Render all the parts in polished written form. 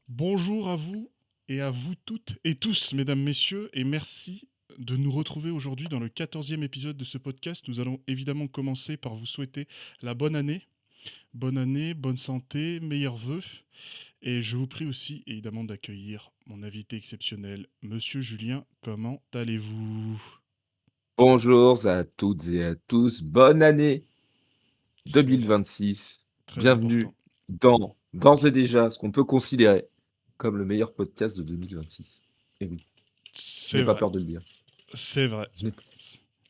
Bonjour à vous et à vous toutes et tous, mesdames, messieurs, et merci de nous retrouver aujourd'hui dans le 14e épisode de ce podcast. Nous allons évidemment commencer par vous souhaiter la bonne année. Bonne année, bonne santé, meilleurs vœux. Et je vous prie aussi, évidemment, d'accueillir mon invité exceptionnel, Monsieur Julien. Comment allez-vous? Bonjour à toutes et à tous, bonne année C'est vrai, 2026. très important. Bienvenue dans d'ores et déjà ce qu'on peut considérer comme le meilleur podcast de 2026. Et oui, je C'est n'ai pas vrai, peur de le dire. c'est vrai. Je n'ai pas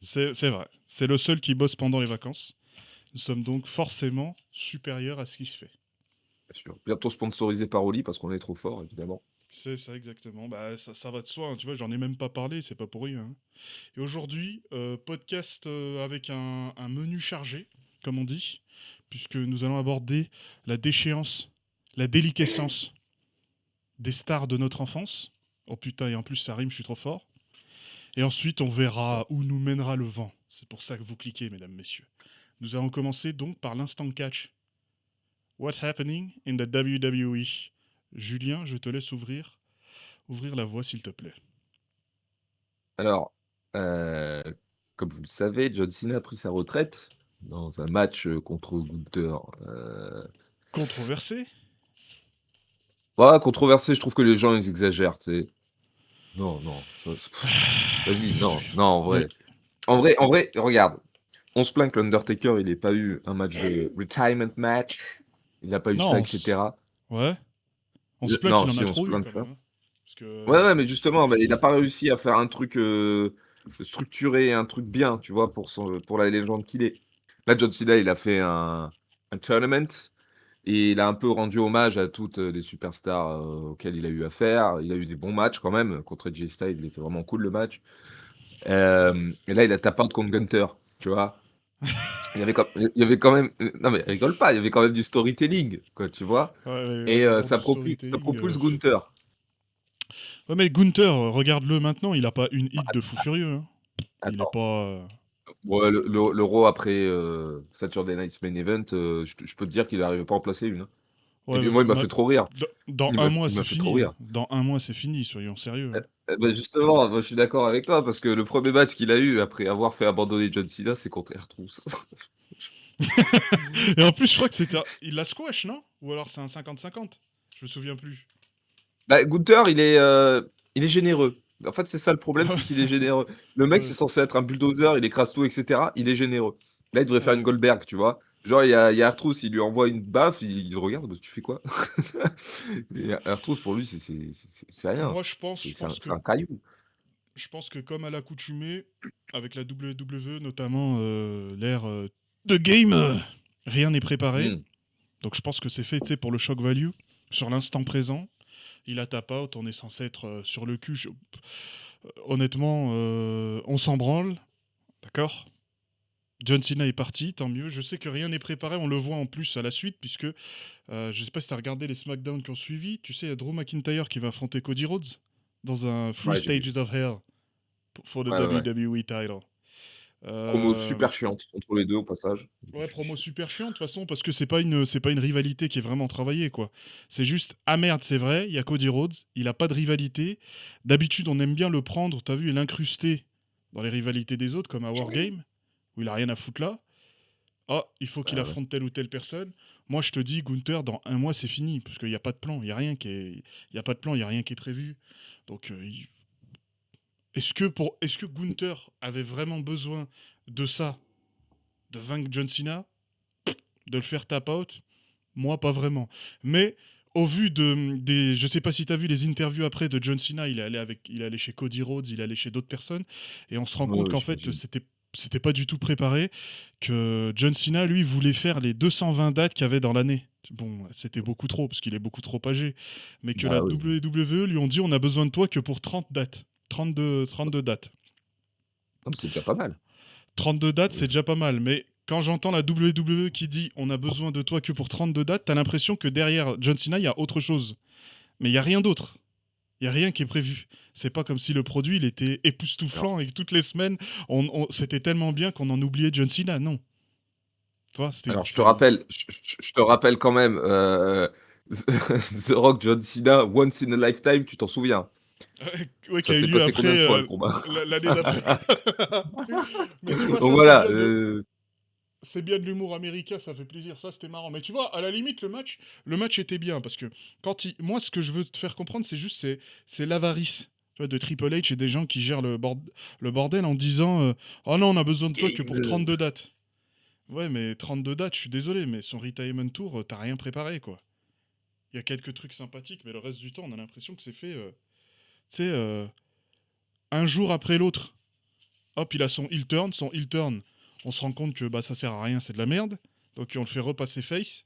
C'est vrai. C'est le seul qui bosse pendant les vacances. Nous sommes donc forcément supérieurs à ce qui se fait. bien sûr. Bientôt sponsorisé par Oli parce qu'on est trop fort, évidemment. C'est ça exactement. Bah ça va de soi, hein. Tu vois, j'en ai même pas parlé, c'est pas pour rien, hein. Et aujourd'hui, podcast avec un menu chargé, comme on dit, puisque nous allons aborder la déchéance, la déliquescence des stars de notre enfance. Oh putain, et en plus ça rime, je suis trop fort. Et ensuite, on verra où nous mènera le vent. C'est pour ça que vous cliquez, mesdames, messieurs. Nous allons commencer donc par l'instant catch. What's happening in the WWE? Julien, je te laisse ouvrir la voie, s'il te plaît. Alors, euh, comme vous le savez, John Cena a pris sa retraite dans un match contre Gunther. Controversé? Voilà, controversé, je trouve que les gens ils exagèrent, tu sais. Non, non, vas-y, non, non, en Il y a- vrai. Regarde. On se plaint que l'Undertaker, il n'ait pas eu un match de retirement match. Il n'a pas eu ça, Non, etc. ouais. On se plaint Non, qu'il en a si, on se trop eu plaint de quand ça. même, hein. Parce Ouais, que. ouais, mais justement, bah, il n'a pas réussi à faire un truc structuré, un truc bien, tu vois, pour la légende qu'il est. Là, John Cena, il a fait un tournament et il a un peu rendu hommage à toutes les superstars auxquelles il a eu affaire. Il a eu des bons matchs quand même. Contre AJ Styles, il était vraiment cool le match. Et là, il a tapé contre Gunter, tu vois. Il y avait quand même. Non, mais rigole pas, il y avait quand même du storytelling, quoi, tu vois. Ouais, ouais, Et ouais, bon, ça du propulse, ça storytelling. propulse Gunther. Ouais, mais Gunther, regarde-le maintenant, il a pas une Bah, hit de fou furieux, hein. Il est attends. pas. Ouais, le Raw après Saturday Night's Main Event, je peux te dire qu'il n'arrivait pas à en placer une, hein. Et Ouais, puis moi, il m'a ma- fait trop rire. dans Il un m'a mois, il c'est m'a fait trop fini, hein. rire. Dans un mois, c'est fini, soyons sérieux, hein. Bah justement, moi, je suis d'accord avec toi, parce que le premier match qu'il a eu après avoir fait abandonner John Cena, c'est contre R-Truth. Et en plus, je crois que c'était. Il la squash, non? Ou alors c'est un 50-50? Je me souviens plus. Bah, Gunther, il est généreux. En fait, c'est ça le problème, c'est qu'il est généreux. Le mec, c'est Ouais, censé être un bulldozer, il écrase tout, etc. Il est généreux. Là, il devrait faire une ouais. Goldberg, tu vois. Genre, il y a R-Truth, il lui envoie une baffe, il le regarde, bah, tu fais quoi? Et R-Truth, pour lui, c'est rien. Moi, je pense, C'est je c'est un, pense c'est que un caillou. je pense que comme à l'accoutumée, avec la WWE, notamment l'ère de game, rien n'est préparé. Hmm. Donc je pense que c'est fait, tu sais, pour le shock value, sur l'instant présent. Il a tap out, on est censé être sur le cul. Honnêtement, on s'en branle, d'accord. John Cena est parti, tant mieux. Je sais que rien n'est préparé, on le voit en plus à la suite, puisque je sais pas si tu as regardé les SmackDown qui ont suivi. Tu sais, il y a Drew McIntyre qui va affronter Cody Rhodes dans un Three Ouais, j'ai vu. Stages of Hell for the Ouais, ouais, ouais. WWE title. Promo Euh, super chiante entre les deux, au passage. Ouais, promo super chiant de toute façon, parce que c'est pas une rivalité qui est vraiment travaillée, quoi. C'est juste, ah merde, c'est vrai, il y a Cody Rhodes, il a pas de rivalité. D'habitude, on aime bien le prendre, t'as vu, et l'incruster dans les rivalités des autres, comme à Wargame, où il a rien à foutre là. Ah, il faut qu'il Ouais, ouais. affronte telle ou telle personne. Moi, je te dis, Gunther, dans un mois, c'est fini, parce qu'il n'y a pas de plan, il n'y a rien qui est. Il y a pas de plan, il n'y a rien qui est prévu. Donc, est-ce que Gunther avait vraiment besoin de ça, de vaincre John Cena, de le faire tap out? Moi, pas vraiment. Mais au vu je sais pas si tu as vu les interviews après de John Cena, il est allé chez Cody Rhodes, il est allé chez d'autres personnes, et on se rend Ouais, compte ouais, qu'en fait, j'imagine. c'était pas du tout préparé, que John Cena, lui, voulait faire les 220 dates qu'il y avait dans l'année. Bon, c'était beaucoup trop, parce qu'il est beaucoup trop âgé. Mais que la Bah oui. WWE lui ont dit, on a besoin de toi que pour 30 dates. 32 dates. Non, mais c'est déjà pas mal. 32 dates, c'est déjà pas mal. Mais quand j'entends la WWE qui dit on a besoin de toi que pour 32 dates, t'as l'impression que derrière John Cena, il y a autre chose. Mais il y a rien d'autre. Il y a rien qui est prévu. C'est pas comme si le produit il était Alors, époustouflant et que toutes les semaines, c'était tellement bien qu'on en oubliait John Cena. Non. Tu vois, alors, je te rappelle quand même The Rock, John Cena, Once in a Lifetime, tu t'en souviens? Ouais, qui Ça a eu s'est lieu passé après, combien de fois le combat? l'année d'après. Mais tu vois, Donc ça, c'est voilà, bien c'est bien de l'humour américain, ça fait plaisir, ça c'était marrant. Mais tu vois, à la limite, le match était bien parce que moi, ce que je veux te faire comprendre, c'est l'avarice. Tu vois, de Triple H et des gens qui gèrent le bordel en disant oh non, on a besoin de toi que pour 32 dates. Ouais, mais 32 dates, je suis désolé, mais son retirement tour, t'as rien préparé, quoi. Il y a quelques trucs sympathiques, mais le reste du temps, on a l'impression que c'est fait, tu sais, un jour après l'autre. Hop, il a son heel turn. On se rend compte que bah ça sert à rien, c'est de la merde. Donc on le fait repasser face.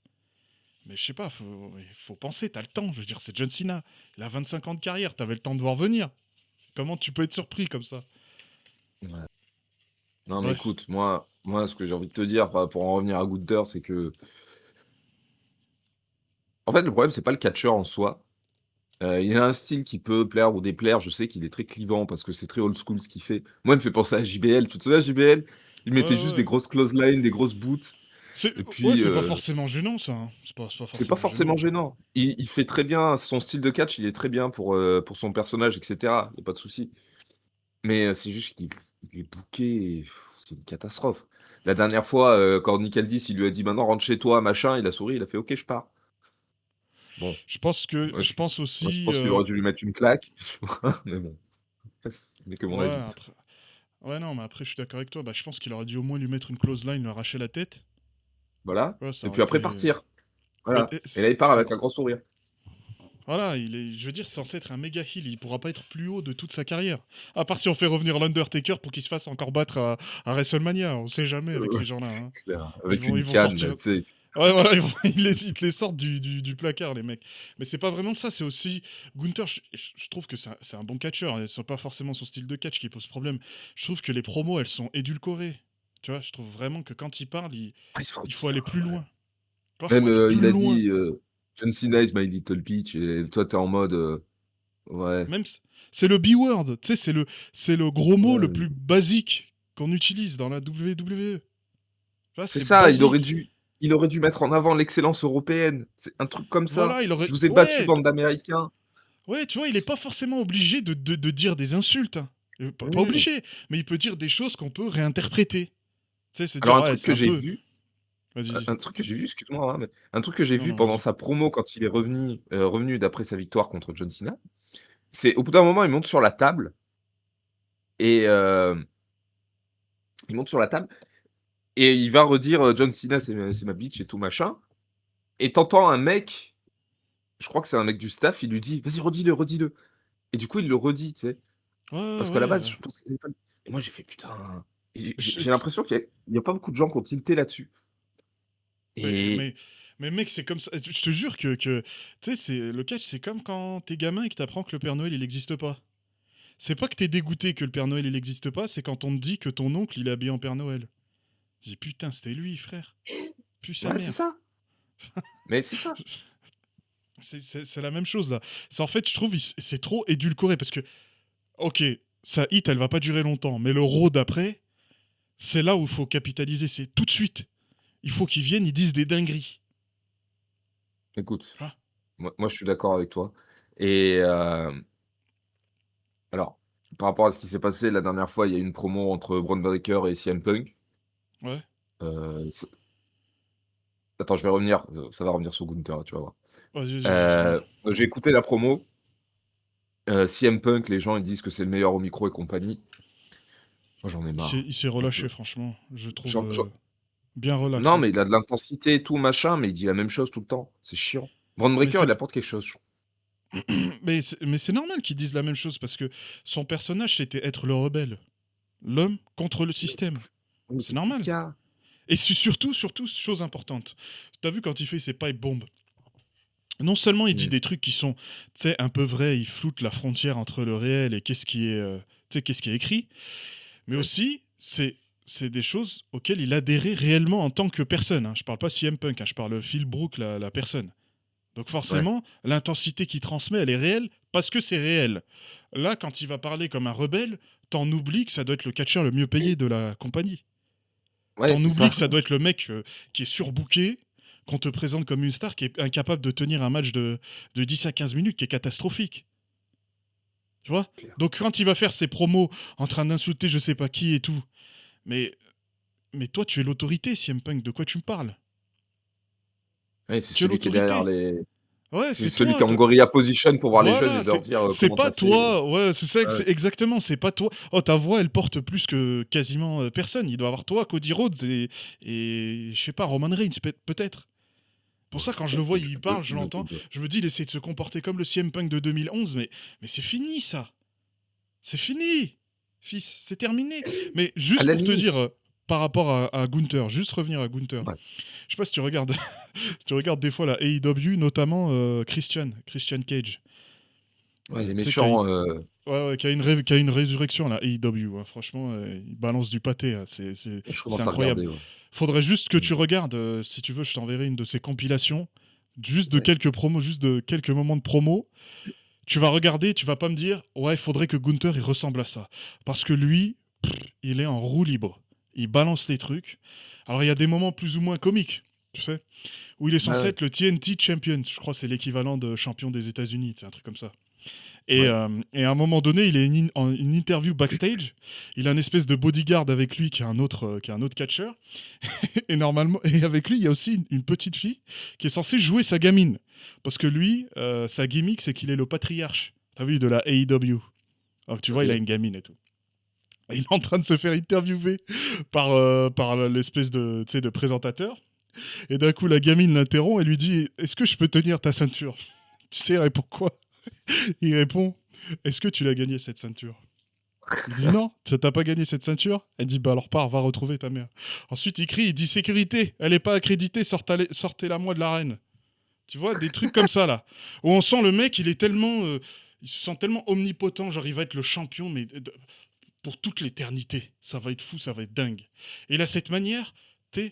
Mais je sais pas, faut penser, t'as le temps. Je veux dire, c'est John Cena. Il a 25 ans de carrière, t'avais le temps de voir venir. Comment tu peux être surpris comme ça? ouais. Non, mais Bref. écoute, moi, ce que j'ai envie de te dire, pour en revenir à Gunther, c'est que, en fait, le problème, c'est pas le catcheur en soi. Il a un style qui peut plaire ou déplaire. Je sais qu'il est très clivant parce que c'est très old school ce qu'il fait. Moi, il me fait penser à JBL. Tu te souviens, JBL? Il Ouais, mettait ouais, juste des ouais. grosses clotheslines, des grosses boots. C'est, Et ouais, puis, c'est pas forcément gênant, ça, hein. C'est pas c'est pas forcément gênant. forcément gênant. Il fait très bien son style de catch, il est très bien pour son personnage, et cetera. Il y a pas de souci. Mais, c'est juste qu'il est booké et c'est une catastrophe. La dernière fois, quand Nick Aldis, il lui a dit: «Maintenant rentre chez toi, machin», il a souri, il a fait: «OK, je pars». Bon, Je pense moi je aussi. pense qu'il aurait dû lui mettre une claque, tu vois? Mais bon, après ce n'est que mon Ouais, avis. après. Ouais, non, mais après, je suis d'accord avec toi. Bah, je pense qu'il aurait dû au moins lui mettre une close line, lui arracher la tête. Voilà, Ouais, ça et aurait puis été. après partir. Mais Voilà, et là il part avec un grand sourire. voilà, je veux dire, c'est censé être un méga heel. Il pourra pas être plus haut de toute sa carrière. À part si on fait revenir l'Undertaker pour qu'il se fasse encore battre à WrestleMania. On sait jamais avec ces gens-là, C'est hein. clair, Ils avec vont, une ils vont canne sortir. là, tu sais? Ouais, voilà, ils te les sortent du placard, les mecs. Mais c'est pas vraiment ça, c'est aussi. Gunther, je trouve que c'est un bon catcheur. Et c'est pas forcément son style de catch qui pose problème. Je trouve que les promos, elles sont édulcorées. Tu vois, je trouve vraiment que quand il parle, Ah, il se il faut retire, aller plus ouais. loin. Il faut Même, aller il plus a loin. dit, «John Cena is my little bitch» et toi tu es en mode, «Ouais, Même, c'est le B-word, tu sais, c'est le gros mot le ouais». plus basique qu'on utilise dans la WWE. Tu vois, C'est c'est ça, basique. il aurait dû mettre en avant l'excellence européenne. C'est un truc comme ça. Voilà, il aurait. «Je vous ai battu, Ouais, bande d'Américains». ouais, tu vois, il est pas forcément obligé de dire des insultes, hein. Pas Mmh. obligé, mais il peut dire des choses qu'on peut réinterpréter. Tu sais, se Alors dire, ouais, c'est un peu. Vas-y, dis. un truc que j'ai vu, excuse-moi, hein, mais un truc que j'ai Non, vu non, pendant vas-y. sa promo quand il est revenu d'après sa victoire contre John Cena, c'est au bout d'un moment, il monte sur la table et il monte sur la table et il va redire, «John Cena, c'est ma bitch» et tout machin, et tu entends un mec, je crois que c'est un mec du staff, il lui dit: «Vas-y, redis-le, redis-le», et du coup, il le redit, tu sais? Ouais, ouais, Parce qu'à la ouais. base, je pense qu'il avait pas, et moi, j'ai fait: «Putain», et j'ai Je- l'impression qu'il y a pas beaucoup de gens qui ont tilté là-dessus, Mais, et mais, mais mec, c'est comme ça. Je te jure que tu sais, le catch, c'est comme quand t'es gamin et que t'apprends que le Père Noël, il n'existe pas. C'est pas que t'es dégoûté que le Père Noël, il n'existe pas, c'est quand on te dit que ton oncle, il est habillé en Père Noël. Je dis, putain, c'était lui, frère. Pue sa ouais, c'est mère. ça, mais c'est ça. C'est la même chose, là. C'est en fait, je trouve, c'est trop édulcoré parce que, ok, sa hit, elle va pas durer longtemps, mais le road d'après, c'est là où il faut capitaliser. C'est tout de suite. Il faut qu'ils viennent, ils disent des dingueries. Écoute, Ah, moi, je suis d'accord avec toi, et alors, par rapport à ce qui s'est passé la dernière fois, il y a eu une promo entre Bron Breakker et CM Punk. ouais. C Attends, je vais revenir, ça va revenir sur Gunther, là, tu vas voir. Vas-y, vas-y, dis-moi. J'ai écouté la promo, CM Punk, les gens, ils disent que c'est le meilleur au micro et compagnie. Moi, j'en ai marre. Il s'est J'en peux relâché, franchement. Je trouve j'en bien relax, Non, hein. mais il a de l'intensité et tout machin, mais il dit la même chose tout le temps. C'est chiant. Bron Mais Breakker, c'est il apporte quelque chose, je trouve. mais c'est normal qu'ils disent la même chose parce que son personnage, c'était être le rebelle. L'homme contre le système. Mais C'est c'est plus le normal. cas. Et surtout, chose importante. T'as vu quand il fait ses pipe bombes. Non seulement il dit Mmh. des trucs qui sont, tu sais, un peu vrais, il floute la frontière entre le réel et qu'est-ce qui est écrit, mais Mmh. aussi c'est des choses auxquelles il adhérait réellement en tant que personne, hein. Je parle pas CM Punk, hein, je parle Phil Brook, la personne. Donc Ouais. forcément, l'intensité qu'il transmet, elle est réelle parce que c'est réel. Là, quand il va parler comme un rebelle, t'en oublies que ça doit être le catcheur le mieux payé de la compagnie. Ouais, T'en c'est oublies ça. que ça doit être le mec qui est surbooké, qu'on te présente comme une star qui est incapable de tenir un match de 10 à 15 minutes, qui est catastrophique. Tu vois? Clair. Donc quand il va faire ses promos en train d'insulter je sais pas qui et tout, mais, mais toi tu es l'autorité, CM Punk, de quoi tu me parles? Ouais, c'est Tu es celui qui est derrière l'autorité. les Ouais, c'est c'est celui qui toi. est en gorilla position pour voir les jeunes et Voilà, de leur dire, c'est comment pas tasser. toi. Ouais, c'est ça, Ouais, c'est exactement, c'est pas toi. Oh, ta voix, elle porte plus que quasiment personne. Il doit avoir toi, Cody Rhodes et je sais pas, Roman Reigns, peut-être. Pour ça, quand je le vois, il parle, je l'entends, je me dis, il essaie de se comporter comme le CM Punk de 2011, mais c'est fini, ça. C'est fini, fils, c'est terminé. Mais à juste la pour te dire, limite. par rapport à Gunther, juste revenir à Gunther. Ouais. Je sais pas si tu regardes, si tu regardes des fois la AEW, notamment Christian Cage. Ouais, les Tu sais, méchants, ouais, qui a une résurrection, là, AEW. Hein. Franchement, il balance du pâté. Hein. je C'est commence à incroyable. regarder, ouais. Faudrait juste que Mmh. tu regardes, si tu veux, je t'enverrai une de ces compilations, juste de Ouais. quelques promos, juste de quelques moments de promo. Tu vas regarder, tu vas pas me dire, ouais, il faudrait que Gunther il ressemble à ça. Parce que lui, il est en roue libre. Il balance les trucs. Alors, il y a des moments plus ou moins comiques, tu sais, où il est Ouais, censé ouais. être le TNT Champion. Je crois que c'est l'équivalent de champion des États-Unis, c'est un truc comme ça. Ouais. Et à un moment donné, il est en une interview backstage. Il a une espèce de bodyguard avec lui qui est un autre catcheur. Et normalement, et avec lui, il y a aussi une petite fille qui est censée jouer sa gamine. Parce que lui, sa gimmick, c'est qu'il est le patriarche. T'as vu, de la AEW. Alors tu vois, il a OK. une gamine et tout. Et il est en train de se faire interviewer par l'espèce de, tu sais, de présentateur. Et d'un coup, la gamine l'interrompt et lui dit: Est-ce que je peux tenir ta ceinture? Tu sais, il répond quoi? Il répond: Est-ce que tu l'as gagné cette ceinture? Il dit: Non, tu t'as pas gagné cette ceinture. Elle dit: Bah alors pars, va retrouver ta mère. Ensuite, il crie, il dit: Sécurité, elle est pas accréditée, sortez-la moi de l'arène. Tu vois, des trucs comme ça là. Où on sent le mec, il est tellement. Il se sent tellement omnipotent, genre il va être le champion, mais pour toute l'éternité. Ça va être fou, ça va être dingue. Et il a cette manière, tu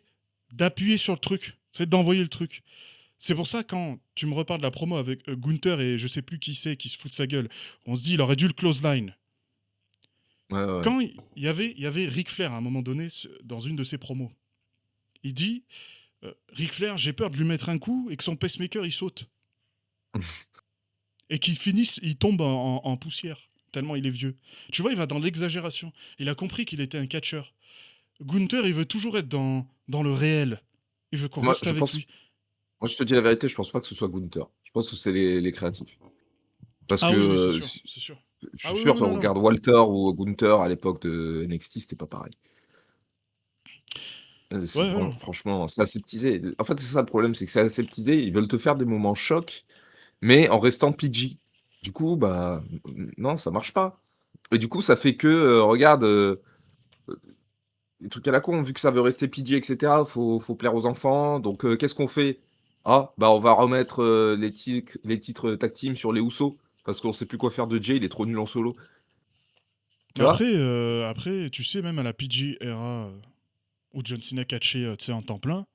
d'appuyer sur le truc, d'envoyer le truc. C'est pour ça, quand tu me reparles de la promo avec Gunther et je sais plus qui c'est qui se fout de sa gueule, on se dit il aurait dû le close line. Ouais, ouais, ouais. Quand il y avait Ric Flair à un moment donné dans une de ses promos, il dit Ric Flair, j'ai peur de lui mettre un coup et que son pacemaker il saute. Et qu'il finisse, il tombe en poussière, tellement il est vieux. Tu vois, il va dans l'exagération. Il a compris qu'il était un catcheur. Gunther, il veut toujours être dans le réel. Il veut qu'on Moi, reste je avec pense lui. moi, je te dis la vérité, je pense pas que ce soit Gunther. Je pense que c'est les créatifs. Parce Ah que, oui, oui, c'est sûr, c'est sûr. je Ah suis oui, sûr, oui, si on non, non. regarde Walter ou Gunther à l'époque de NXT, c'était pas pareil. Ouais, ouais, non. Franchement, c'est aseptisé. En fait, c'est ça le problème, c'est que c'est aseptisé. Ils veulent te faire des moments chocs, mais en restant PG. Du coup, bah, non, ça marche pas. Et du coup, ça fait que, regarde, les trucs à la con, vu que ça veut rester PG, et cetera, faut plaire aux enfants. Donc, qu'est-ce qu'on fait? Ah, bah, on va remettre, les titres tag team sur les Usos, parce qu'on sait plus quoi faire de Jay, il est trop nul en solo. Tu Mais vois? après, tu sais, même à la PG era où John Cena catchait tu sais, en temps plein,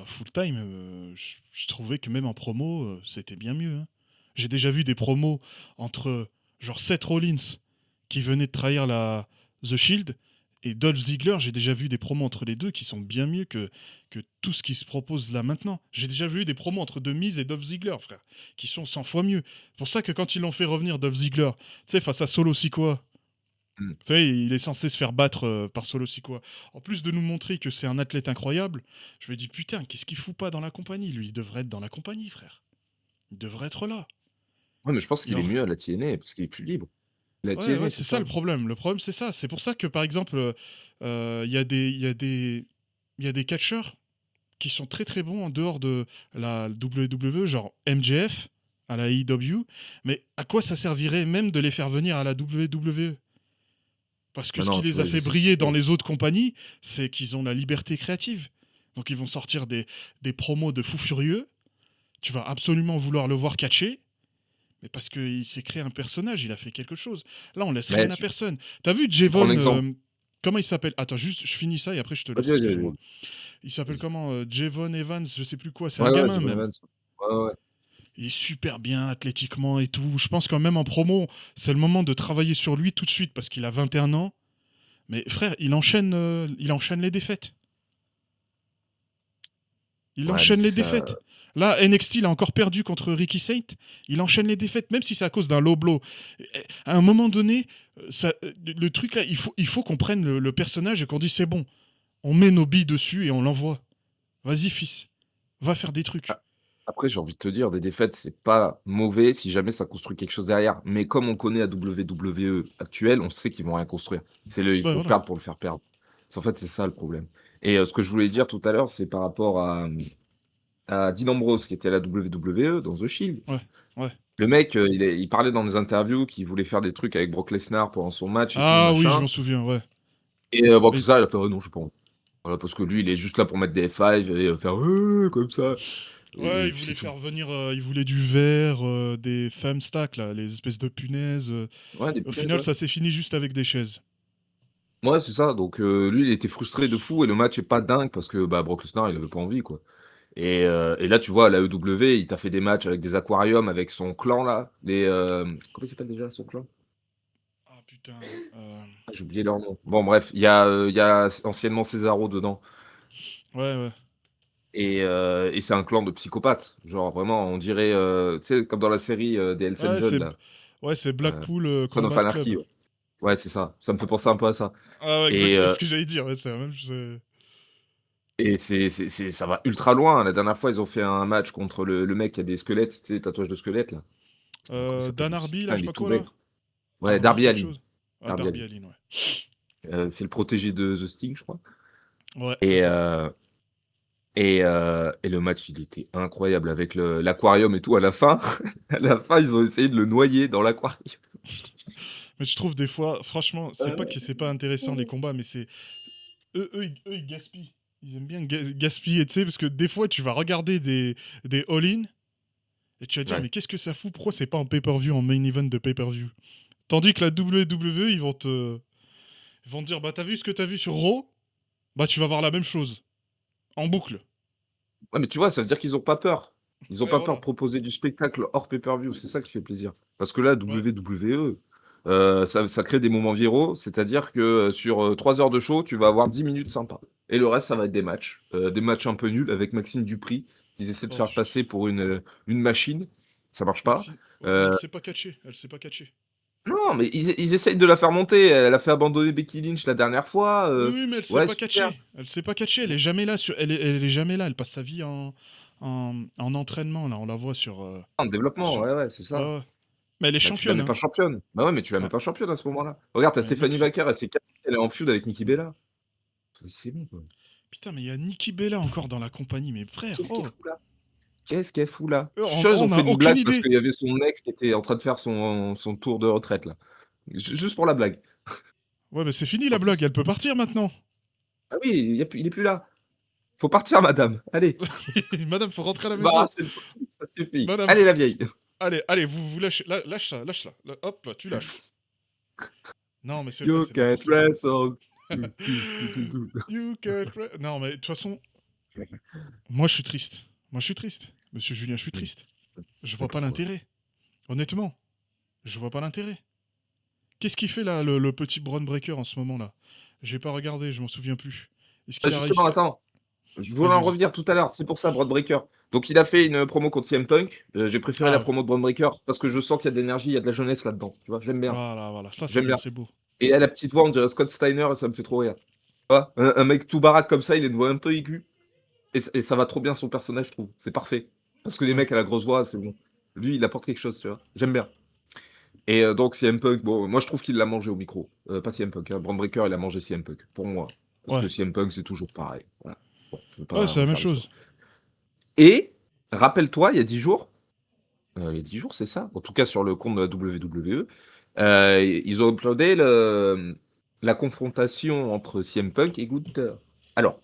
full time, je trouvais que même en promo, c'était bien mieux. Hein. J'ai déjà vu des promos entre genre Seth Rollins qui venait de trahir The Shield et Dolph Ziggler. J'ai déjà vu des promos entre les deux qui sont bien mieux que tout ce qui se propose là maintenant. J'ai déjà vu des promos entre The Miz et Dolph Ziggler, frère, qui sont 100 fois mieux. C'est pour ça que quand ils l'ont fait revenir Dolph Ziggler, tu sais, face à Solo Sikoa, Mmh. tu sais, il est censé se faire battre par Solo Sikoa. En plus de nous montrer que c'est un athlète incroyable, je me dis putain, qu'est-ce qu'il fout pas dans la compagnie? Lui, il devrait être dans la compagnie, frère. Il devrait être là. Ouais, mais je pense Il qu'il est aurait- mieux à la TNA, parce qu'il est plus libre. La Ouais, ouais, TNA, c'est c'est ça ça. le problème. Le problème, c'est ça. C'est pour ça que, par exemple, il y a des catcheurs qui sont très très bons en dehors de la WWE, genre MJF à la AEW. Mais à quoi ça servirait même de les faire venir à la WWE? Parce que Bah ce qui non, tu les a vois, ils fait essaient briller de dans les autres compagnies, c'est qu'ils ont la liberté créative. Donc ils vont sortir des promos de fous furieux. Tu vas absolument vouloir le voir catcher. Mais parce qu'il s'est créé un personnage, il a fait quelque chose. Là, on laisse mais rien à tu personne. T'as vu je prends un Jevon exemple. comment il s'appelle? Attends, juste, je finis ça et après je te laisse, Vas-y, vas-y, vas-y, excuse-moi. vas-y. Il s'appelle Vas-y. comment Jevon Evans, je sais plus quoi. C'est un Ouais, ouais, gamin Jimmy même. Evans. Ouais, ouais, ouais. Il est super bien athlétiquement et tout. Je pense quand même en promo, c'est le moment de travailler sur lui tout de suite parce qu'il a 21 ans. Mais frère, il enchaîne les défaites. Il Ouais, mais enchaîne c'est les ça. défaites. Là, NXT, il a encore perdu contre Ricky Saint. Il enchaîne les défaites, même si c'est à cause d'un low blow. À un moment donné, le truc là, il faut qu'on prenne le personnage et qu'on dise c'est bon. On met nos billes dessus et on l'envoie. Vas-y, fils. Va faire des trucs. Après, j'ai envie de te dire, des défaites, c'est pas mauvais si jamais ça construit quelque chose derrière. Mais comme on connaît la WWE actuelle, on sait qu'ils vont rien construire. Il Ouais, faut voilà. perdre pour le faire perdre. En fait, c'est ça le problème. Et ce que je voulais dire tout à l'heure, c'est par rapport à Dean Ambrose, qui était à la WWE dans The Shield. Ouais, ouais. Le mec, il parlait dans des interviews qu'il voulait faire des trucs avec Brock Lesnar pendant son match et tout, Ah oui, je machin. m'en souviens, ouais. Et Brock Et- Lesnar, il a fait: «Oh non, je sais pas envie». Voilà, parce que lui, il est juste là pour mettre des F5 et faire comme ça. ouais, Et il puis voulait c'est tout. faire venir, il voulait du verre, des thumbstacks, là, les espèces de punaises. Ouais, des Au punaises, final, ouais. ça s'est fini juste avec des chaises. Ouais, c'est ça. Donc lui, il était frustré de fou et le match est pas dingue parce que, bah, Brock Lesnar, il avait pas envie, quoi. Et là, tu vois, à la EW, il t'a fait des matchs avec des aquariums, avec son clan, là, comment il s'appelle déjà, son clan? Ah putain. Ah, j'ai oublié leur nom. Bon bref, il y a anciennement Cesaro dedans Ouais, ouais. et c'est un clan de psychopathes. Genre vraiment, on dirait, tu sais, comme dans la série, des Hells Ouais, Angels, là, c'est heu, Blackpool Son of Combat Anarchy, Club. ouais. Ouais, c'est ça. Ça me fait penser un peu à ça Ah ouais, exact, et c'est heu ce que j'allais dire, ouais, c'est la même chose. et c'est ça va ultra loin. La dernière fois, ils ont fait un match contre le mec qui a des squelettes, tu sais, des tatouages de squelettes, là. Comment il s'appelle Dan lui? Harby, là, Putain, je sais il pas est tout quoi, là. maigre. Ouais, Harby Darby quelque Allin. chose. Ah, Darby Darby Allin. Allin, ouais. C'est le protégé de The Sting, je crois Ouais, c'est et ça. heu et le match, il était incroyable avec l'aquarium et tout à la fin. À la fin, ils ont essayé de le noyer dans l'aquarium. Mais je trouve des fois, franchement, c'est pas Heu, que c'est pas intéressant les combats, mais c'est. Ils gaspillent. Ils aiment bien gaspiller, tu sais, parce que des fois, tu vas regarder des all-in et tu vas dire, ouais. mais qu'est-ce que ça fout? Pourquoi c'est pas en pay-per-view, en main event de pay-per-view? Tandis que la WWE, ils vont te dire, bah t'as vu ce que t'as vu sur Raw? Bah tu vas voir la même chose. En boucle. Ouais, mais tu vois, ça veut dire qu'ils ont pas peur. Ils ont Ouais, pas peur de voilà. proposer du spectacle hors pay-per-view, c'est ça qui fait plaisir. Parce que là, Ouais. WWE, ça crée des moments viraux, c'est-à-dire que, sur, 3 heures de show, tu vas avoir 10 minutes sympas et le reste, ça va être des matchs un peu nuls avec Maxime Dupri, qu'ils essaient de Oh faire putain. passer pour une machine. Ça marche pas. Maxine. Ouais, mais Heu elle sait pas catcher. Elle sait pas catcher. Non, mais ils essayent de la faire monter. Elle a fait abandonner Becky Lynch la dernière fois. Oui, oui, mais elle sait Ouais, pas super. catcher. Elle sait pas catcher. Elle est jamais là. Elle est jamais là. Elle passe sa vie en entraînement, là. On la voit sur. En développement, Sur... ouais, ouais, c'est Ouais, ça. ouais. Mais elle est Bah, tu la championne, mets hein. pas championne. Bah ouais, mais tu la mets Ouais. pas championne à ce moment-là. Regarde, tu as Mais mec, Stephanie c'est. Baker, elle s'est cassée, elle est en feud avec Nikki Bella. C'est bon, quoi. Putain, mais il y a Nikki Bella encore dans la compagnie. Mais frère, Qu'est-ce qu'elle oh. fout là? Qu'est-ce qu'elle fout là? Je suis On sûr, ils ont on fait a une aucune blague parce idée. qu'il y avait son ex qui était en train de faire son tour de retraite là. Juste pour la blague. Ouais, mais c'est C'est fini pas la blague. possible. Elle peut partir maintenant. Ah oui, il est plus là. Faut partir madame, allez. Madame, faut rentrer à la maison. Bah, ça suffit. Madame, Allez la vieille. allez, allez, vous lâchez. Lâche ça, lâche ça. Hop, tu lâches. Non, mais c'est vrai, You c'est can't n'importe quoi. wrestle. You can Non, mais de toute façon, moi je suis triste. Moi je suis triste. Monsieur Julien, je suis triste. Je vois pas Pourquoi? l'intérêt. Honnêtement, je vois pas l'intérêt. Qu'est-ce qu'il fait là, le petit Braun Breaker en ce moment là? J'ai pas regardé, je m'en souviens plus. Est-ce qu'il a Justement, réussi à... attends, je voulais Vas-y, en vas-y. revenir tout à l'heure, c'est pour ça, Broad Breaker. Donc il a fait une promo contre CM Punk, j'ai préféré la Ah, promo de Broad Breaker parce que je sens qu'il y a de l'énergie, il y a de la jeunesse là-dedans, tu vois? J'aime bien, voilà, voilà. Ça c'est j'aime bien, bien c'est beau. et elle a la petite voix, on dirait Scott Steiner et ça me fait trop rire. Tu vois? Un mec tout baraque comme ça, il a une voix un peu aiguë et ça va trop bien son personnage, je trouve. C'est parfait. Parce que les Ouais. mecs à la grosse voix, c'est bon. Lui, il apporte quelque chose, tu vois? J'aime bien et donc CM Punk, bon, moi je trouve qu'il l'a mangé au micro. Pas CM Punk, hein, Bron Breakker, il a mangé CM Punk, pour moi. Parce Ouais. que CM Punk, c'est toujours pareil. Voilà. Bon, je vais Ouais, pas c'est la même refaire l'histoire. chose. Et rappelle-toi, il y a 10 jours, il y a 10 jours, c'est ça? En tout cas sur le compte de la WWE, ils ont uploadé la confrontation entre CM Punk et Gunther. Alors,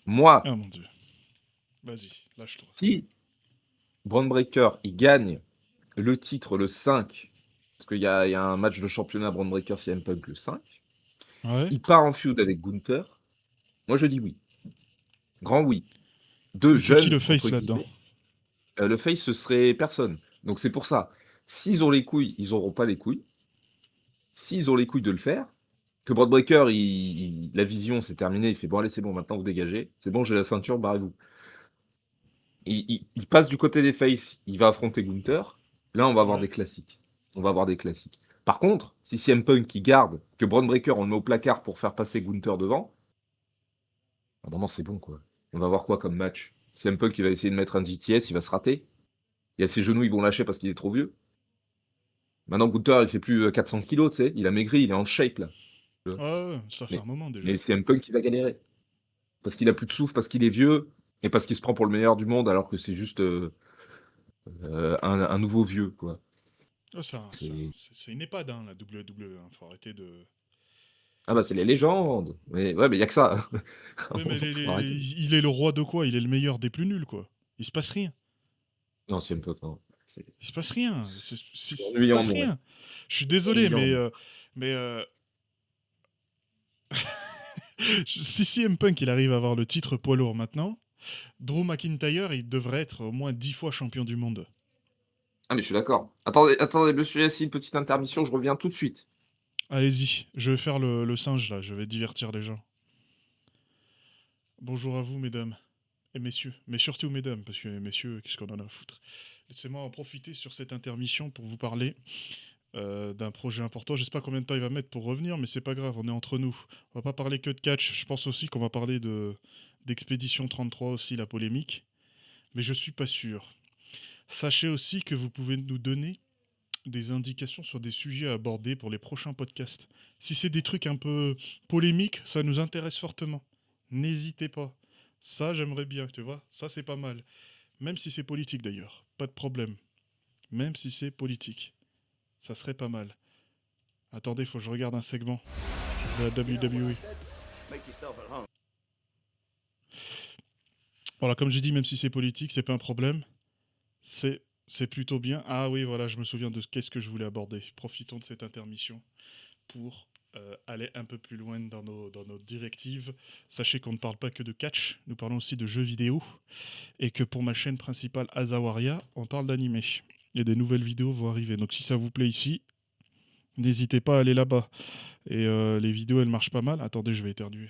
moi, Ah mon dieu. Vas-y, lâche-toi. si Bron Breakker, il gagne le titre le 5, parce qu'il y a un match de championnat Bron Breakker CM Punk le 5, Ouais. il part en feud avec Gunther, moi je dis oui. Grand oui. Deux Mais c'est qui jeunes, le entre face là-dedans? guillemets. Le face, ce serait personne. Donc c'est pour ça. S'ils ont les couilles, ils auront pas les couilles. S'ils ont les couilles de le faire, Que Broad Breaker, la vision, c'est terminé. Il fait bon, allez, c'est bon, maintenant vous dégagez. C'est bon, j'ai la ceinture, barrez-vous. Il passe du côté des faces, il va affronter Gunther. Là, on va avoir Ouais. des classiques. On va avoir des classiques. Par contre, si CM Punk qui garde, que Braun Breaker, on le met au placard pour faire passer Gunther devant, à un moment, c'est bon, quoi. On va voir quoi comme match? CM Punk, il va essayer de mettre un GTS, il va se rater. Il y a ses genoux, ils vont lâcher parce qu'il est trop vieux. Maintenant, Gunther, il fait plus 400 kilos, tu sais. Il a maigri, il est en shape, là. Tu vois. Ouais, ça fait un Mais, moment déjà. mais CM Punk, il va galérer. Parce qu'il a plus de souffle, parce qu'il est vieux, et parce qu'il se prend pour le meilleur du monde, alors que c'est juste un nouveau vieux, quoi. Oh, C'est... c'est une EHPAD, hein, la WWE. Hein. Faut arrêter de. Ah bah c'est les légendes. Mais ouais, mais il y a que ça. Oui, mais Faut arrêter. il est le roi de quoi? Il est le meilleur des plus nuls, quoi. Il se passe rien. Non, CM Punk, non. C'est Il se passe rien. c'est Il se ennuyant, passe mon rien. Je suis C'est désolé, ennuyant, mon. mais si CM Punk il arrive à avoir le titre poids lourd maintenant, Drew McIntyre il devrait être au moins 10 fois champion du monde. Ah mais je suis d'accord. Attendez, attendez, monsieur Yassi, petite intermission, je reviens tout de suite. Allez-y, je vais faire le singe là, je vais divertir les gens. Bonjour à vous, mesdames et messieurs, mais surtout mesdames, parce que messieurs, qu'est-ce qu'on en a à foutre. Laissez-moi en profiter sur cette intermission pour vous parler d'un projet important. Je sais pas combien de temps il va mettre pour revenir, mais c'est pas grave, on est entre nous. On va pas parler que de catch. Je pense aussi qu'on va parler d'Expédition 33 aussi, la polémique. Mais je suis pas sûr. Sachez aussi que vous pouvez nous donner des indications sur des sujets à aborder pour les prochains podcasts. Si c'est des trucs un peu polémiques, ça nous intéresse fortement. N'hésitez pas. Ça, j'aimerais bien, tu vois. Ça, c'est pas mal. Même si c'est politique d'ailleurs. Pas de problème. Même si c'est politique. Ça serait pas mal. Attendez, faut que je regarde un segment de la WWE. Voilà, comme j'ai dit, même si c'est politique, c'est pas un problème. C'est plutôt bien. Ah oui, voilà, je me souviens de qu'est-ce que je voulais aborder. Profitons de cette intermission pour aller un peu plus loin dans nos directives. Sachez qu'on ne parle pas que de catch, nous parlons aussi de jeux vidéo. Et que pour ma chaîne principale Azawaria, on parle d'animé. Et des nouvelles vidéos vont arriver. Donc si ça vous plaît ici, n'hésitez pas à aller là-bas. Et les vidéos, elles marchent pas mal. Attendez, je vais éternuer.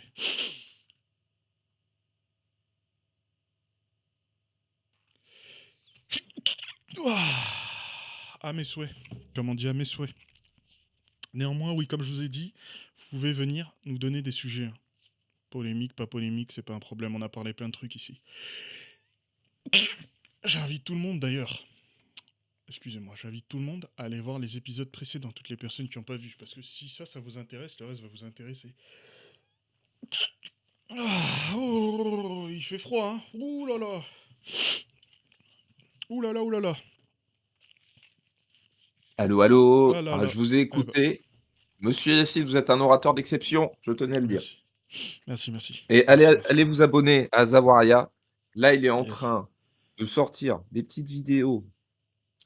À mes souhaits. Comme on dit, à mes souhaits. Néanmoins, oui, comme je vous ai dit, vous pouvez venir nous donner des sujets. Hein. Polémique, pas polémique, c'est pas un problème. On a parlé plein de trucs ici. J'invite tout le monde d'ailleurs. Excusez-moi, j'invite tout le monde à aller voir les épisodes précédents, toutes les personnes qui n'ont pas vu. Parce que si ça vous intéresse, le reste va vous intéresser. Oh, il fait froid, hein. Ouh là là. Ouh là là, ouh là là. Allô, allô. Ah là Ah, là. je vous ai Eh ben, écouté. Monsieur Yassi, vous êtes un orateur d'exception, je tenais à le dire. merci. Merci, merci. Et allez, Merci, merci. allez vous abonner à Zawaria. Là, il est en Yes. train de sortir des petites vidéos.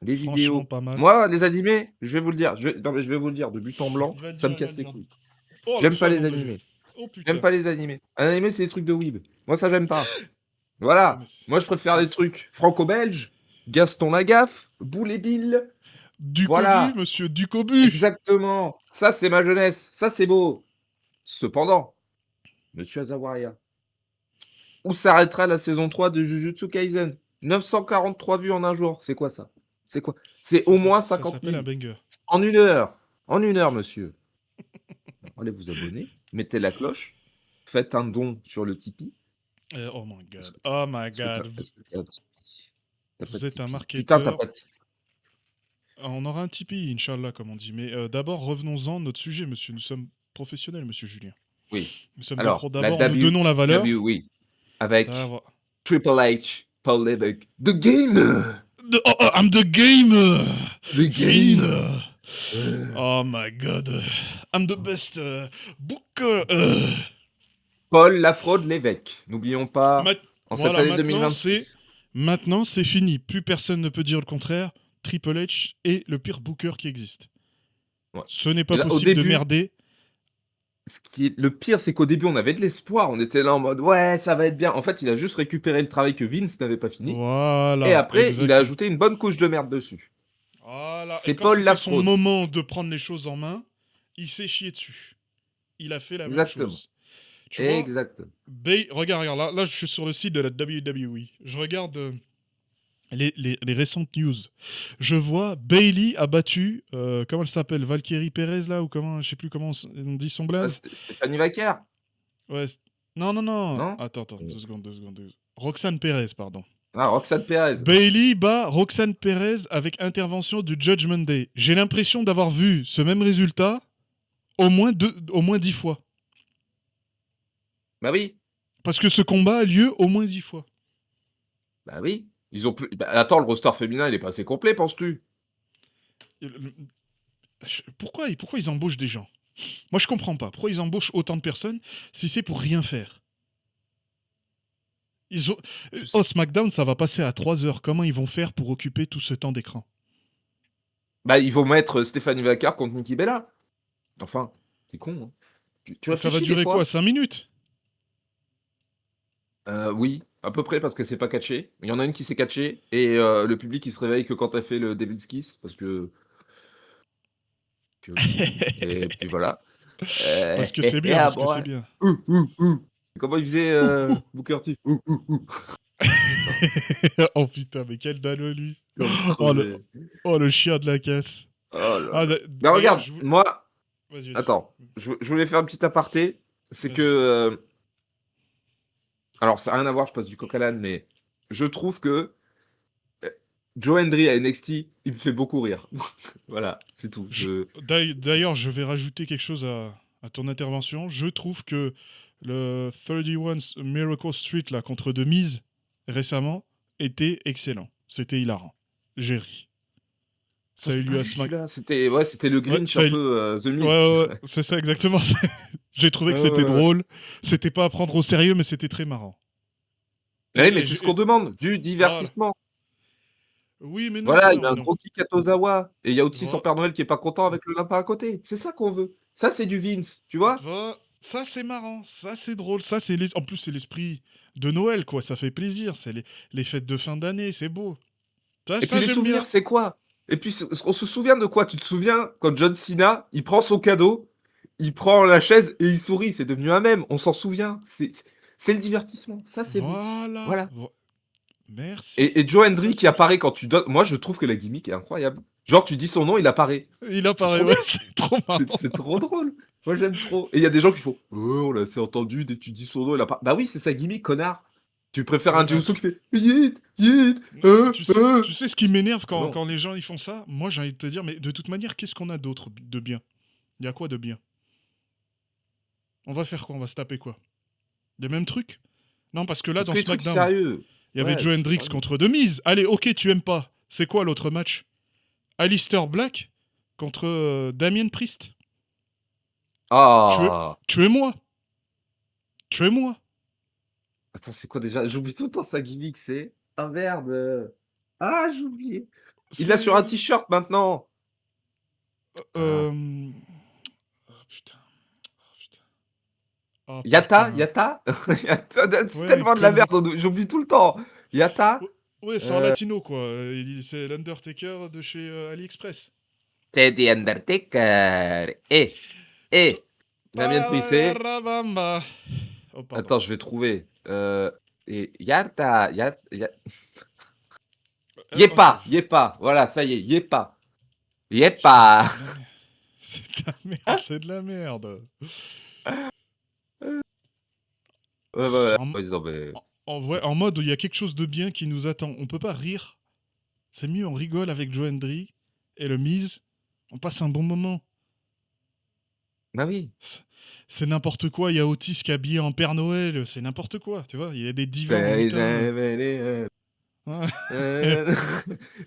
Des Franchement, vidéos. pas mal. Moi, les animés, je vais vous le dire. Non, mais je vais vous le dire, de but en blanc, Il va le ça me dire, il va le casse les dire. couilles. Oh, le J'aime pas sang, les nom de Dieu. animés. Oh J'aime putain. pas les animés. Un animé, c'est des trucs de weeb. Moi, ça, j'aime pas. Ouais, mais Voilà. Moi, je préfère les trucs franco-belges, Gaston Lagaffe, Boule et Bill. Ducobu, Voilà. monsieur Ducobu. Exactement. Ça, c'est ma jeunesse. Ça, c'est beau. Cependant, monsieur Azawaria, où s'arrêtera la saison 3 de Jujutsu Kaisen? 943 vues en un jour. C'est quoi ça? C'est quoi? C'est au moins Ça 50 s'appelle 000. un banger. En une heure. En une heure, monsieur. Allez vous abonner. Mettez la cloche. Faites un don sur le Tipeee. Oh my Est-ce god. que Oh my est-ce que t'as god. est-ce que t'as un Tipeee? T'as pas Vous de êtes un Tipeee. Putain, t'as pas marketeur. de Tipeee. On aura un Tipeee, Inch'Allah, comme on dit. Mais d'abord, revenons-en à notre sujet, monsieur. Nous sommes professionnels, monsieur Julien. Oui. Nous sommes des Alors, pros. la D'abord, nous donnons la valeur. WWE avec D'avoir- Triple H, Paul Levesque. The Game! I'm the game! The Finn! Game! Oh my god. I'm the best booker. Paul Lafraude Lévesque. N'oublions pas, Ma- en cette Voilà, année 2026. maintenant c'est fini. Plus personne ne peut dire le contraire. Triple H est le pire booker qui existe. Ouais. Ce n'est Et pas là, au possible de début, merder. ce qui est le pire, c'est qu'au début, on avait de l'espoir. On était là en mode, ouais, ça va être bien. En fait, il a juste récupéré le travail que Vince n'avait pas fini. Et Voilà, après, il a exactement. ajouté une bonne couche de merde dessus. Voilà. Et C'est quand Paul c'était son Lafraude. moment de prendre les choses en main, il s'est chié dessus. il a fait la même Exactement. chose. Tu vois, Exactement. regarde, là, je suis sur le site de la WWE. Je regarde les récentes news. Je vois Bailey a battu, comment elle s'appelle, Valkyrie Perez là, ou comment, je sais plus comment on dit son Ah, blaze. Stéphanie Vaquer, Ouais, non, non, non. non? Attends, 2 secondes, 2 secondes. Roxane Perez, pardon. Ah, Roxane Perez. Bailey bat Roxane Perez avec intervention du Judgment Day. J'ai l'impression d'avoir vu ce même résultat au moins 10 fois. Bah oui, Parce que ce combat a lieu au moins 10 fois. bah oui. Ils ont plus... Bah, attends, le roster féminin, il est pas assez complet, penses-tu? Pourquoi ils embauchent des gens? Moi, je comprends pas. Pourquoi ils embauchent autant de personnes si c'est pour rien faire? Ils ont... Je Oh, sais. SmackDown, ça va passer à 3 heures. Comment ils vont faire pour occuper tout ce temps d'écran? Bah, ils vont mettre Stéphanie Vaquer contre Nikki Bella. Enfin, c'est con, hein. Tu Et ça va réfléchis des durer quoi? fois? 5 minutes? Oui, à peu près, parce que c'est pas catché. Il y en a une qui s'est catchée, et le public, il se réveille que quand elle fait le Devil's Kiss, parce que oui, et puis voilà. Parce que c'est bien, Yeah, parce que c'est boy. bien. Ouh. Comment il faisait Booker T? Putain, Oh putain, mais quel dalle lui. comme Oh le, crevé. oh, le chien de la caisse. Oh là Ah, là. Mais d'ailleurs, regarde, moi, Vas-y, vas-y. attends, je voulais faire un petit aparté. C'est que, Vas-y. alors ça n'a rien à voir, je passe du coq à l'âne, mais je trouve que euh, Joe Hendry à NXT, il me fait beaucoup rire. Voilà, c'est tout. D'ailleurs, je vais rajouter quelque chose à ton intervention. Je trouve que le 31 Miracle Street là, contre The Miz récemment était excellent. C'était hilarant. J'ai ri. Oh, Ça a eu j'ai pas lieu à vu Smack. celui-là. C'était le Ouais, Grinch ça a un eu- peu The ouais, Miz. ouais, ouais, c'est ça exactement. J'ai trouvé que Ouais, c'était ouais, ouais. drôle. C'était pas à prendre au sérieux, mais c'était très marrant. Oui, mais c'est ce qu'on Et demande, du voilà. divertissement. Oui, mais non, mais Voilà, il non, a mais un non. gros kick à Tozawa. Et il y a aussi son Voilà. Père Noël qui est pas content avec le lapin à côté. C'est ça qu'on veut. Ça, c'est du Vince, tu vois? Ça, c'est marrant. Ça, c'est drôle. Ça, c'est en plus, c'est l'esprit de Noël, quoi. Ça fait plaisir. C'est les fêtes de fin d'année. C'est beau. Et puis les J'aime souvenirs, bien. c'est quoi? Et puis on se souvient de quoi? Tu te souviens quand John Cena, il prend son cadeau, il prend la chaise et il sourit, c'est devenu un mème, on s'en souvient. C'est le divertissement, ça c'est beau. Voilà. Voilà. Merci. Et Joe Ça, Hendry qui c'est bien. apparaît quand tu donnes. Moi je trouve que la gimmick est incroyable. Genre tu dis son nom, il apparaît. Il C'est apparaît, trop ouais. bien, C'est trop marrant. c'est trop drôle. Moi j'aime trop. Et il y a des gens qui font oh, on l'a assez entendu, dès que tu dis son nom, il apparaît. Bah oui, c'est sa gimmick, connard. Tu préfères Ouais, un bah, Jey Uso qui fait yeet, yeet, tu sais ce qui m'énerve Non. quand les gens ils font ça? Moi, j'ai envie de te dire, mais de toute manière, qu'est-ce qu'on a d'autre de bien? Il y a quoi de bien? On va faire quoi? On va se taper quoi? Les mêmes trucs? Non, parce que là, Parce dans que les trucs SmackDown, sérieux. il y avait Ouais, Joe les trucs Hendricks sérieux. contre The Miz. Allez, ok, tu aimes pas. C'est quoi l'autre match? Alistair Black contre Damien Priest. Ah! Tuez-moi. Tuez-moi. Attends, c'est quoi déjà? J'oublie tout le temps sa gimmick, c'est ah merde! Ah, j'ai oublié. Il l'a sur un C'est. t-shirt maintenant. Ah. Oh putain. Oh putain. Oh Yata, putain. Yata? Yata, c'est Ouais, tellement de la connerie. merde, j'oublie tout le temps. Yata? Ouais, c'est en latino, quoi. C'est l'Undertaker de chez AliExpress. C'est The Undertaker. Damien Priest. Pararabamba. Oh, pardon. Attends, je vais trouver. Et Yata, Ok. Yepa. Voilà, ça y est, Yepa. Putain, Yepa. c'est de la merde. C'est de la merde. Ouais, voilà. En, Ouais, non, mais... en mode où il y a quelque chose de bien qui nous attend. On peut pas rire. C'est mieux, on rigole avec Joe Hendry et le Miz. On passe un bon moment. Bah oui. C'est n'importe quoi. Il y a Otis qui est habillé en Père Noël. C'est n'importe quoi. Tu vois, il y a des divas en mitaine. Ouais.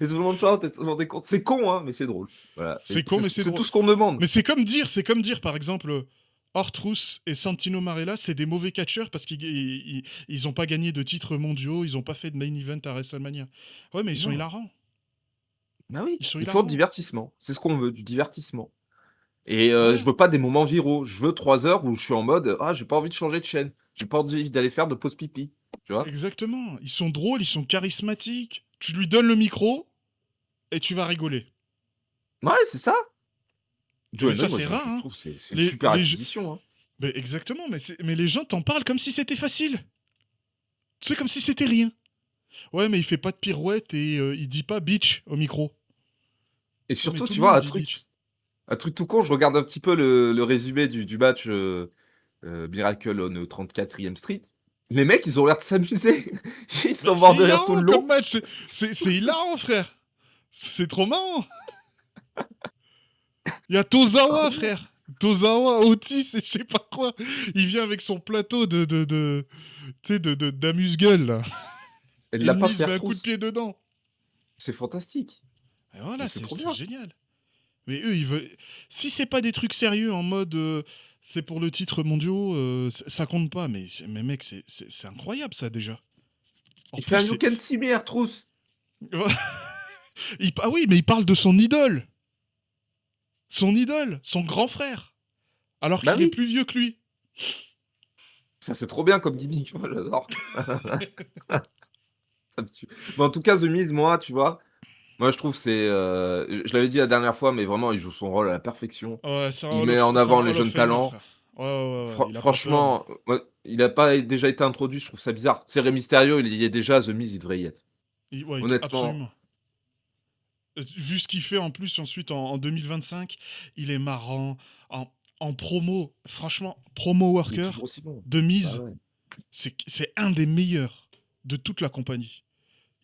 Et tout le monde chante, et tout le monde est content. C'est con, hein, mais c'est drôle. Voilà. C'est con, mais c'est C'est drôle. tout ce qu'on demande. Mais c'est comme dire, par exemple, Ortrus et Santino Marella, c'est des mauvais catcheurs parce qu'ils ont pas gagné de titres mondiaux, ils ont pas fait de main event à WrestleMania. Ouais, mais ils sont Non. hilarants. Bah oui. Ils sont Il faut du hilarants. divertissement. C'est ce qu'on veut, du divertissement. Et je Ouais, veux pas des moments viraux. Je veux 3 heures où je suis en mode ah, j'ai pas envie de changer de chaîne. J'ai pas envie d'aller faire de pause pipi. Tu vois? exactement. Ils sont drôles, ils sont charismatiques. Tu lui donnes le micro et tu vas rigoler. Ouais, c'est ça. Joe Mais ça, Hendry, moi, c'est rare, je hein. trouve c'est une Les, super les, acquisition. Hein. Mais exactement, mais les gens t'en parlent comme si c'était facile. Tu sais, comme si c'était rien. Ouais, mais il fait pas de pirouette et il dit pas bitch au micro. Et Ouais, mais surtout, tout tu le monde vois, dit bitch. un truc tout con, je regarde un petit peu le résumé du match Miracle on 34e Street. Les mecs, ils ont l'air de s'amuser. Ils Mais sont c'est morts de rire tout hilarant le comme long. match. C'est hilarant, frère. C'est trop marrant. Il y a C'est trop Tozawa, bien. frère. Tozawa, Otis et je sais pas quoi. Il vient avec son plateau tu sais, d'amuse-gueule, là. Elle Et l'a pas Miz fait met un coup de retrousse. pied dedans. C'est fantastique. Et Mais voilà, c'est trop c'est bien. génial. Mais eux, ils veulent. Si c'est pas des trucs sérieux en mode c'est pour le titre mondial, ça compte pas. Mais mec, c'est incroyable ça déjà. En Il fait plus, un You Can See Me, retrousse. Ah oui, mais il parle de son idole. Son idole, son grand frère. Alors Bah qu'il est oui. plus vieux que lui. Ça, c'est trop bien comme gimmick. Moi, j'adore. Ça me tue. Mais en tout cas, The Miz, moi, tu vois, moi, je trouve c'est. Je l'avais dit la dernière fois, mais vraiment, il joue son rôle à la perfection. Ouais, Il met en c'est un avant les Hall of jeunes Famer, talents. frère. Ouais. Il a pas peur, lui. Franchement, moi, il a pas déjà été introduit, je trouve ça bizarre. C'est Rey Mysterio, il y est déjà, The Miz, il devrait y être. Ouais, Honnêtement, absolument. Vu ce qu'il fait en plus ensuite en 2025, il est marrant. En promo, franchement, promo il est toujours worker aussi bon. de Bah mise, ouais. c'est un des meilleurs de toute la compagnie.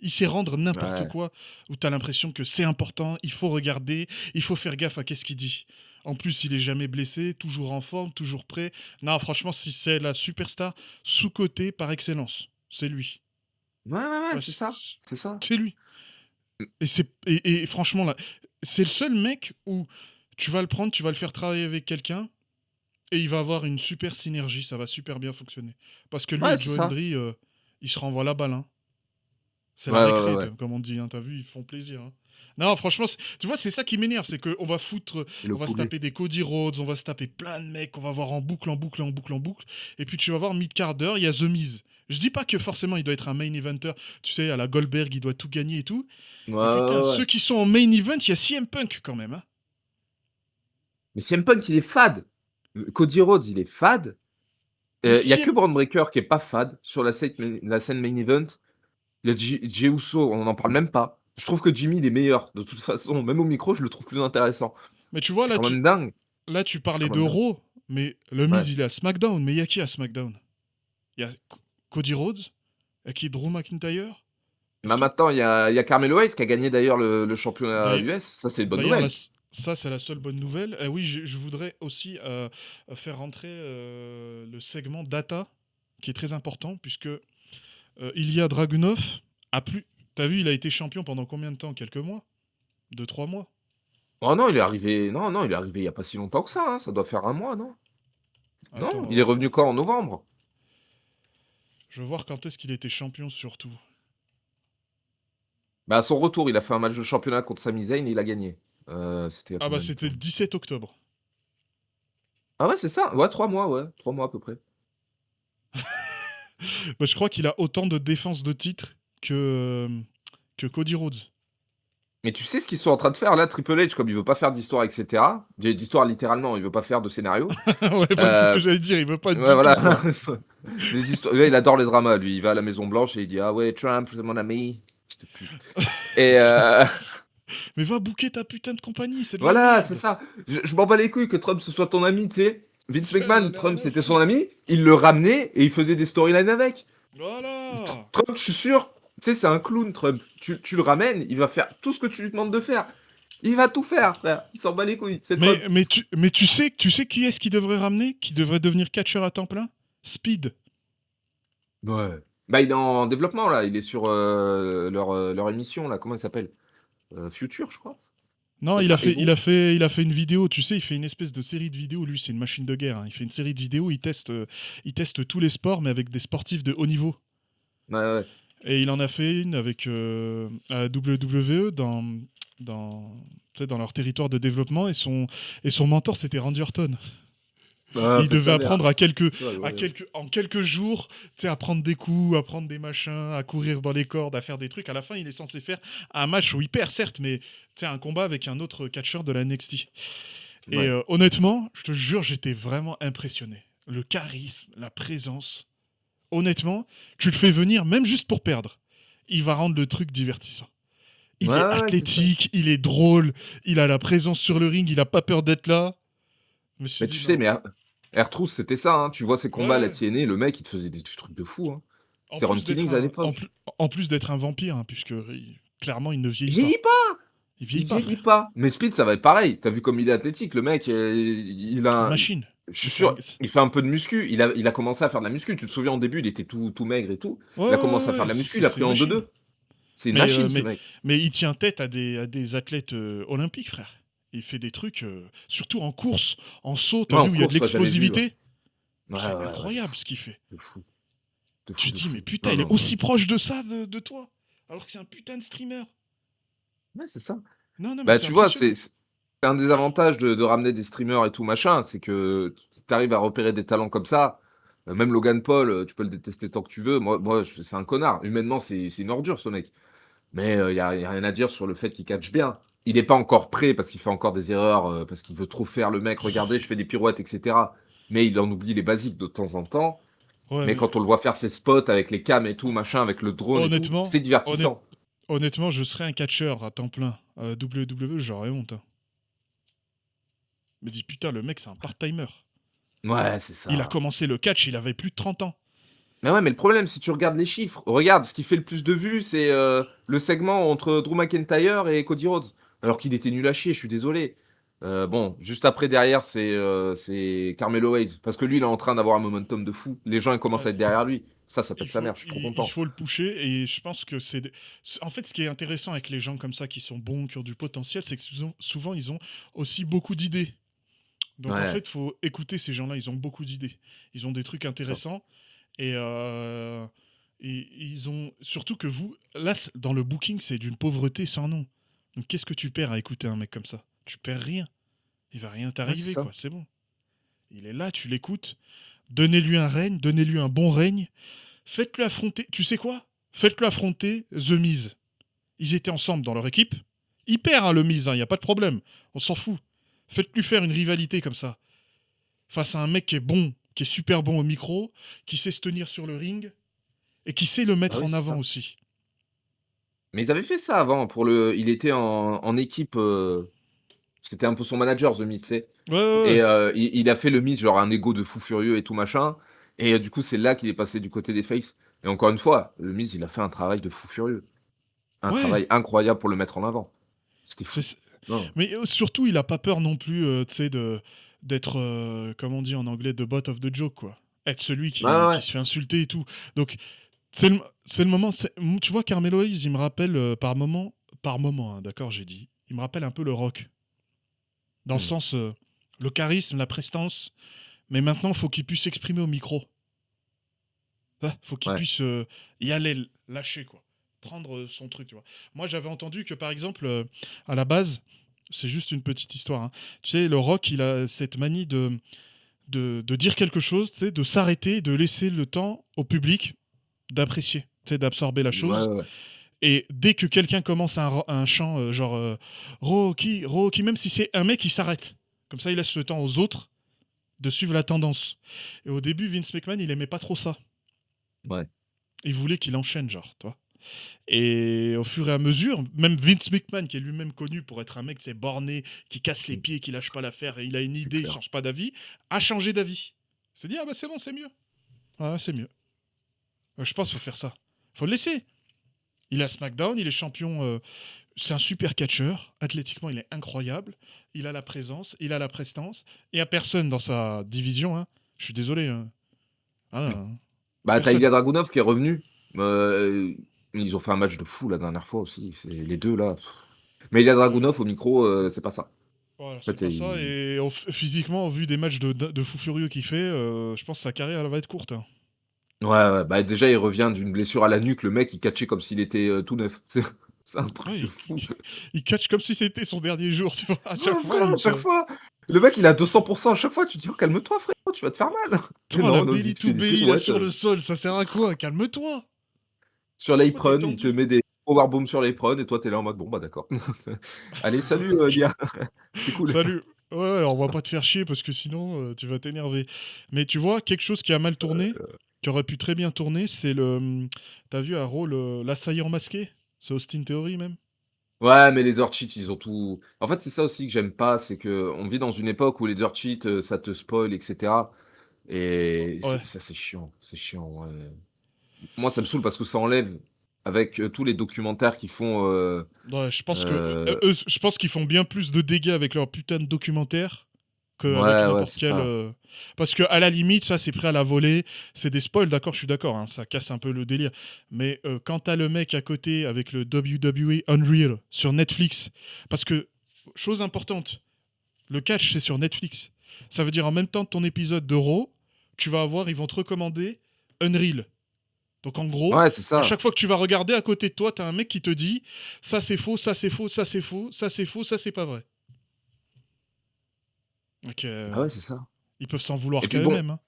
Il sait rendre n'importe Ouais. quoi où t'as l'impression que c'est important, il faut regarder, il faut faire gaffe à qu'est-ce qu'il dit. En plus, il est jamais blessé, toujours en forme, toujours prêt. Non, franchement, si c'est la superstar sous-cotée par excellence, c'est lui. Ouais, Ouais, c'est ça. C'est ça. c'est lui. Et franchement, là, c'est le seul mec où tu vas le prendre, tu vas le faire travailler avec quelqu'un et il va avoir une super synergie, ça va super bien fonctionner. Parce que lui Ouais, et c'est Joe ça. Hendry, ils se renvoient la balle. Hein. C'est la récré, Ouais. comme on dit. Hein. T'as vu, ils font plaisir. Hein. Non, franchement, tu vois, c'est ça qui m'énerve, c'est qu'on va foutre, Et le on va se poulet. taper des Cody Rhodes, on va se taper plein de mecs, on va voir en boucle, et puis tu vas voir mid-carder, il y a The Miz. Je dis pas que forcément il doit être un main eventer, tu sais, à la Goldberg, il doit tout gagner et tout, mais putain, Ouais. ceux qui sont en main event, il y a CM Punk quand même. Hein. Mais CM Punk, il est fade. Cody Rhodes, il est fade. Mais Il y a que CM... Braun Breaker qui est pas fade sur la scène main event. Il y a Jey Uso, on n'en parle même pas. Je trouve que Jimmy, il est meilleur. De toute façon, même au micro, je le trouve plus intéressant. Mais tu vois, C'est quand même dingue. là, tu C'est parlais quand de même dingue. Raw, mais le Ouais. Miz, il est à SmackDown, mais il y a qui à SmackDown? Il y a Cody Rhodes, il y a qui Drew McIntyre, c'est Bah tout. maintenant, il y a Carmelo Hayes qui a gagné d'ailleurs le championnat D'ailleurs, US. Ça, c'est une bonne D'ailleurs, nouvelle. ça, c'est la seule bonne nouvelle. Oui, je voudrais aussi faire rentrer le segment data, qui est très important, puisque Ilya Dragunov a plus. T'as vu, il a été champion pendant combien de temps? Quelques mois? 2, 3 mois? Oh non, il est arrivé. Non, il est arrivé il y a pas si longtemps que ça. Hein. Ça doit faire un mois, non? Non, Attends, on va il est voir ça. revenu quand? En novembre? Je veux voir quand est-ce qu'il était champion, surtout. Bah à son retour, il a fait un match de championnat contre Sami Zayn et il a gagné. C'était il y a Ah bah, combien de c'était temps? le 17 octobre. Ah ouais, c'est ça. Ouais, 3 mois, ouais. 3 mois à peu près. Bah, je crois qu'il a autant de défenses de titre que Cody Rhodes. Mais tu sais ce qu'ils sont en train de faire là, Triple H, comme il veut pas faire d'histoire, etc. D'histoire littéralement, il veut pas faire de scénario. Ouais, bah, c'est ce Euh, que j'allais dire, il veut pas ouais, du tout, voilà. quoi. Les histoires. Là, il adore les dramas, lui. Il va à la Maison Blanche et il dit ah ouais, Trump, c'est mon ami. Petite pute. Et Mais va bouquer ta putain de compagnie, c'est de la voilà, c'est merde. ça. Je m'en bats les couilles que Trump ce soit ton ami, tu sais. Vince J'en McMahon, ai Trump rien à c'était son foutre. ami, il le ramenait et il faisait des storylines avec. Voilà. Trump, je suis sûr, tu sais, c'est un clown, Trump. Tu le ramènes, il va faire tout ce que tu lui demandes de faire. Il va tout faire, frère. Il s'en bat les couilles, c'est Trump. Mais tu sais qui est-ce qui devrait ramener, qui devrait devenir catcheur à temps plein? Speed. Ouais. Bah, il est en développement, là. Il est sur leur émission, là. Comment elle s'appelle? Future, je crois. Non, Enfin, Evo. il a fait une vidéo. Tu sais, il fait une espèce de série de vidéos. Lui, c'est une machine de guerre. Hein. Il fait une série de vidéos. Il teste tous les sports, mais avec des sportifs de haut niveau. Ouais. Et il en a fait une avec la WWE tu sais, dans leur territoire de développement. Et son mentor, c'était Randy Orton. Ah, Il faites devait sa mère. apprendre Ouais. en quelques jours, tu sais, à prendre des coups, à prendre des machins, à courir dans les cordes, à faire des trucs. À la fin, il est censé faire un match où il perd, certes, mais tu sais, un combat avec un autre catcheur de la NXT. Et Ouais. honnêtement, je te jure, j'étais vraiment impressionné. le charisme, la présence. Honnêtement, tu le fais venir même juste pour perdre. Il va rendre le truc divertissant. Ouais, Il est ouais, c'est ça. athlétique, il est drôle, il a la présence sur le ring, il a pas peur d'être là. Je me suis Mais dit tu sais, non. mais R-Truth, c'était ça, hein. Tu vois ses combats à la Ouais. TNA, le mec, il te faisait des trucs de fou, hein. En C'était Ron plus d'être Killings à un, l'époque. en plus d'être un vampire, hein, puisque clairement il ne Il vieillit pas. vieillit pas! Il vieillit Il pas, vieillit frère. pas. Mais Speed, ça va être pareil. T'as vu comme il est athlétique, le mec, il Une a un machine. je suis Mais c'est un... sûr, il fait un peu de muscu. Il a commencé à faire de la muscu. Tu te souviens, au début, il était tout maigre et tout. Ouais, Il a ouais, commencé ouais, à faire ouais, de la muscu, il a c'est pris une en machine. 2-2. C'est une Mais, machine, ce mec. mais il tient tête à des athlètes olympiques, frère. Il fait des trucs, surtout en course, en saut. T'as Ouais, en vu où il y a de course, ouais, j'avais vu, ouais. l'explosivité? Ouais, C'est ouais, ouais, de incroyable fou, ce qu'il fait. de fou, de fou, Tu te de dis, mais fou. putain, Non, il est non. aussi proche de ça, de toi. Alors que c'est un putain de streamer. Ouais, c'est ça. Non, non, mais Bah, c'est tu vois, impressionnant. c'est un des avantages de ramener des streamers et tout machin, c'est que tu arrives à repérer des talents comme ça. Même Logan Paul, tu peux le détester tant que tu veux. C'est un connard. Humainement, c'est une ordure, ce mec. Mais y a rien à dire sur le fait qu'il catch bien. Il est pas encore prêt parce qu'il fait encore des erreurs, parce qu'il veut trop faire le mec. Regardez, je fais des pirouettes, et cetera. Mais il en oublie les basiques de temps en temps. Ouais, Mais mais quand on le voit faire ses spots avec les cams et tout, machin, avec le drone et tout, honnêtement, c'est divertissant. honnêtement, je serais un catcheur à temps plein. WWE, j'aurais honte, hein. Je me dis, putain, le mec, c'est un part-timer. Ouais, c'est Il a ça. commencé le catch, il avait plus de 30 ans. Mais ouais, mais le problème, si tu regardes les chiffres, regarde, ce qui fait le plus de vues, c'est le segment entre Drew McIntyre et Cody Rhodes. Alors qu'il était nul à chier, je suis désolé. Bon, juste après, derrière, c'est Carmelo Hayes. Parce que lui, il est en train d'avoir un momentum de fou. Les gens, ils commencent à Ouais. être derrière lui. Ça pète sa mère, je suis trop Il content. faut le pusher et je pense que en fait, ce qui est intéressant avec les gens comme ça qui sont bons, qui ont du potentiel, c'est que souvent ils ont aussi beaucoup d'idées. Donc en Ouais, fait, faut écouter ces gens-là, ils ont beaucoup d'idées. Ils ont des trucs ça. intéressants et, ils ont surtout que vous, là, dans le booking, c'est d'une pauvreté sans nom. Donc qu'est-ce que tu perds à écouter un mec comme ça? Tu perds rien. Il va rien Ouais, c'est t'arriver, ça. quoi. C'est bon. Il est là, tu l'écoutes. Donnez-lui un règne, donnez-lui un bon règne. Faites-le affronter. Tu sais quoi? Faites-le affronter The Miz. Ils étaient ensemble dans leur équipe. Il perd, hein, le Miz, il n'y a pas de problème. On s'en fout. Faites-lui faire une rivalité comme ça. Face à un mec qui est bon, qui est super bon au micro, qui sait se tenir sur le ring et qui sait le Ah mettre oui, en c'est avant ça. aussi. Mais ils avaient fait ça avant. Il était en équipe. C'était un peu son manager, The Miz, tu sais. Ouais, ouais, Et ouais. il a fait le Miz, genre un ego de fou furieux et tout machin. Et du coup, c'est là qu'il est passé du côté des faces. Et encore une fois, le Miz, il a fait un travail de fou furieux. Un Ouais, travail incroyable pour le mettre en avant. C'était fou. c'est- Non. mais surtout, il a pas peur non plus, tu sais, d'être, comme on dit en anglais, the butt of the joke, quoi. Être celui Ouais, ouais, qui ouais. se fait insulter et tout. Donc, c'est le moment. Tu vois, Carmelo Hayes, il me rappelle par moment, hein, d'accord, j'ai dit. Il me rappelle un peu le rock. Dans le Hmm. sens, le charisme, la prestance. Mais maintenant, il faut qu'il puisse s'exprimer au micro. Faut qu'il Ouais. puisse y aller, lâcher, quoi. Prendre son truc, tu vois. Moi, j'avais entendu que, par exemple, à la base, c'est juste une petite histoire, hein. Tu sais, le rock, il a cette manie de dire quelque chose, tu sais, de s'arrêter, de laisser le temps au public d'apprécier, tu sais, d'absorber la Ouais, ouais, chose. ouais. Et dès que quelqu'un commence un chant genre Rocky, Rocky, même si c'est un mec, il s'arrête. Comme ça, il laisse le temps aux autres de suivre la tendance. Et au début, Vince McMahon, il aimait pas trop ça. Ouais. Il voulait qu'il enchaîne, genre, toi. Et au fur et à mesure, même Vince McMahon, qui est lui-même connu pour être un mec, c'est borné, qui casse les Hmm. pieds, qui lâche pas l'affaire, et il a une C'est idée, il clair. change pas d'avis, a changé d'avis. Il s'est dit, ah bah c'est bon, c'est mieux. Ah, c'est mieux. Je pense qu'il faut faire ça. Faut le laisser. Il est à SmackDown, il est champion. C'est un super catcheur. Athlétiquement, il est incroyable. Il a la présence, il a la prestance. Il n'y a personne dans sa division, hein. Je suis désolé, hein. Ah, non, Bah, t'as personne. Ilya Dragunov qui est revenu. Euh, Ils ont fait un match de fou la dernière fois aussi. C'est les deux là. Mais Ilya Ouais. Dragunov au micro, c'est pas ça. Voilà, En c'est fait, pas ça. Et physiquement, au vu des matchs de fou furieux qu'il fait, je pense que sa carrière elle va être courte, hein. ouais, ouais, bah déjà, il revient d'une blessure à la nuque. Le mec, il catchait comme s'il était tout neuf. C'est un truc Ouais, de fou. il catch comme si c'était son dernier jour, tu vois. À chaque Ouais, fois, frère, à chaque fois. Le mec, il a 200% à chaque fois. Tu te dis, oh, calme-toi, frérot, tu vas te faire mal. Et Oh, la non, non, il belly te to fait des belly là pirouettes. sur le sol, ça sert à quoi? Calme-toi. Sur Pourquoi t'es l'apron, il te tendu? met des powerbombs sur l'apron et toi, t'es là en mode, bon, bah d'accord. Allez, salut, Lia. C'était cool. Salut. Ouais, ouais, on va pas te faire chier parce que sinon tu vas t'énerver. Mais tu vois, quelque chose qui a mal tourné, qui aurait pu très bien tourner, c'est le. T'as vu à Raw l'assaillant masqué? C'est Austin Theory même? Ouais, mais les dirt sheets, ils ont tout. En fait, c'est ça aussi que j'aime pas, c'est que on vit dans une époque où les dirt sheets, ça te spoil, etc. Et Ouais. ça, c'est chiant. C'est chiant. Ouais. Moi, ça me saoule parce que ça enlève avec tous les documentaires qui font. Ouais, je pense que Euh, je pense qu'ils font bien plus de dégâts avec leur putain de documentaire qu'avec Ouais, ouais, n'importe c'est quel. ça. Parce que à la limite, ça c'est prêt à la volée, c'est des spoils, d'accord, je suis d'accord, hein, ça casse un peu le délire. Mais quand t'as le mec à côté avec le WWE Unreal sur Netflix, parce que chose importante, le catch c'est sur Netflix. Ça veut dire en même temps de ton épisode de Raw, tu vas avoir, ils vont te recommander Unreal. Donc en gros, Ouais, c'est à ça. chaque fois que tu vas regarder à côté de toi, t'as un mec qui te dit ça c'est faux, ça c'est faux, ça c'est faux, ça c'est faux, ça c'est pas vrai. Donc Ah ouais, c'est ça. ils peuvent s'en Et vouloir puis qu'à bon, eux-mêmes. Hein.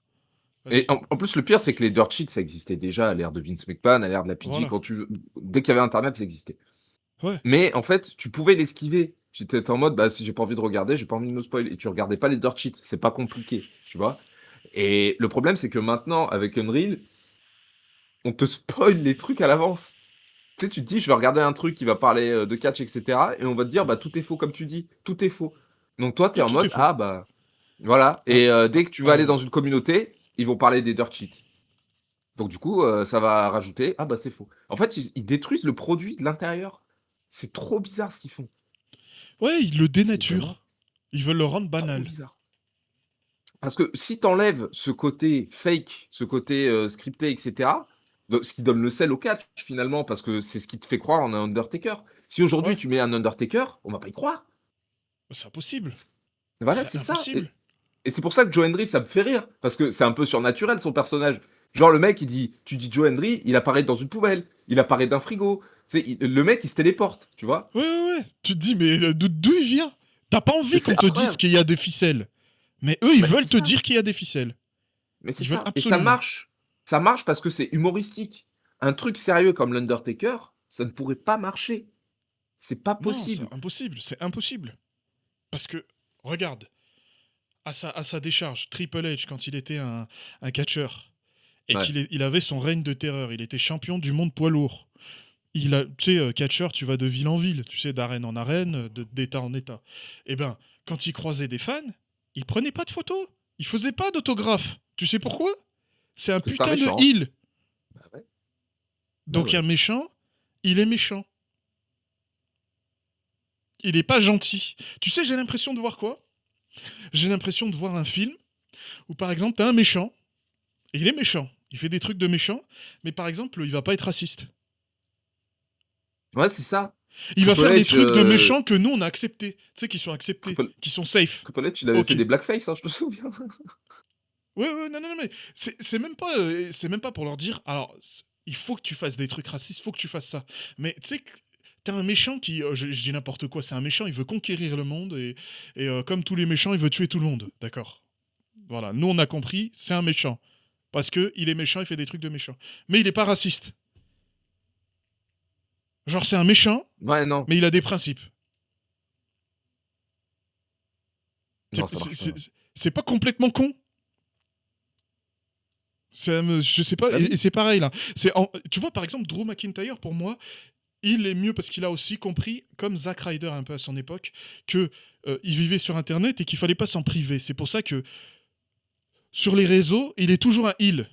et Vas-y. en plus, le pire, c'est que les dirt sheets, ça existait déjà à l'ère de Vince McMahon, à l'ère de la PG. Voilà. Dès qu'il y avait Internet, ça existait. Ouais. Mais en fait, tu pouvais l'esquiver. Tu étais en mode, bah, si j'ai pas envie de regarder, j'ai pas envie de me spoil. Et tu regardais pas les dirt sheets. C'est pas compliqué, tu vois. Et le problème, c'est que maintenant, avec Unreal, on te spoil les trucs à l'avance. Tu sais, tu te dis, je vais regarder un truc qui va parler de catch, etc. Et on va te dire, bah, tout est faux, comme tu dis. Tout est faux. Donc toi, tu es Ouais, en tout est mode, faux. ah, bah, voilà. Ah, Et ah, dès que tu vas aller ah, dans une communauté, ils vont parler des dirt sheets. Donc du coup, ça va rajouter, ah, bah, c'est faux. En fait, ils détruisent le produit de l'intérieur. C'est trop bizarre ce qu'ils font. ouais, ils le C'est vraiment dénaturent. Ils veulent le rendre trop banal. bizarre. Parce que si t'enlèves ce côté fake, ce côté scripté, etc., ce qui donne le sel au catch finalement, parce que c'est ce qui te fait croire en un Undertaker. Si aujourd'hui Ouais. tu mets un Undertaker, on va pas y croire. C'est impossible. Voilà, C'est c'est ça. Et, impossible. et c'est pour ça que Joe Hendry, ça me fait rire, parce que c'est un peu surnaturel son personnage. Genre le mec, il dit, tu dis Joe Hendry, il apparaît dans une poubelle, il apparaît d'un frigo. Le mec, il se téléporte, tu vois. Ouais, ouais, ouais. Tu te dis, mais d'où il vient? T'as pas Et envie qu'on c'est te dise incroyable. qu'il y a des ficelles. Mais eux, ils Mais veulent c'est te ça. dire qu'il y a des ficelles. Mais c'est Ils veulent ça. Et ça absolument. marche. Ça marche parce que c'est humoristique. Un truc sérieux comme l'Undertaker, ça ne pourrait pas marcher. C'est pas Non, c'est possible. impossible. C'est impossible. Parce que, regarde, à sa décharge, Triple H, quand il était un catcheur, et Ouais. il avait son règne de terreur, il était champion du monde poids lourd. Tu sais, catcheur, tu vas de ville en ville, tu sais, d'arène en arène, d'état en état. Eh ben, quand il croisait des fans, il prenait pas de photos, il faisait pas d'autographe. Tu sais pourquoi? C'est un Parce que c'est un putain de méchant. heal. Bah ouais. Bah Donc un ouais. méchant, il est méchant. Il est pas gentil. Tu sais, j'ai l'impression de voir quoi? J'ai l'impression de voir un film où, par exemple, t'as un méchant, et il est méchant. Il fait des trucs de méchant, mais par exemple, il va pas être raciste. Ouais, c'est ça. Il va Triple faire des H, trucs de méchant que nous, on a acceptés. Tu sais, qui sont acceptés, Triple... qui sont safe. Triple H, il avait fait Ok. des blackface, hein, je me souviens. Ouais, ouais, non, non, non, mais c'est même pas pour leur dire, alors, il faut que tu fasses des trucs racistes, il faut que tu fasses ça. Mais tu sais, t'as un méchant qui, je dis n'importe quoi, c'est un méchant, il veut conquérir le monde, et comme tous les méchants, il veut tuer tout le monde, d'accord. Voilà, nous on a compris, c'est un méchant. Parce que il est méchant, il fait des trucs de méchant. Mais il est pas raciste. Genre, c'est un méchant, Ouais, non. mais il a des principes. Non, ça marche pas. C'est pas complètement con. Je sais pas, Bah et oui. c'est pareil là. Tu vois, par exemple, Drew McIntyre, pour moi, il est mieux parce qu'il a aussi compris, comme Zack Ryder un peu à son époque, que il vivait sur Internet et qu'il fallait pas s'en priver. C'est pour ça que sur les réseaux, il est toujours un heel.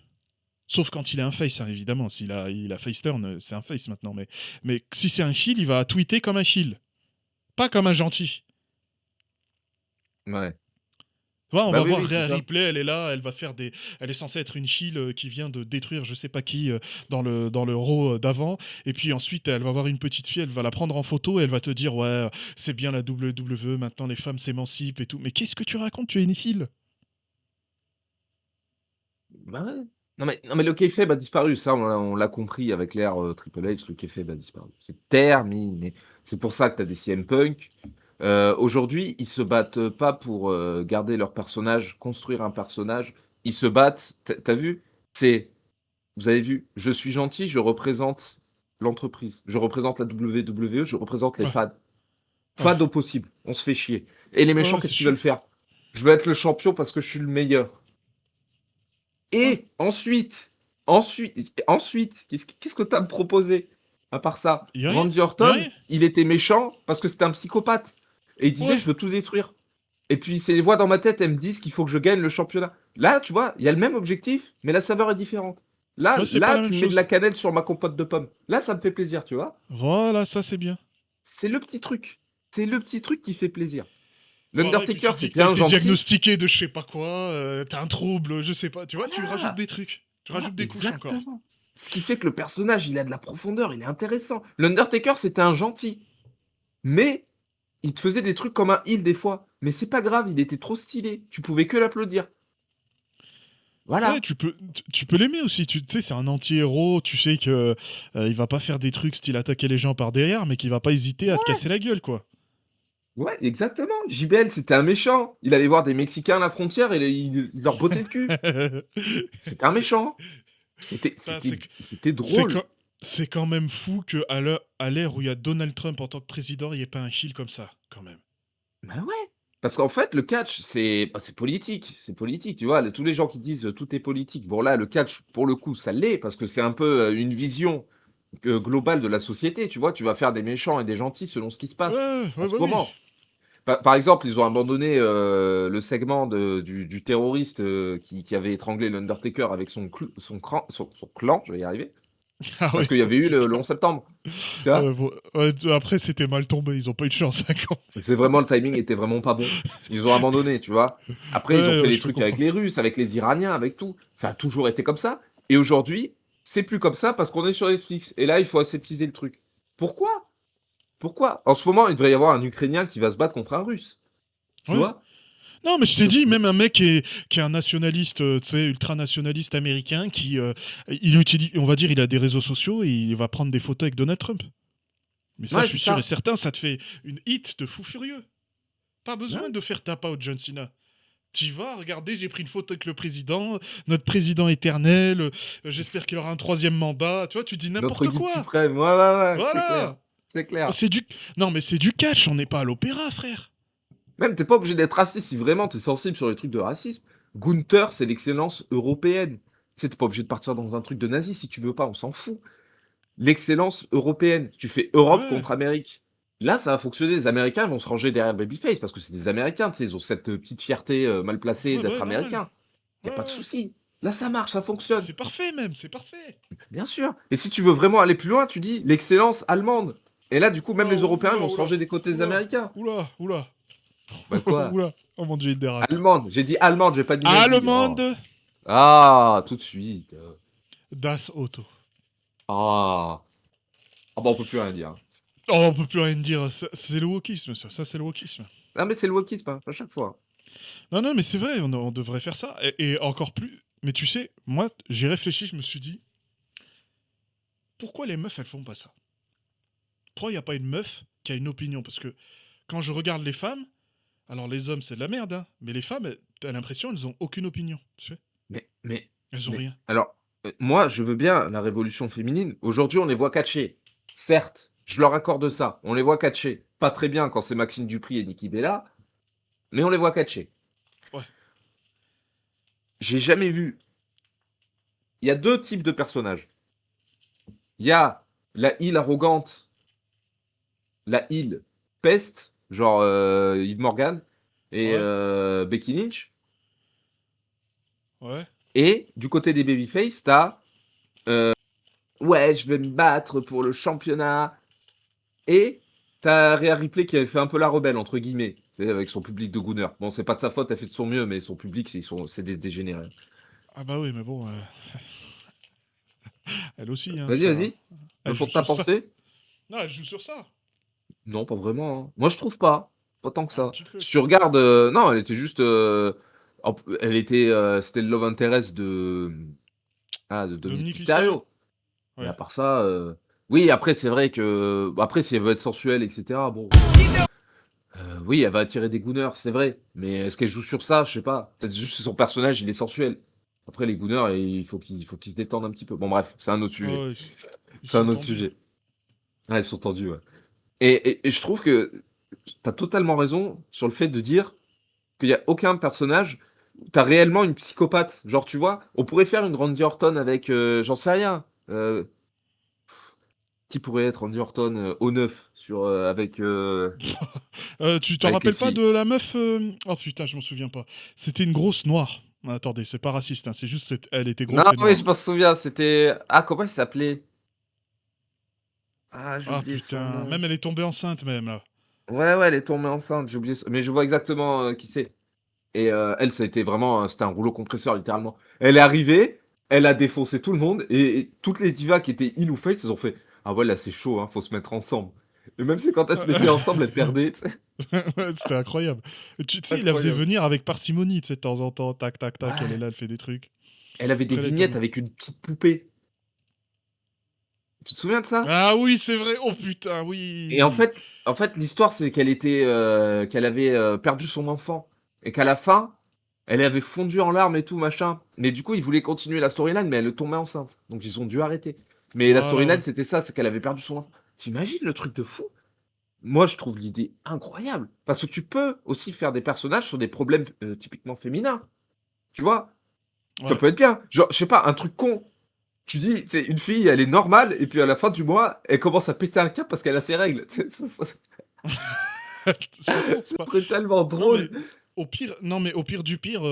Sauf quand il est un face, hein, évidemment. Il a face turn, c'est un face maintenant. Mais si c'est un heel, il va tweeter comme un heel, pas comme un gentil. Ouais. Ouais, on Bah va oui, voir oui, c'est Rhea ça. Ripley, elle est là, elle est censée être une heel qui vient de détruire je sais pas qui dans le Raw d'avant, et puis ensuite elle va voir une petite fille, elle va la prendre en photo et elle va te dire ouais c'est bien la WWE, maintenant les femmes s'émancipent et tout. Mais qu'est-ce que tu racontes? Tu es une heel. Bah ouais. Non, mais le kayfabe a disparu, ça, on l'a compris avec l'ère Triple H, le kayfabe a disparu. C'est terminé. C'est pour ça que tu as des CM Punk. Aujourd'hui, ils se battent pas pour garder leur personnage, construire un personnage. Ils se battent, t'as vu? C'est, vous avez vu, je suis gentil, je représente l'entreprise. Je représente la WWE, je représente les Ouais, fans. Ouais. Fade au possible. On se fait chier. Et les méchants, Ouais, c'est qu'est-ce qu'ils sûr. veulent faire? Je veux être le champion parce que je suis le meilleur. Ouais. Et ensuite, qu'est-ce que tu as à me proposer à part ça? Y a rien. Randy Y a Orton, rien. il était méchant parce que c'était un psychopathe. Et il disait, Ouais. je veux tout détruire. Et puis, c'est les voix dans ma tête, elles me disent qu'il faut que je gagne le championnat. Là, tu vois, il y a le même objectif, mais la saveur est différente. Là, Ouais, c'est pas là, la même tu mets de la chose. cannelle sur ma compote de pommes. Là, ça me fait plaisir, tu vois. Voilà, ça c'est bien. C'est le petit truc. C'est le petit truc qui fait plaisir. Voilà, et puis L'Undertaker, tu te dis que c'était t'as un été gentil. diagnostiqué de je sais pas quoi, t'as un trouble, je sais pas. Tu vois, tu rajoutes Voilà. des trucs. Tu Voilà, rajoutes des couches encore. exactement. Ce qui fait que le personnage, il a de la profondeur, il est intéressant. L'Undertaker, c'était un gentil. Mais il te faisait des trucs comme un heal des fois. Mais c'est pas grave, il était trop stylé. Tu pouvais que l'applaudir. Ouais, Voilà. tu peux l'aimer aussi. Tu sais, c'est un anti-héros. Tu sais que il va pas faire des trucs style attaquer les gens par derrière, mais qu'il va pas hésiter à te Ouais, casser la gueule, quoi. ouais, exactement. JBL, c'était un méchant. Il allait voir des Mexicains à la frontière et il leur bottait le cul. C'était un méchant. C'était, Putain, c'était, c'était c'est drôle. quand, c'est quand même fou que à l'ère où il y a Donald Trump en tant que président, il n'y ait pas un heel comme ça, quand même. Bah ouais. Parce qu'en fait, le catch, c'est politique. C'est politique, tu vois. Tous les gens qui disent tout est politique. Bon, là, le catch, pour le coup, ça l'est, parce que c'est un peu une vision globale de la société. Tu vois, tu vas faire des méchants et des gentils selon ce qui se passe Ouais, en ouais, ce bah oui. moment. Par exemple, ils ont abandonné le segment du terroriste qui avait étranglé l'Undertaker avec son clan, je vais y arriver, Ah parce ouais, qu'il y oh avait eu le putain. 11 septembre. Tu vois. Ouais, bon, ouais, après, c'était mal tombé, ils ont pas eu de chance, hein, quand C'est vraiment le timing était vraiment pas bon. Ils ont abandonné, tu vois. Après, ils ont même. Ouais, fait ouais, les je peux trucs avec comprendre. les Russes, avec les Iraniens, avec tout. Ça a toujours été comme ça. Et aujourd'hui, c'est plus comme ça parce qu'on est sur Netflix. Et là, il faut aseptiser le truc. Pourquoi? Pourquoi? En ce moment, il devrait y avoir un Ukrainien qui va se battre contre un Russe. Tu Ouais. vois? Non, mais je t'ai Ce- dit, même un mec qui est un nationaliste, tu sais, ultra-nationaliste américain, il utilise, on va dire, il a des réseaux sociaux et il va prendre des photos avec Donald Trump. Mais ça, je Ouais, suis c'est sûr et ça. certain, ça te fait une hit de fou furieux. Pas besoin Ouais. de faire tapa au John Cena. T'y vas, regardez, j'ai pris une photo avec le président, notre président éternel, j'espère qu'il aura un troisième mandat. Tu vois, tu dis Notre n'importe guide quoi. suprême. Ouais, ouais, ouais, c'est clair. Voilà. C'est Oh, clair. c'est du... Non, mais c'est du catch, on n'est pas à l'opéra, frère. Même, t'es pas obligé d'être raciste si vraiment t'es sensible sur les trucs de racisme. Gunther, c'est l'excellence européenne. Tu sais, t'es pas obligé de partir dans un truc de nazi si tu veux pas, on s'en fout. L'excellence européenne. Tu fais Europe Ouais, contre Amérique. Là, ça va fonctionner. Les Américains vont se ranger derrière Babyface parce que c'est des Américains, tu sais, ils ont cette petite fierté mal placée ouais, bah d'être ouais, normal. Américains. Il Ouais, n'y a pas de ouais. souci. Là, ça marche, ça fonctionne. C'est parfait même, c'est parfait. Bien sûr. Et si tu veux vraiment aller plus loin, tu dis l'excellence allemande. Et là, du coup, même les Oh, Européens oula, vont se oula, ranger des côtés des oula, Américains. oula, oula, Bah quoi? oula. Oh mon dieu, il dérape. Allemande. J'ai dit allemande, j'ai pas dit nazi. Oh. Allemande Ah, tout de suite. Das Auto. Ah. Ah bah on peut plus rien dire. Oh, on peut plus rien dire, c'est le wokisme, ça c'est le wokisme. Ah mais c'est le wokisme, hein, à chaque fois. Non, non, mais c'est vrai, on devrait faire ça. Et encore plus. Mais tu sais, moi, j'ai réfléchi, je me suis dit, pourquoi les meufs, elles font pas ça? Pourquoi il n'y a pas une meuf qui a une opinion? Parce que quand je regarde les femmes, alors les hommes, c'est de la merde, hein, mais les femmes, t'as l'impression, elles ont aucune opinion. Tu sais, Mais, mais, elles ont mais, rien. alors, moi, je veux bien la révolution féminine. Aujourd'hui, on les voit catcher. Certes, je leur accorde ça. On les voit catcher. Pas très bien quand c'est Maxime Dupri et Nikki Bella, mais on les voit catcher. Ouais. J'ai jamais vu. Il y a deux types de personnages. Il y a la île arrogante, la île peste, genre Yves Morgan et Ouais. Becky Lynch. Ouais. Et du côté des babyface, t'as ouais, je vais me battre pour le championnat. Et t'as Rhea Ripley qui avait fait un peu la rebelle, entre guillemets, tu sais, avec son public de Gooner. Bon, c'est pas de sa faute, elle fait de son mieux, mais son public, c'est des dégénérés. Ah bah oui, mais bon, elle aussi, hein, Vas-y, ça... vas-y, Elle le fond joue de ta sur ça. pensée. Non, elle joue sur ça. Non, pas vraiment, hein. Moi, je trouve pas. Pas tant que Un ça. petit peu, Si quand tu même. regardes, non, elle était juste. Elle était. C'était le love interest de Dominique Dominique Mysterio. Mysterio. Mais Ouais. à part ça. Oui, après, c'est vrai que. Après, si elle veut être sensuelle, etc., bon. Oui, elle va attirer des gooners, c'est vrai. Mais est-ce qu'elle joue sur ça? Je sais pas. Peut-être juste que son personnage, il est sensuel. Après, les gooners, il faut qu'ils se détendent un petit peu. Bon, bref, c'est un autre sujet. Ouais, ils C'est sont un autre tendus. sujet. Ah, ils sont tendus, ouais. Et je trouve que t'as totalement raison sur le fait de dire qu'il y a aucun personnage où tu réellement une psychopathe. Genre, tu vois, on pourrait faire une Randy Orton avec, j'en sais rien, qui pourrait être Randy Orton, au neuf sur, Tu t'en avec les rappelles pas filles? de la meuf Oh putain, je m'en souviens pas. C'était une grosse noire. Attendez, c'est pas raciste, hein, c'est juste elle était Non, grosse et mais noire. je m'en souviens, c'était comment elle s'appelait? Ah, j'ai Ah oublié son putain, nom. même elle est tombée enceinte même là. Ouais, ouais, elle est tombée enceinte, j'ai oublié mais je vois exactement, qui c'est et elle, ça a été vraiment, c'était un rouleau compresseur littéralement. Elle est arrivée, elle a défoncé tout le monde et toutes les divas qui étaient heel ou face, elles ont fait: «Ah ouais, là, c'est chaud, hein, faut se mettre ensemble» et même si quand elles se mettaient ensemble, elles perdaient, tu sais? Ouais, c'était incroyable. Tu sais, il la faisait Incroyable. venir avec parcimonie, tu sais, de temps en temps, tac, tac, tac, elle est Ouais. là, elle fait des trucs. Elle avait des Après, elle est vignettes tombée. avec une petite poupée. Tu te souviens de ça? Ah oui, c'est vrai, oh putain, Et en oui. fait en fait, l'histoire, c'est qu'elle avait, perdu son enfant et qu'à la fin, elle avait fondu en larmes et tout machin. Mais du coup, ils voulaient continuer la storyline, mais elle tombait enceinte. Donc ils ont dû arrêter. Mais la Voilà, storyline, ouais. c'était ça, c'est qu'elle avait perdu son enfant. Tu imagines le truc de fou? Moi, je trouve l'idée incroyable parce que tu peux aussi faire des personnages sur des problèmes, typiquement féminins, tu vois? Ça Ouais. peut être bien. Genre, je sais pas, un truc con. Tu dis, c'est une fille, elle est normale et puis à la fin du mois, elle commence à péter un câble parce qu'elle a ses règles. Tu sais, C'est pas con, c'est ce pas. serait tellement Non mais drôle. au pire, non mais au pire du pire,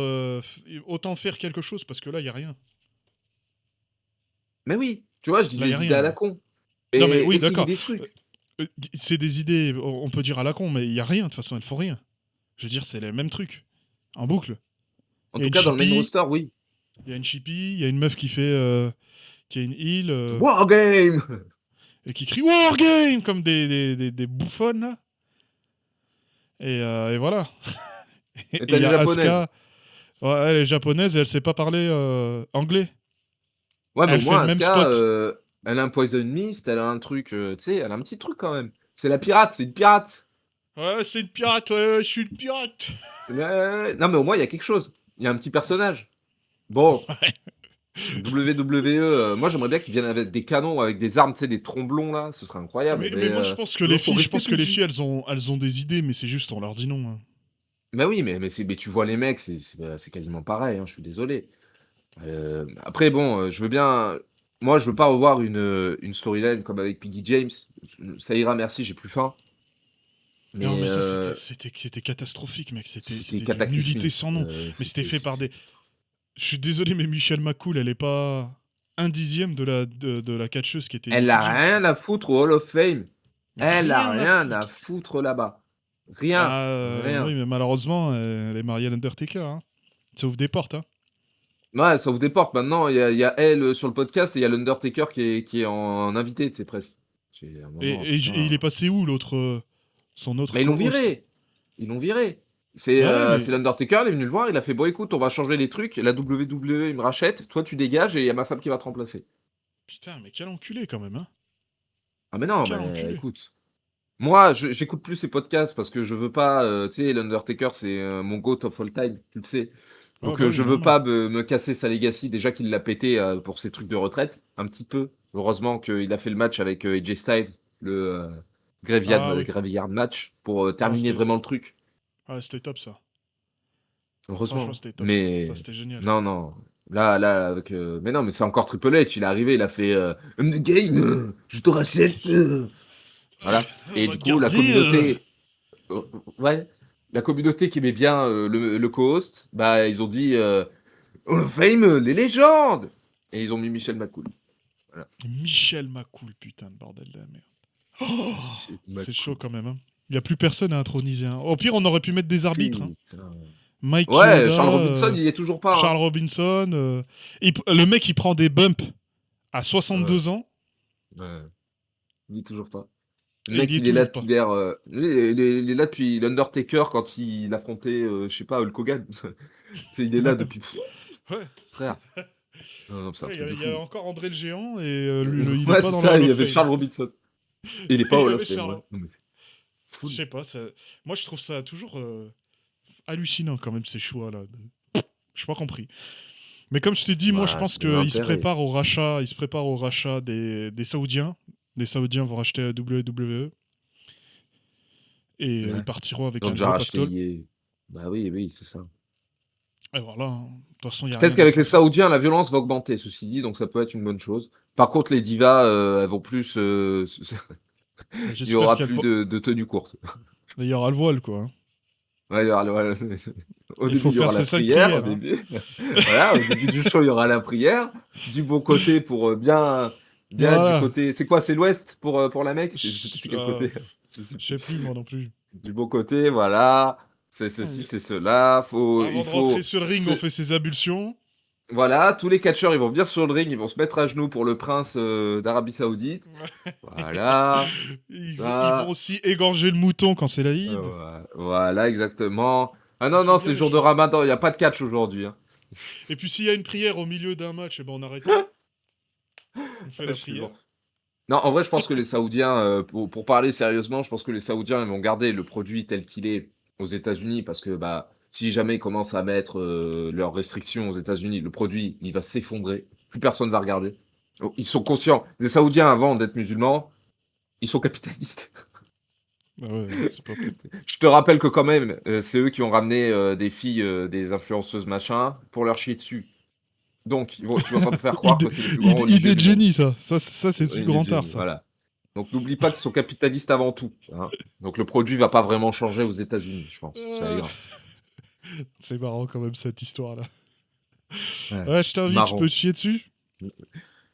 autant faire quelque chose parce que là, il y a rien. Mais oui, tu vois, je dis Là, il y a des idées à rien. la con Non mais et oui, essayer d'accord. des Euh, trucs. c'est des idées, on peut dire à la con, mais il y a rien de toute façon, elles font rien. Je veux dire, c'est les mêmes trucs en boucle. En Il y a tout une cas, dans le main chippie, roster, oui. il y a une meuf qui fait qui a une heal Wargame! et qui crie Wargame comme des bouffonnes là. Et voilà. Et Et tu il y les a japonaises. Asuka, ouais, elle est japonaise et elle sait pas parler anglais. Ouais, mais au Elle fait moins le même Asuka, spot. elle a un Poison Mist, elle a un truc, tu sais, elle a un petit truc quand même. C'est la pirate, c'est une pirate. Ouais, c'est une pirate, ouais, je suis une pirate. Non, mais au moins il y a quelque chose. Il y a un petit personnage. Bon, WWE, moi j'aimerais bien qu'ils viennent avec des canons, avec des armes, tu sais, des tromblons là, ce serait incroyable. Mais moi Faut je rester pense que les filles PG. elles ont des idées, mais c'est juste on leur dit non, hein. Bah oui, mais tu vois les mecs, c'est quasiment pareil, hein, je suis désolé. Après bon, je veux bien moi je veux pas revoir une storyline comme avec Piggy James. Ça ira merci, j'ai plus faim. Non Mais mais ça c'était catastrophique mec, c'était c'était d'une nullité cataclysmique. sans nom. Mais c'était fait par des. Je suis désolé mais Michelle McCool, elle est pas un dixième de la catcheuse qui était Elle Mickey a James. rien à foutre au Hall of Fame. Elle a Rien à rien à foutre. foutre là-bas. Rien, Bah rien. oui mais malheureusement elle est mariée à l'Undertaker, hein. Ça ouvre des portes, hein. Ouais, ça ouvre des portes. Maintenant, il y a elle, sur le podcast et il y a l'Undertaker qui est en invité, tu sais, presque. J'ai un moment, Et il est putain. passé où l'autre son autre Mais ils l'ont co-host? viré. Ils l'ont viré. C'est Ouais euh, mais c'est l'Undertaker, il est venu le voir, il a fait: «Bon écoute, on va changer les trucs, la WWE, ils me rachètent, toi tu dégages et il y a ma femme qui va te remplacer». putain mais quel enculé quand même, hein. Ah mais non, Quel mais enculé. écoute, moi j'écoute plus ces podcasts parce que je veux pas, tu sais, l'Undertaker c'est, mon GOAT of all time, tu le sais. Ouais Donc, bah je oui veux normal. pas me casser sa legacy, déjà qu'il l'a pété, pour ses trucs de retraite, un petit peu. Heureusement qu'il a fait le match avec, AJ Styles, le, Ah oui. Graveyard Match pour, Ah terminer vraiment le truc. c'était top ça. Franchement, Heureusement. c'était top ça. Ça, Mais c'était génial. non, non, là avec, mais non, mais c'est encore Triple H, il est arrivé, il a fait, «I'm the game, je te rachète, voilà et du coup la Regardez, communauté ouais, la communauté qui aimait bien, le co-host, bah, ils ont dit, Hall of Fame, les légendes et ils ont mis Michel McCool. Voilà. Michel McCool, putain de bordel de la merde. Oh, Michel c'est chaud McCool. quand même, hein. Il n'y a plus personne à introniser, hein. Au pire, on aurait pu mettre des arbitres, hein. Putain. Mike Ouais, Chioda, Charles Robinson, il y est toujours pas, Charles hein. Robinson. Le mec, il prend des bumps à Ouais, 62 ans ouais. Il y est toujours pas. Le et il mec, y est il est là toujours depuis pas. il est là depuis l'Undertaker quand il affrontait, je sais pas, Hulk Hogan. Tu sais, il est là depuis Ouais. frère. Non, non, c'est un Ouais, truc de il y a fou. encore André le Géant et il est Ouais, pas c'est dans le ça, Hall il y of avait Fame. Charles Robinson. Il est pas Et il au y Hall avait of Fame, ouais. Charles. Non, mais c'est Je fou. sais pas, moi je trouve ça toujours hallucinant quand même ces choix là. Je pas compris. Mais comme je t'ai dit, moi je Bah, pense c'est des qu'il se intérêts. prépare au rachat, des Saoudiens. Les Saoudiens vont racheter la WWE. Et Ouais. ils partiront avec Ils ont un déjà gros racheté pactole. EA. Bah oui, c'est ça. Et voilà, hein. De toute façon, il n'y a Peut-être rien qu'avec d'autre à les faire. Saoudiens, la violence va augmenter, ceci dit, donc ça peut être une bonne chose. Par contre, les divas, elles vont plus. Bah, Il y j'espère aura qu'il y a plus de tenue courte. il y aura le voile, quoi, hein. Ouais, au Il début, faut il y aura faire la ses 5 prière. Au prières, hein. début, voilà, au début du show, il y aura la prière. Du bon côté pour bien être du Voilà. côté. C'est quoi? C'est l'Ouest pour la Mecque? Je sais plus c'est quel Ah, côté. Je sais je plus. sais plus, moi non plus. Du bon côté, voilà. C'est Ah, ceci, c'est cela. avant Il de rentrer faut. sur le ring, on fait ses ablutions. Voilà, tous les catcheurs, ils vont venir sur le ring, ils vont se mettre à genoux pour le prince d'Arabie Saoudite. Voilà. Ils vont Ça. aussi égorger le mouton quand c'est l'Aïd. Voilà, exactement. Ah Ils non, font non, bien c'est les jour de choses. Ramadan, il n'y a pas de catch aujourd'hui, hein. Et puis s'il y a une prière au milieu d'un match, eh ben on arrête tout. On fait Je la suis prière. bon. Non, en vrai, je pense que les Saoudiens, pour parler sérieusement, je pense que les Saoudiens ils vont garder le produit tel qu'il est aux États-Unis parce que bah, si jamais ils commencent à mettre leurs restrictions aux États-Unis, le produit il va s'effondrer. Plus personne va regarder. Oh, ils sont conscients. Les Saoudiens, avant d'être musulmans, ils sont capitalistes. Ah ouais, c'est pas. Je te rappelle que quand même, c'est eux qui ont ramené des filles, des influenceuses machin, pour leur chier dessus. Donc, tu vas pas me faire croire Idée, que c'est les plus grands religieux idée de du monde. génie, ça. Ça c'est du Une idée de grand art, génie, ça. voilà. Donc n'oublie pas qu'ils sont capitalistes avant tout, hein. Donc le produit va pas vraiment changer aux États-Unis, je pense. Ça Ah, ira. c'est marrant quand même cette histoire-là. Ouais. Ouais, je t'invite, je peux Marrant. te chier dessus.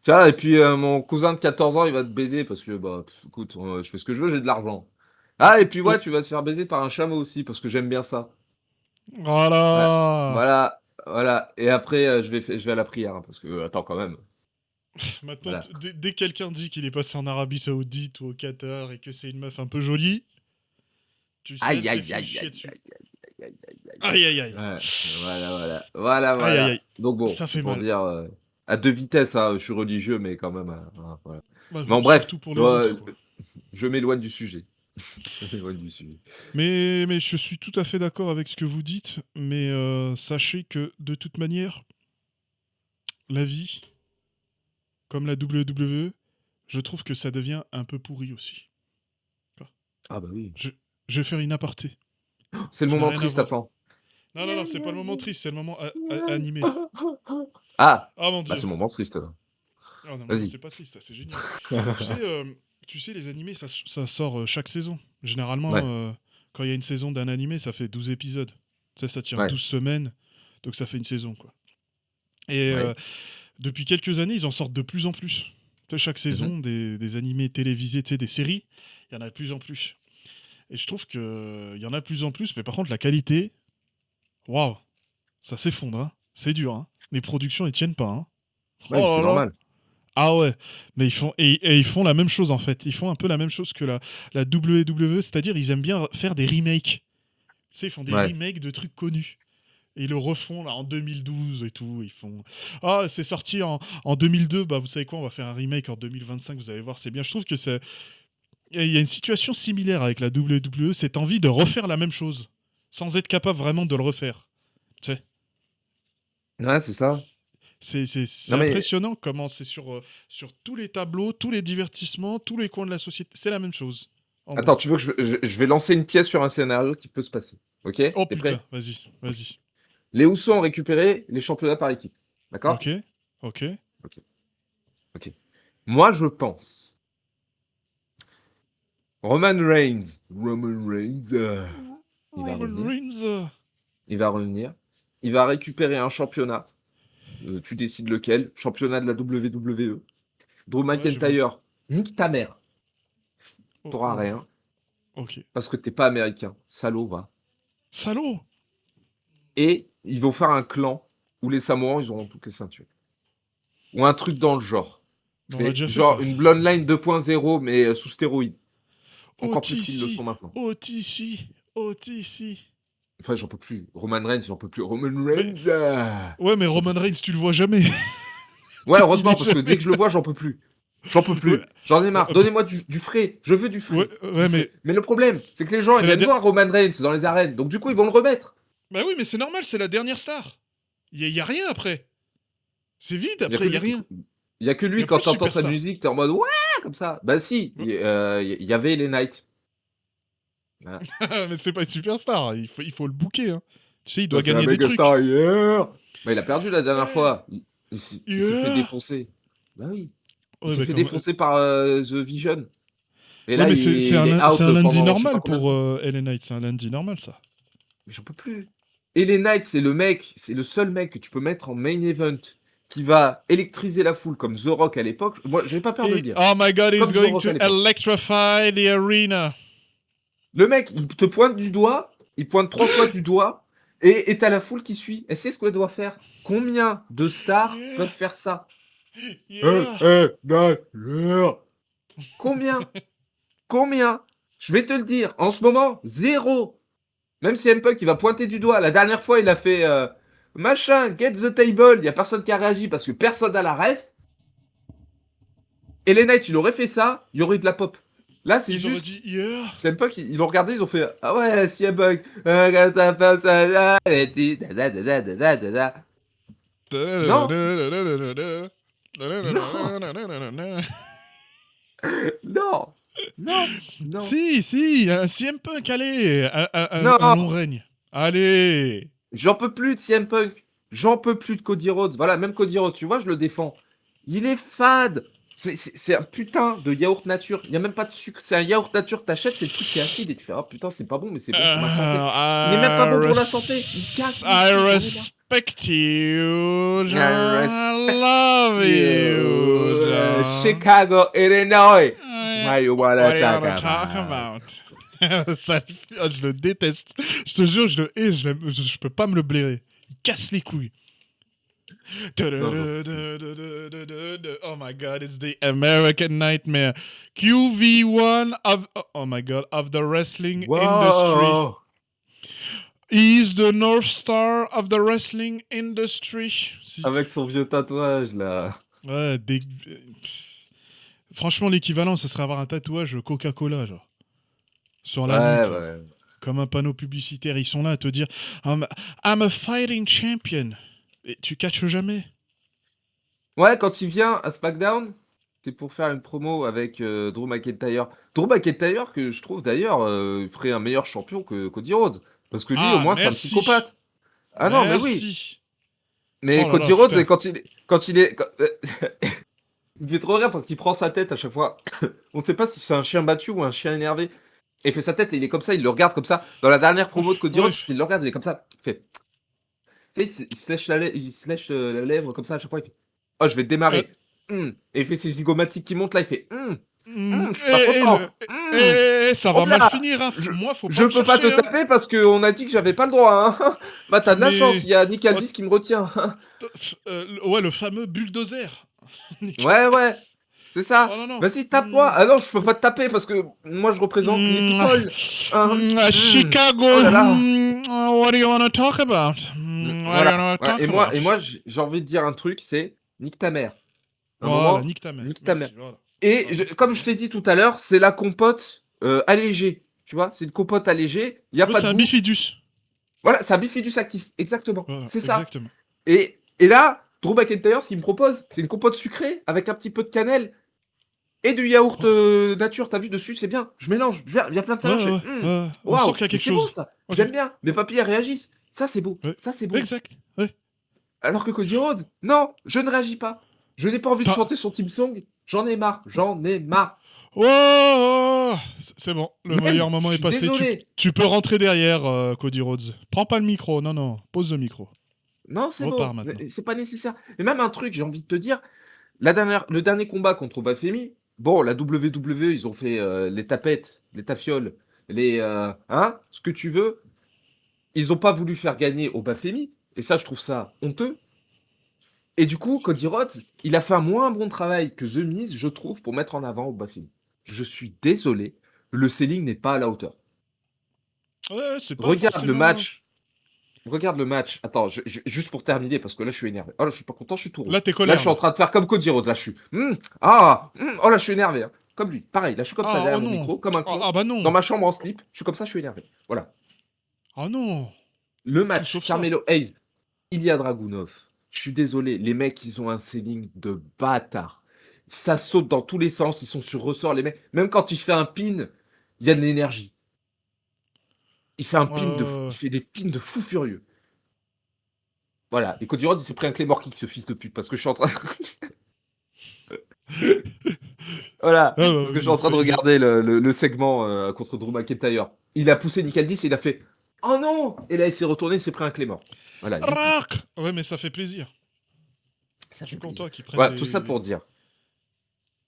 Tiens, et puis mon cousin de 14 ans, il va te baiser parce que, bah, écoute, je fais ce que je veux, j'ai de l'argent. Ah, et Écoute, puis ouais, tu vas te faire baiser par un chameau aussi parce que j'aime bien ça. Ouais. voilà. Voilà. Et après, je vais à la prière hein, parce que, attends, quand même. Maintenant, Voilà. dès que quelqu'un dit qu'il est passé en Arabie Saoudite ou au Qatar et que c'est une meuf un peu jolie, tu sais, elle Aïe, s'est aïe, fait aïe, chier aïe, dessus. aïe, aïe, aïe, aïe, aïe. Aïe aïe aïe. Ouais, Aïe aïe aïe. voilà. Donc bon, Ça c'est fait pour mal. dire à deux vitesses, hein, je suis religieux, mais quand même, hein, voilà. Bah, Bon, bref, surtout pour les autres, quoi. je m'éloigne du sujet. Je m'éloigne du sujet. Mais je suis tout à fait d'accord avec ce que vous dites, mais sachez que de toute manière, la vie, comme la WWE, je trouve que ça devient un peu pourri aussi. Ah bah oui. Je, je vais faire une aparté. C'est le Ça n'a moment rien à triste, voir. attends. Non, c'est pas le moment triste, c'est le moment animé. Ah, Ah mon bah dieu. c'est le moment triste là. Ah non, mais ça Vas-y. c'est pas triste, ça c'est génial. Tu sais, tu sais, les animés, ça sort chaque saison. Généralement, Ouais, quand il y a une saison d'un animé, ça fait 12 épisodes. Tu sais, ça tient ouais, 12 semaines, donc ça fait une saison, quoi. Et ouais. depuis quelques années, ils en sortent de plus en plus. Tu sais, chaque Mhm. saison, des animés télévisés, tu sais, des séries, il y en a de plus en plus. Et je trouve qu'il y en a de plus en plus, mais par contre, la qualité, waouh, ça s'effondre, hein. C'est dur, hein. Les productions, ils tiennent pas, hein. Ouais, mais Oh c'est là là. normal. Ah ouais, mais ils font et ils font la même chose en fait. Ils font un peu la même chose que la WWE, c'est-à-dire ils aiment bien faire des remakes. Tu sais, ils font des Ouais. remakes de trucs connus. Et ils le refont là en 2012 et tout. Ils font ah c'est sorti en 2002. Bah vous savez quoi, on va faire un remake en 2025. Vous allez voir, c'est bien. Je trouve que c'est il y a une situation similaire avec la WWE, cette envie de refaire la même chose sans être capable vraiment de le refaire. Tu sais. Ouais, c'est ça. C'est Non mais impressionnant comment c'est sur tous les tableaux, tous les divertissements, tous les coins de la société. C'est la même chose. En attends, boucle. tu veux que je vais lancer une pièce sur un scénario qui peut se passer. Ok? Oh T'es putain, prêt? vas-y, vas-y. Les Housseaux ont récupéré les championnats par équipe. Ok, D'accord? ok. Ok. Ok. Moi, je pense. Roman Reigns, il va Roman revenir. Reigns. Il va revenir. Il va récupérer un championnat. Tu décides lequel. Championnat de la WWE. Drew Ouais, je vois. McIntyre, nique ta mère. Oh, T'auras oh. rien. Ok. Parce que t'es pas américain. Salaud, va. Salaud. Et ils vont faire un clan où les Samoans, ils auront toutes les ceintures. Ou un truc dans le genre. Mais on a C'est déjà fait genre ça. une Bloodline 2.0, mais sous stéroïdes. Encore plus qu'ils le OTC, sont maintenant. OTC, OTC. Enfin, j'en peux plus. Roman Reigns, j'en peux plus. Roman Mais Reigns, ouais, mais j'en peux Roman plus. Reigns, tu le vois jamais. Ouais, Il heureusement, est parce que dès jamais que je le là. vois, j'en peux plus. J'en peux Ouais, plus. J'en ai marre. bah, Donnez-moi du frais. Je veux du ouais, frais. Du ouais, frais. mais Mais le problème, c'est que les gens, ils c'est la viennent dernière. voir Roman Reigns dans les arènes. Donc, du coup, ils vont le remettre. Bah oui, mais c'est normal, c'est la dernière star. Y a rien après. C'est vide Il y a après, que y a lui qui... rien. Il y a que Y lui, a plus quand de tu entends sa superstar. musique, t'es en mode ouais, comme ça. Bah si, Ouais. il y avait les Knights. Ah. Mais c'est pas une superstar, il faut le booker, hein. Tu sais, il Bah, doit c'est la gagner des méga trucs. star hier. Bah, il a perdu la dernière Eh, fois. Il s'est fait yeah. défoncer. Bah oui. Il Ouais, s'est mais fait quand défoncer par The Vision. Et ouais, là, mais c'est il est c'est out un lundi pendant je sais pas normal combien de pour temps. LA Knight, c'est un lundi normal, ça. Mais j'en peux plus. LA Knight, c'est le mec, c'est le seul mec que tu peux mettre en main event qui va électriser la foule comme The Rock à l'époque. Moi, j'ai pas peur de le Et dire. oh my god, he's Comme The going Rock to à l'époque. electrify the arena. Le mec, il te pointe du doigt, il pointe 3 fois du doigt, et t'as la foule qui suit. Elle sait ce qu'elle doit faire. Combien de stars Yeah, peuvent faire ça? yeah. Combien? Combien? Je vais te le dire. En ce moment, zéro. Même si M-Punk, il va pointer du doigt. La dernière fois, il a fait machin, get the table. Il n'y a personne qui a réagi parce que personne n'a la ref. Et les Knights, il aurait fait ça, il y aurait eu de la pop. Là, c'est Ils auraient juste. dit yeah. C'est M-Punk, ils l'ont regardé, ils ont fait ah ouais, si M-Punk. Non, non, non, non, non, Si, un CM Punk, allez, un long non. règne. Allez. J'en peux plus de CM Punk. J'en peux plus de Cody Rhodes. Voilà, même Cody Rhodes, tu vois, je le défends. Il est fade. C'est un putain de yaourt nature. Il n'y a même pas de sucre. C'est un yaourt nature. T'achètes, c'est le truc qui est acide et tu fais ah putain, c'est pas bon, mais c'est bon pour ma santé. Il n'est même pas bon pour la santé. Il casse les I couilles, j'en ai marre. respect you, John. I I love you, John. Chicago, Illinois. Why you What wanna do you talk wanna talk about? about? Ça, je le déteste. Je te jure, je le hais, je peux pas me le blairer. Il casse les couilles. Non, non. Oh my god, it's the American nightmare. QV1 of oh my god, of the wrestling industry. Wow. He's the North Star of the wrestling industry. Avec son vieux tatouage là. Ouais, franchement, l'équivalent, ce serait avoir un tatouage Coca-Cola, genre. Sur la Ouais, nuque, là. ouais. Comme un panneau publicitaire. Ils sont là à te dire I'm a fighting champion. Et tu catches jamais. Ouais, quand il vient à SmackDown, c'est pour faire une promo avec Drew McIntyre. Drew McIntyre, que je trouve d'ailleurs ferait un meilleur champion que Cody Rhodes. Parce que lui, au Ah, moins, c'est un merci. psychopathe. Ah non, mais oui. Merci. Mais Oh là Cody là, Rhodes, putain. il me fait trop rire parce qu'il prend sa tête à chaque fois. On sait pas si c'est un chien battu ou un chien énervé. Et il fait sa tête et il est comme ça, il le regarde comme ça. Dans la dernière promo de Cody Ouais. Rhodes, il le regarde, il est comme ça. Il fait. Tu sais, il se lèche il se lèche la lèvre comme ça à chaque fois. Il fait oh, je vais démarrer. Et il fait ses zygomatiques qui montent là. Il fait je suis pas content. Ça Oh va mal là, finir, hein. Moi, faut je pas me peux pas te chercher, hein. taper parce qu'on a dit que j'avais pas le droit. Hein. Bah, t'as de la Mais- chance. Il y a Nick Aldis qui me retient. Ouais, le fameux bulldozer. Ouais. C'est ça. Oh non, non. Vas-y, tape-moi. Ah non, je peux pas te taper parce que moi, je représente les people. Chicago. Oh là là. What do you want to talk about? Voilà. Ouais, et moi, j'ai envie de dire un truc, c'est nique ta mère. Un Voilà, moment, nique ta mère. nique ta Merci, mère. voilà. Et comme je t'ai dit tout à l'heure, c'est la compote allégée. Tu vois, c'est une compote allégée. Il y a Ouais, pas c'est de un goût. bifidus. Voilà, c'est un bifidus actif. Exactement. Voilà, C'est ça. exactement. Et là, Drew McIntyre, ce qu'il me propose, c'est une compote sucrée avec un petit peu de cannelle et du yaourt nature. T'as vu dessus, c'est bien. Je mélange. Il y a plein de saveurs. Ouais, Je fais, ouais. On waouh, sent qu'il y a quelque c'est beau chose. ça. Ok. J'aime bien. Mes papilles réagissent. Ça, c'est beau. Ouais. Ça, c'est beau. Exact. Ouais. Alors que Cody Rhodes, non, je ne réagis pas. Je n'ai pas envie de chanter son team song. J'en ai marre. J'en ai marre. Oh, c'est bon, le Même, meilleur moment je est suis passé. désolé. Tu peux rentrer derrière, Cody Rhodes. Prends pas le micro, non, pose le micro. Non, c'est Repars bon. maintenant. C'est pas nécessaire. Et même un truc, j'ai envie de te dire, le dernier combat contre Bafemi, bon, la WWE, ils ont fait les tapettes, les tafioles, ce que tu veux. Ils ont pas voulu faire gagner au Bafemi. Et ça, je trouve ça honteux. Et du coup, Cody Rhodes, il a fait un moins bon travail que The Miz, je trouve, pour mettre en avant au Bafemi. Je suis désolé, le selling n'est pas à la hauteur. Ouais, c'est pas Regarde forcément... le match. Regarde le match. Attends, juste pour terminer, parce que là, je suis énervé. Oh là, je suis pas content, je suis tout rouge. Là, t'es Là, colère. je suis en train de faire comme Cody Rhodes. Là, je suis. Oh là, je suis énervé. Hein. Comme lui. Pareil, là, je suis comme ça derrière mon micro, comme un con. Ah bah non. Dans ma chambre en slip. Je suis comme ça, je suis énervé. Voilà. Ah non. Le match, sauf Carmelo Hayes, Ilya Dragunov. Je suis désolé, les mecs, ils ont un selling de bâtard. Ça saute dans tous les sens, ils sont sur ressort, les mecs. Même quand il fait un pin, il y a de l'énergie. Il fait un Ouais, pin de fou, ouais, il ouais. fait des pins de fou furieux. Voilà, et Cody Rhodes, il s'est pris un Claymore Kick, ce fils de pute, parce que je suis en train voilà, Ah bah parce que je suis oui, en train de c'est exact. regarder le segment, contre Drew McIntyre. Il a poussé Nick Aldis et il a fait: «Oh non!» et là, il s'est retourné, il s'est pris un Claymore. Voilà, youpi. Arrgh Ouais, mais ça fait plaisir. Ça Je suis fait plaisir. content qu'ils prennent Voilà, tout ça les... pour dire,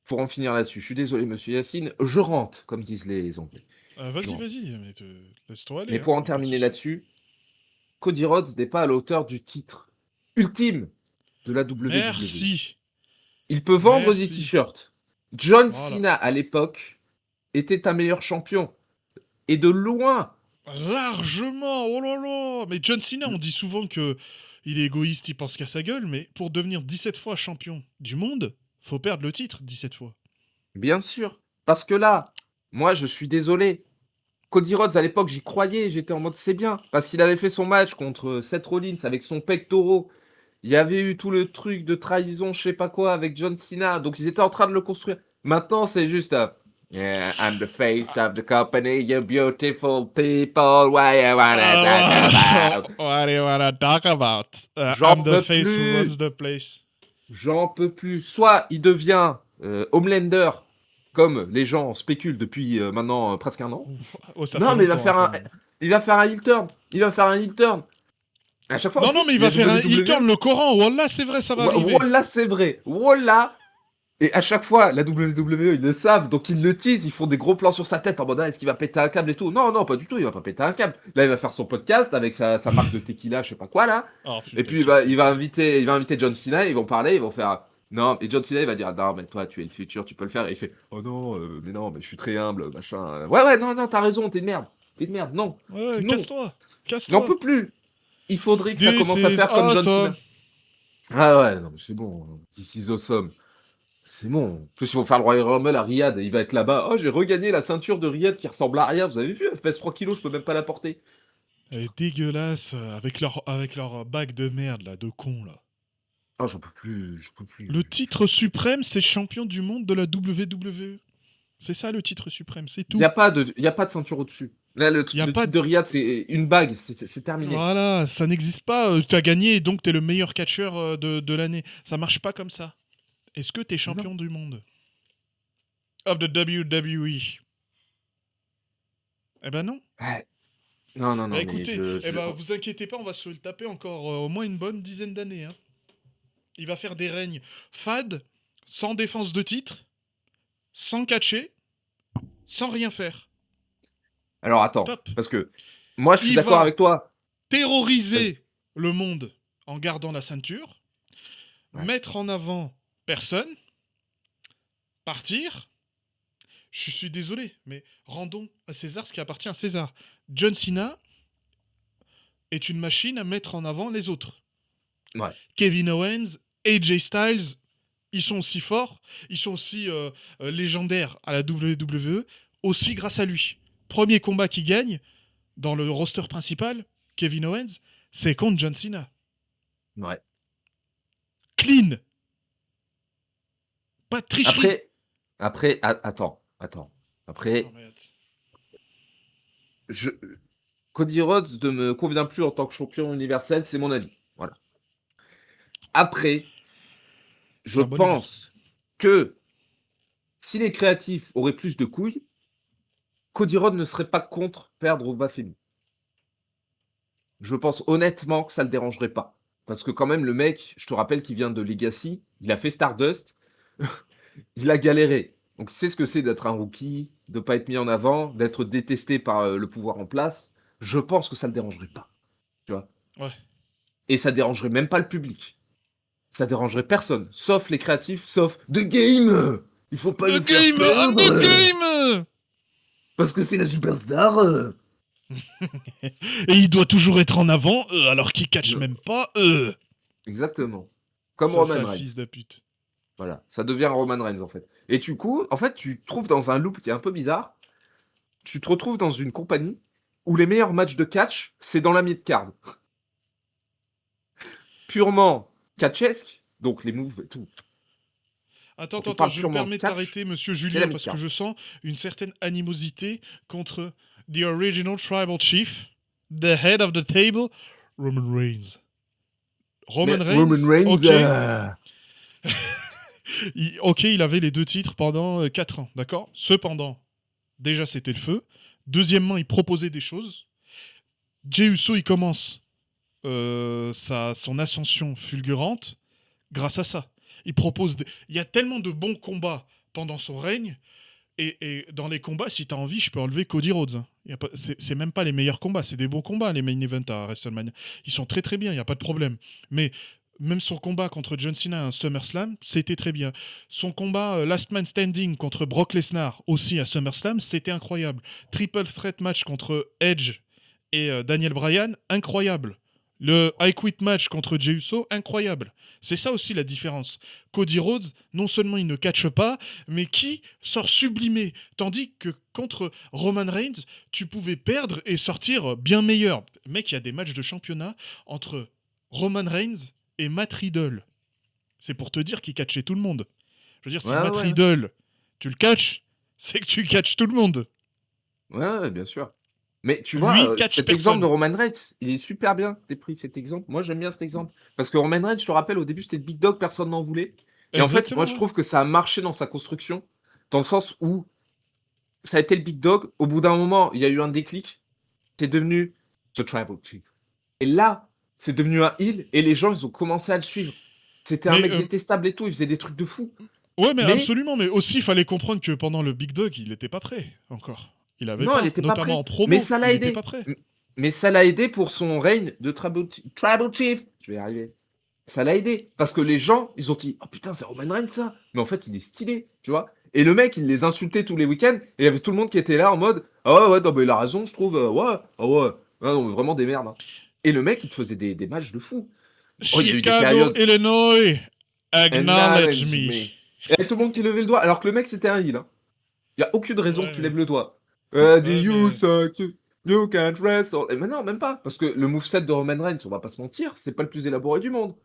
pour en finir là-dessus, je suis désolé monsieur Yacine, je rentre, comme disent les Anglais. Je Vas-y, rentre. vas-y, mais laisse-toi aller, Mais hein, pour en y a pas de terminer souci. là-dessus, Cody Rhodes n'est pas à la hauteur du titre ultime de la WWE. Merci. Il peut vendre des Merci. t-shirts. John Voilà. Cena, à l'époque, était un meilleur champion. Et de loin. Largement, oh là là. Mais John Cena, on dit souvent que il est égoïste, il pense qu'à sa gueule, mais pour devenir 17 fois champion du monde, faut perdre le titre 17 fois. Bien sûr. Parce que là, moi, je suis désolé. Cody Rhodes, à l'époque, j'y croyais. J'étais en mode, c'est bien. Parce qu'il avait fait son match contre Seth Rollins avec son pectoral. Il y avait eu tout le truc de trahison, je sais pas quoi, avec John Cena. Donc, ils étaient en train de le construire. Maintenant, c'est juste... Yeah, I'm the face of the company, you beautiful people, why you wanna talk about? What do you wanna talk about? J'en I'm the peux face who plus. runs the place. J'en peux plus. Soit il devient Homelander, comme les gens spéculent depuis maintenant presque un an. Oh, ça fait Non, mais longtemps hein, quand même. il va faire un heel turn. Il va faire un heel turn. À chaque fois, en Non, non, mais plus, il la va faire un... Il WWE, tourne le Coran. Wallah, c'est vrai, ça va arriver. Wallah, c'est vrai. Wallah. Et à chaque fois, la WWE, ils le savent, donc ils le teasent, ils font des gros plans sur sa tête en mode, ah, est-ce qu'il va péter un câble et tout. Non, non, pas du tout, il va pas péter un câble. Là, il va faire son podcast avec sa marque de tequila, je sais pas quoi, là. Oh Et putain, puis, qu'est-ce qu'il est... il va inviter John Cena, ils vont parler, ils vont faire, non, et John Cena, il va dire, non, mais toi, tu es le futur, tu peux le faire. Et il fait, oh non, mais je suis très humble, machin. Ouais, ouais, non, non, t'as raison, t'es une merde. T'es une merde, non. Ouais, Non. casse-toi. N'en Casse-toi. peux plus. Il faudrait que ça This commence à is faire comme John awesome. Cena. Ah ouais, non, mais c'est bon. This is awesome. C'est bon. En plus, ils vont faire le Royal Rumble à Riyad et il va être là-bas. Oh, j'ai regagné la ceinture de Riyad qui ressemble à rien. Vous avez vu, elle pèse 3 kilos, je peux même pas la porter. Elle est dégueulasse avec leur bague de merde là, de con là. Oh, j'en peux plus, je peux plus. Le titre suprême, c'est champion du monde de la WWE. C'est ça le titre suprême, c'est Il n'y tout. a, y a pas de ceinture au-dessus. Là, Y a le pas titre de... de Riyad, c'est une bague. C'est terminé. Voilà, ça n'existe pas. T'as gagné et donc t'es le meilleur catcheur de l'année. Ça marche pas comme ça. Est-ce que t'es Non. champion du monde of the WWE? Eh ben non. Ouais. Non, non, Bah non, mais écoutez, eh ben vous inquiétez pas, on va se le taper encore au moins une bonne dizaine d'années. Hein. Il va faire des règnes fades, sans défense de titre, sans catcher, sans rien faire. Alors, attends. Top. Parce que moi, je suis Il d'accord va avec toi. Vas-y. terroriser le monde en gardant la ceinture, Ouais. mettre en avant personne, partir. Je suis désolé, mais rendons à César ce qui appartient à César. John Cena est une machine à mettre en avant les autres. Ouais. Kevin Owens, AJ Styles, ils sont aussi forts, ils sont aussi légendaires à la WWE, aussi grâce à lui. Premier combat qu'il gagne dans le roster principal, Kevin Owens, c'est contre John Cena. Ouais. Clean. Pas de tricherie. Après, attends. Après, Non, mais attends. Cody Rhodes ne me convient plus en tant que champion universel, c'est mon avis. Voilà. Après, je C'est un bon avis. pense que si les créatifs auraient plus de couilles, Cody Rhodes ne serait pas contre perdre au Bafemi. Je pense honnêtement que ça le dérangerait pas. Parce que quand même, le mec, je te rappelle qu'il vient de Legacy, il a fait Stardust, il a galéré. Donc il sait ce que c'est d'être un rookie, de ne pas être mis en avant, d'être détesté par le pouvoir en place. Je pense que ça le dérangerait pas. Tu vois. Ouais. Et ça dérangerait même pas le public. Ça dérangerait personne, sauf les créatifs, sauf The Game. Il faut pas le The faire game, I'm perdre. the game. Parce que c'est la superstar. Et il doit toujours être en avant, alors qu'il catch même pas, Exactement. Comme Ça, Roman sale Reigns. fils de pute. Voilà, ça devient Roman Reigns en fait. Et du coup, en fait, tu te trouves dans un loop qui est un peu bizarre. Tu te retrouves dans une compagnie où les meilleurs matchs de catch, c'est dans la mid-card. Purement catchesque, donc les moves et tout. Attends, On attends, parle je me purement permets de catch, t'arrêter, monsieur c'est la Julien, parce que mid-card. je sens une certaine animosité contre the original tribal chief, the head of the table, Roman Reigns. Roman Reigns, ok, il avait les 2 titres pendant 4 ans, d'accord. Cependant, déjà c'était le feu. Deuxièmement, il proposait des choses. Jey Uso, il commence son ascension fulgurante grâce à ça. Il y a tellement de bons combats pendant son règne. Et dans les combats, si t'as envie, je peux enlever Cody Rhodes. Hein. C'est même pas les meilleurs combats, c'est des bons combats, les main events à WrestleMania. Ils sont très très bien, il n'y a pas de problème. Mais même son combat contre John Cena à un SummerSlam, c'était très bien. Son combat Last Man Standing contre Brock Lesnar, aussi à SummerSlam, c'était incroyable. Triple Threat match contre Edge et Daniel Bryan, incroyable. Le I Quit match contre Jey Uso, incroyable. C'est ça aussi la différence. Cody Rhodes, non seulement il ne catche pas, mais qui sort sublimé. Tandis que contre Roman Reigns, tu pouvais perdre et sortir bien meilleur. Mec, il y a des matchs de championnat entre Roman Reigns et Matt Riddle. C'est pour te dire qu'il catchait tout le monde. Je veux dire, si Matt Riddle, tu le catches, c'est que tu catches tout le monde. Ouais, bien sûr. Mais tu vois, cet exemple de Roman Reigns, il est super bien. T'as pris cet exemple. Moi, j'aime bien cet exemple. Parce que Roman Reigns, je te rappelle, au début, c'était le Big Dog, personne n'en voulait. Et exactement. En fait, moi, je trouve que ça a marché dans sa construction, dans le sens où ça a été le Big Dog. Au bout d'un moment, il y a eu un déclic. C'est devenu The Tribal Chief. Et là, c'est devenu un heel, et les gens, ils ont commencé à le suivre. C'était un mec détestable et tout, il faisait des trucs de fou. Ouais, mais absolument. Mais aussi, il fallait comprendre que pendant le Big Dog, il n'était pas prêt encore. Il avait non, pas, il était notamment pas prêt. en promo, mais ça l'a aidé. Pas prêt. Mais ça l'a aidé pour son règne de Tribal Chief. Je vais y arriver. Ça l'a aidé. Parce que les gens, ils ont dit, oh putain, c'est Roman Reigns ça. Mais en fait, il est stylé, tu vois. Et le mec, il les insultait tous les week-ends. Et il y avait tout le monde qui était là en mode, ah ouais, non, mais il a raison, je trouve. Non, vraiment des merdes. Hein. Et le mec, il te faisait des matchs de fou. Oh, il y a eu des périodes. Illinois, acknowledge me. Et tout le monde qui levait le doigt, alors que le mec, c'était un heel. Hein. Il n'y a aucune raison que tu lèves le doigt. You suck, you can't wrestle. Mais non, même pas. Parce que le moveset de Roman Reigns, on va pas se mentir, c'est pas le plus élaboré du monde.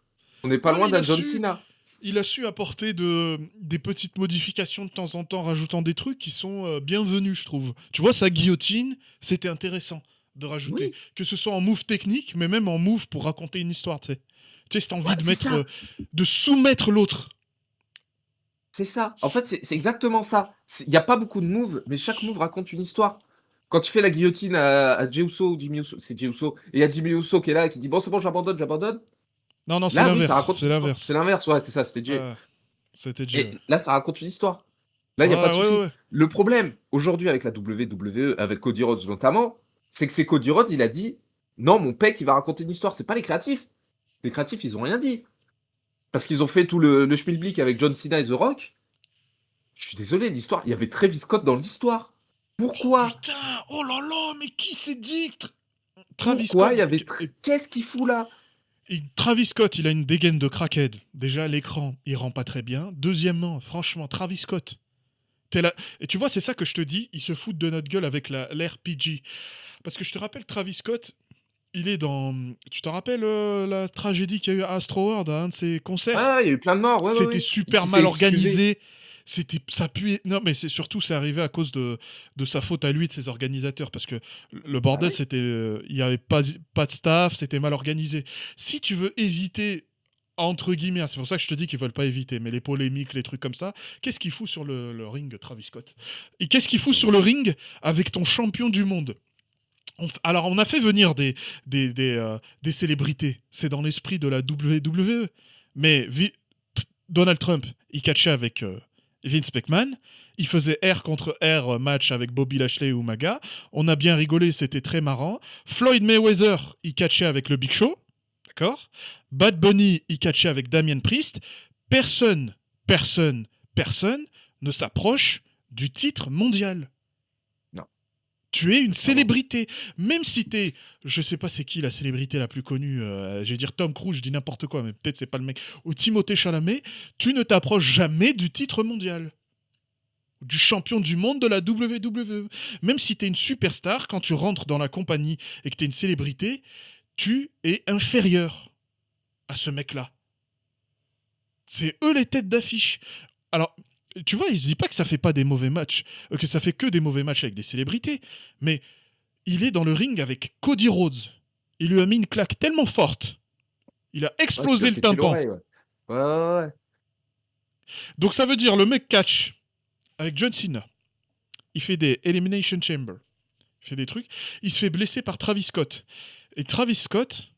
On n'est pas loin d'un John Cena. Il a su apporter des petites modifications de temps en temps, rajoutant des trucs qui sont bienvenus, je trouve. Tu vois, sa guillotine, c'était intéressant de rajouter. Oui. Que ce soit en move technique, mais même en move pour raconter une histoire, tu sais. Tu sais, si t'as envie de soumettre l'autre. C'est ça. En fait, c'est exactement ça. Il n'y a pas beaucoup de moves, mais chaque move raconte une histoire. Quand tu fais la guillotine à Jey Uso ou Jimmy Uso, c'est Jey Uso, et il y a Jimmy Uso qui est là et qui dit bon, c'est bon, j'abandonne. Non, c'est l'inverse. C'est l'inverse, ouais, c'est ça, c'était Jey. C'était Jey. Et là, ça raconte une histoire. Là, il n'y a pas de souci. Ouais. Le problème, aujourd'hui, avec la WWE, avec Cody Rhodes notamment, c'est que c'est Cody Rhodes, il a dit non, mon pec, il va raconter une histoire. C'est pas les créatifs. Les créatifs, ils ont rien dit. Parce qu'ils ont fait tout le schmilblick avec John Cena et The Rock. Je suis désolé, l'histoire, il y avait Travis Scott dans l'histoire. Pourquoi ? Putain, oh là là, mais qui s'est dit Travis Scott, il y avait qu'est-ce qu'il fout là ? Et Travis Scott, il a une dégaine de crackhead. Déjà, à l'écran, il rend pas très bien. Deuxièmement, franchement, Travis Scott. Et tu vois, c'est ça que je te dis, ils se foutent de notre gueule avec l'air PG. Parce que je te rappelle, Travis Scott, il est dans... Tu te rappelles la tragédie qu'il y a eu à Astro World, à un de ses concerts ? Ah, il y a eu plein de morts, C'était super mal organisé. Ça puait. Non, mais c'est arrivé à cause de sa faute à lui, de ses organisateurs, parce que le bordel, c'était, il y avait pas de staff, c'était mal organisé. Si tu veux éviter, entre guillemets, c'est pour ça que je te dis qu'ils veulent pas éviter, mais les polémiques, les trucs comme ça, qu'est-ce qu'il fout sur le ring, Travis Scott ? Et qu'est-ce qu'il fout sur le ring avec ton champion du monde ? Alors, on a fait venir des célébrités. C'est dans l'esprit de la WWE. Mais Donald Trump, il catchait avec Vince McMahon. Il faisait R contre R match avec Bobby Lashley et Umaga. On a bien rigolé, c'était très marrant. Floyd Mayweather, il catchait avec le Big Show. D'accord ? Bad Bunny, il catchait avec Damien Priest. Personne ne s'approche du titre mondial. Tu es une célébrité. Même si t'es... Je sais pas c'est qui la célébrité la plus connue. Je vais dire Tom Cruise, je dis n'importe quoi, mais peut-être c'est pas le mec. Ou Timothée Chalamet, tu ne t'approches jamais du titre mondial. Du champion du monde de la WWE. Même si t'es une superstar, quand tu rentres dans la compagnie et que t'es une célébrité, tu es inférieur à ce mec-là. C'est eux les têtes d'affiche. Alors... Tu vois, il se dit pas que ça fait pas des mauvais matchs, que ça fait que des mauvais matchs avec des célébrités, mais il est dans le ring avec Cody Rhodes. Il lui a mis une claque tellement forte. Il a Ouais, tu lui explosé as le pété tympan. l'oreille, ouais. Ouais. Donc ça veut dire le mec catch avec John Cena. Il fait des Elimination Chamber. Il fait des trucs. Il se fait blesser par Travis Scott. Et Travis Scott,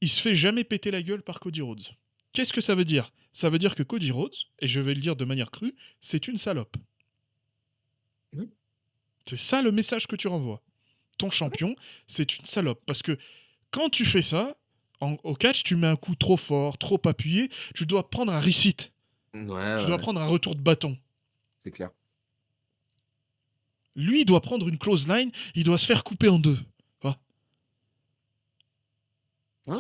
il se fait jamais péter la gueule par Cody Rhodes. Qu'est-ce que ça veut dire ? Ça veut dire que Cody Rhodes, et je vais le dire de manière crue, c'est une salope. Oui. C'est ça le message que tu renvoies. Ton champion, c'est une salope. Parce que quand tu fais ça, au catch, tu mets un coup trop fort, trop appuyé, tu dois prendre un receipt. Tu dois prendre un retour de bâton. C'est clair. Lui, il doit prendre une close line, il doit se faire couper en deux.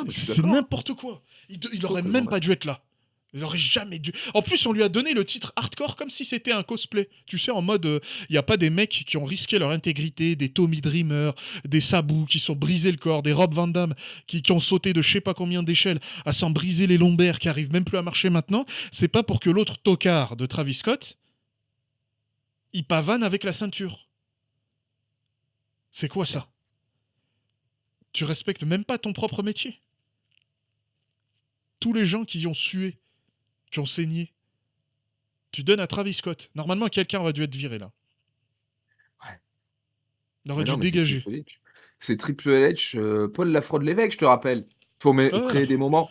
C'est n'importe quoi. Il aurait même pas dû être là. Il aurait jamais dû. En plus, on lui a donné le titre hardcore comme si c'était un cosplay. Tu sais, en mode, il n'y a pas des mecs qui ont risqué leur intégrité, des Tommy Dreamer, des Sabu qui sont brisés le corps, des Rob Van Damme qui ont sauté de je sais pas combien d'échelles à s'en briser les lombaires, qui arrivent même plus à marcher maintenant. C'est pas pour que l'autre tocard de Travis Scott, il pavane avec la ceinture. C'est quoi ça ? Tu respectes même pas ton propre métier. Tous les gens qui y ont sué, qui ont saigné, tu donnes à Travis Scott. Normalement, quelqu'un aurait dû être viré là. Ouais. Il aurait dû dégager. C'est Triple H, Paul Lafrode-Lévesque, je te rappelle. Faut créer des moments.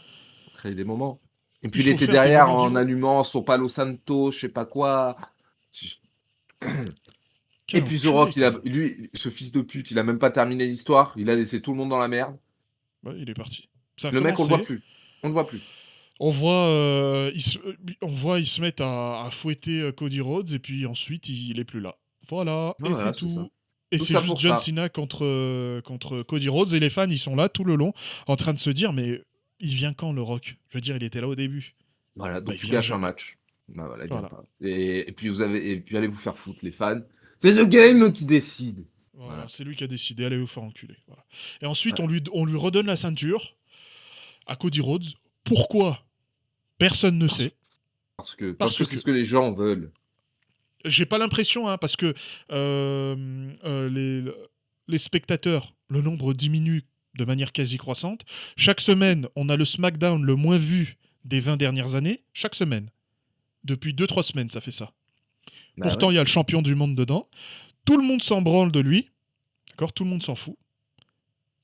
Et puis il était derrière en allumant son Palo Santo, je sais pas quoi. Et puis The Rock, lui, ce fils de pute, il a même pas terminé l'histoire. Il a laissé tout le monde dans la merde. Ouais, il est parti. Le mec, on le voit plus. On le voit plus. On voit, ils se mettent à fouetter Cody Rhodes et puis ensuite il est plus là. Voilà, et c'est tout. Ça. Et c'est juste John Cena contre Cody Rhodes et les fans ils sont là tout le long en train de se dire mais il vient quand le Rock ? Je veux dire il était là au début. Voilà, donc tu gâches un match. Bah voilà, il vient pas. Et puis allez vous faire foutre les fans. C'est The Game qui décide. Voilà. C'est lui qui a décidé, allez vous faire enculer. Voilà. Et ensuite on lui redonne la ceinture à Cody Rhodes. Pourquoi ? Personne ne sait. Parce que c'est ce que les gens veulent. J'ai pas l'impression, hein, parce que les spectateurs, le nombre diminue de manière quasi croissante. Chaque semaine, on a le SmackDown le moins vu des 20 dernières années. Chaque semaine. Depuis 2-3 semaines, ça fait ça. Pourtant, il y a le champion du monde dedans. Tout le monde s'en branle de lui. D'accord ? Tout le monde s'en fout.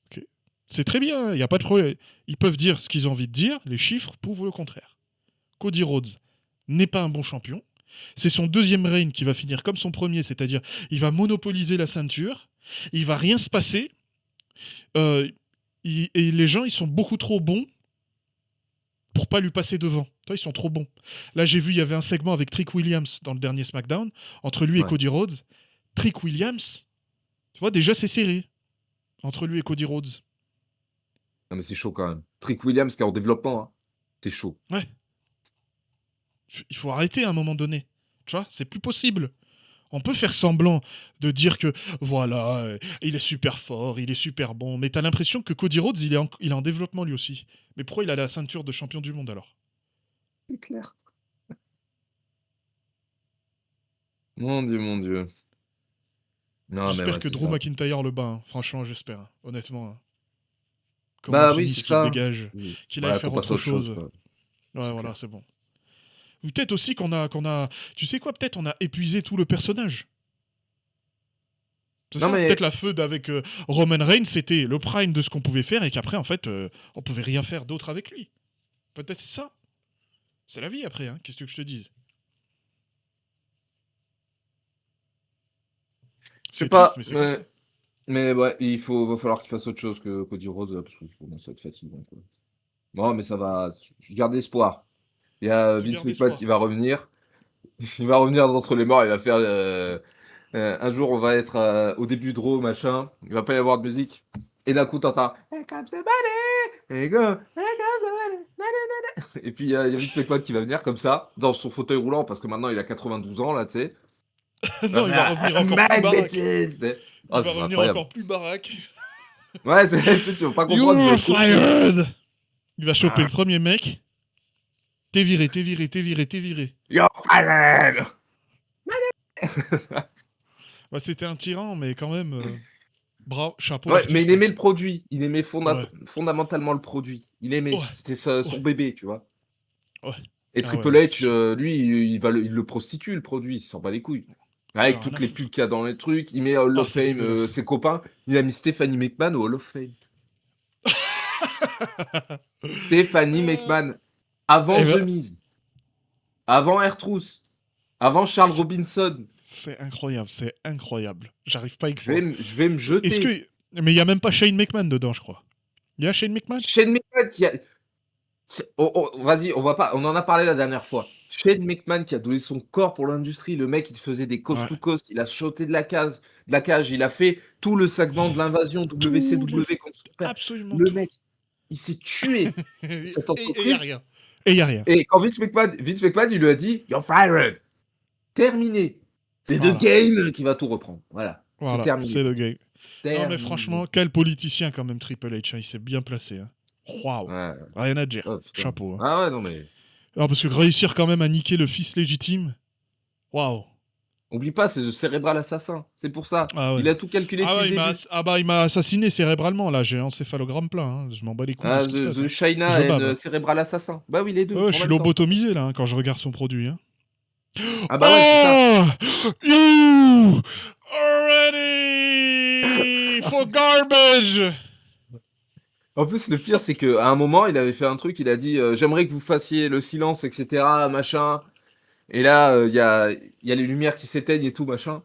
Okay. C'est très bien, il n'y a pas de problème. Ils peuvent dire ce qu'ils ont envie de dire. Les chiffres prouvent le contraire. Cody Rhodes n'est pas un bon champion. C'est son deuxième règne qui va finir comme son premier, c'est-à-dire il va monopoliser la ceinture, il va rien se passer, et les gens ils sont beaucoup trop bons pour pas lui passer devant. Ils sont trop bons. Là j'ai vu il y avait un segment avec Trick Williams dans le dernier SmackDown entre lui et Cody Rhodes. Trick Williams, tu vois déjà c'est serré entre lui et Cody Rhodes. Non mais c'est chaud quand même. Trick Williams qui est en développement, hein. C'est chaud. Ouais. Il faut arrêter à un moment donné. Tu vois, c'est plus possible. On peut faire semblant de dire que, voilà, il est super fort, il est super bon, mais t'as l'impression que Cody Rhodes, il est en développement lui aussi. Mais pourquoi il a la ceinture de champion du monde alors ? C'est clair. Mon Dieu. Non, j'espère que Drew McIntyre le bat, hein. Franchement, j'espère, hein. Honnêtement. Hein. Bah oui, c'est ça. Dégage, qu'il aille faire autre chose. Ouais, voilà, c'est bon. Ou peut-être aussi qu'on a... Tu sais quoi, peut-être on a épuisé tout le personnage. C'est ça, peut-être la feud avec Roman Reigns, c'était le prime de ce qu'on pouvait faire et qu'après, en fait, on pouvait rien faire d'autre avec lui. Peut-être c'est ça. C'est la vie après, hein. Qu'est-ce que je te dise ? C'est pas... triste, mais c'est comme ça. Mais ouais, va falloir qu'il fasse autre chose que Cody Rhodes, parce que je commence à être fatigué. Bon, mais ça va... Je garde espoir. Il y a Vince McMahon qui va revenir. Il va revenir d'entre les morts, il va faire... un jour, on va être au début de Raw, machin. Il va pas y avoir de musique. Et d'un coup, t'entends... Here comes the money! Here comes the money! Et puis, il y a Vince McMahon qui va venir comme ça, dans son fauteuil roulant, parce que maintenant, il a 92 ans, là, tu sais. Non, il va revenir encore plus baraque. Il va revenir encore plus baraque. Ouais, tu vas pas comprendre. You're fired! Il va choper le premier mec. T'es viré. You're fired! Bah, c'était un tyran, mais quand même... Bravo, chapeau Ouais, mais il aimait artistique. le produit. Il aimait Ouais, fondamentalement le produit. Il aimait. ouais, C'était ouais, son bébé, tu vois. ouais. Et Ah ouais, Triple non, c'est H, sûr. lui, il le prostitue, le produit. Il s'en bat les couilles. Ouais, Avec rien toutes à les pubs foutre. qu'il y a dans les trucs, il met Hall Ah, of c'est Fame dégueulasse. ses copains. Il a mis Stephanie McMahon au Hall of Fame. Stephanie Euh, McMahon. Avant eh The ben, Miz. Avant R-Truth. Avant Charles c'est Robinson. c'est incroyable, c'est incroyable. J'arrive pas à y Je vais, croire. je vais me Est-ce que. jeter. Mais il y a même pas Shane McMahon dedans, je crois. Il y a Shane McMahon? Shane McMahon qui a. Vas-y, on va pas. On en a parlé la dernière fois. Shane McMahon qui a donné son corps pour l'industrie. Le mec, il faisait des coast Ouais. to coast. Il a sauté de la cage. Il a fait tout le segment de l'invasion Tous les. WCW contre son père. Absolument Le tout. mec, il s'est tué pour Et cette il y a entreprise. rien. Et il y a rien. Et quand Vince McMahon, il lui a dit You're fired. Terminé. C'est The Voilà. Game qui va tout reprendre. Voilà. C'est Voilà, terminé. c'est le game. Non, mais Terminé. franchement, quel politicien quand même, Triple H. Hein, il s'est bien placé. Hein. Waouh. Ouais. Rien à dire. Oh, putain. Chapeau. Hein. Ah ouais, non, mais. Non, parce que réussir quand même à niquer le fils légitime. Waouh. Oublie pas, c'est The Cérébral Assassin. C'est pour ça. Ah ouais. Il a tout calculé Ah depuis ouais, le début. il m'a assassiné cérébralement là. J'ai encéphalogramme plein. Hein. Je m'en bats les couilles de Ah, ce qui se passe. The Hein. China Je and bave. Cérébral Assassin. Bah oui, les deux, Ouais, je en suis même temps. lobotomisé là hein, quand je regarde son produit. Hein. Ah bah ouais, c'est ça. Oh, you are ready for garbage. En plus, le pire, c'est qu'à un moment, il avait fait un truc, il a dit J'aimerais que vous fassiez le silence, etc. Machin. Et là, il y a les lumières qui s'éteignent et tout, machin.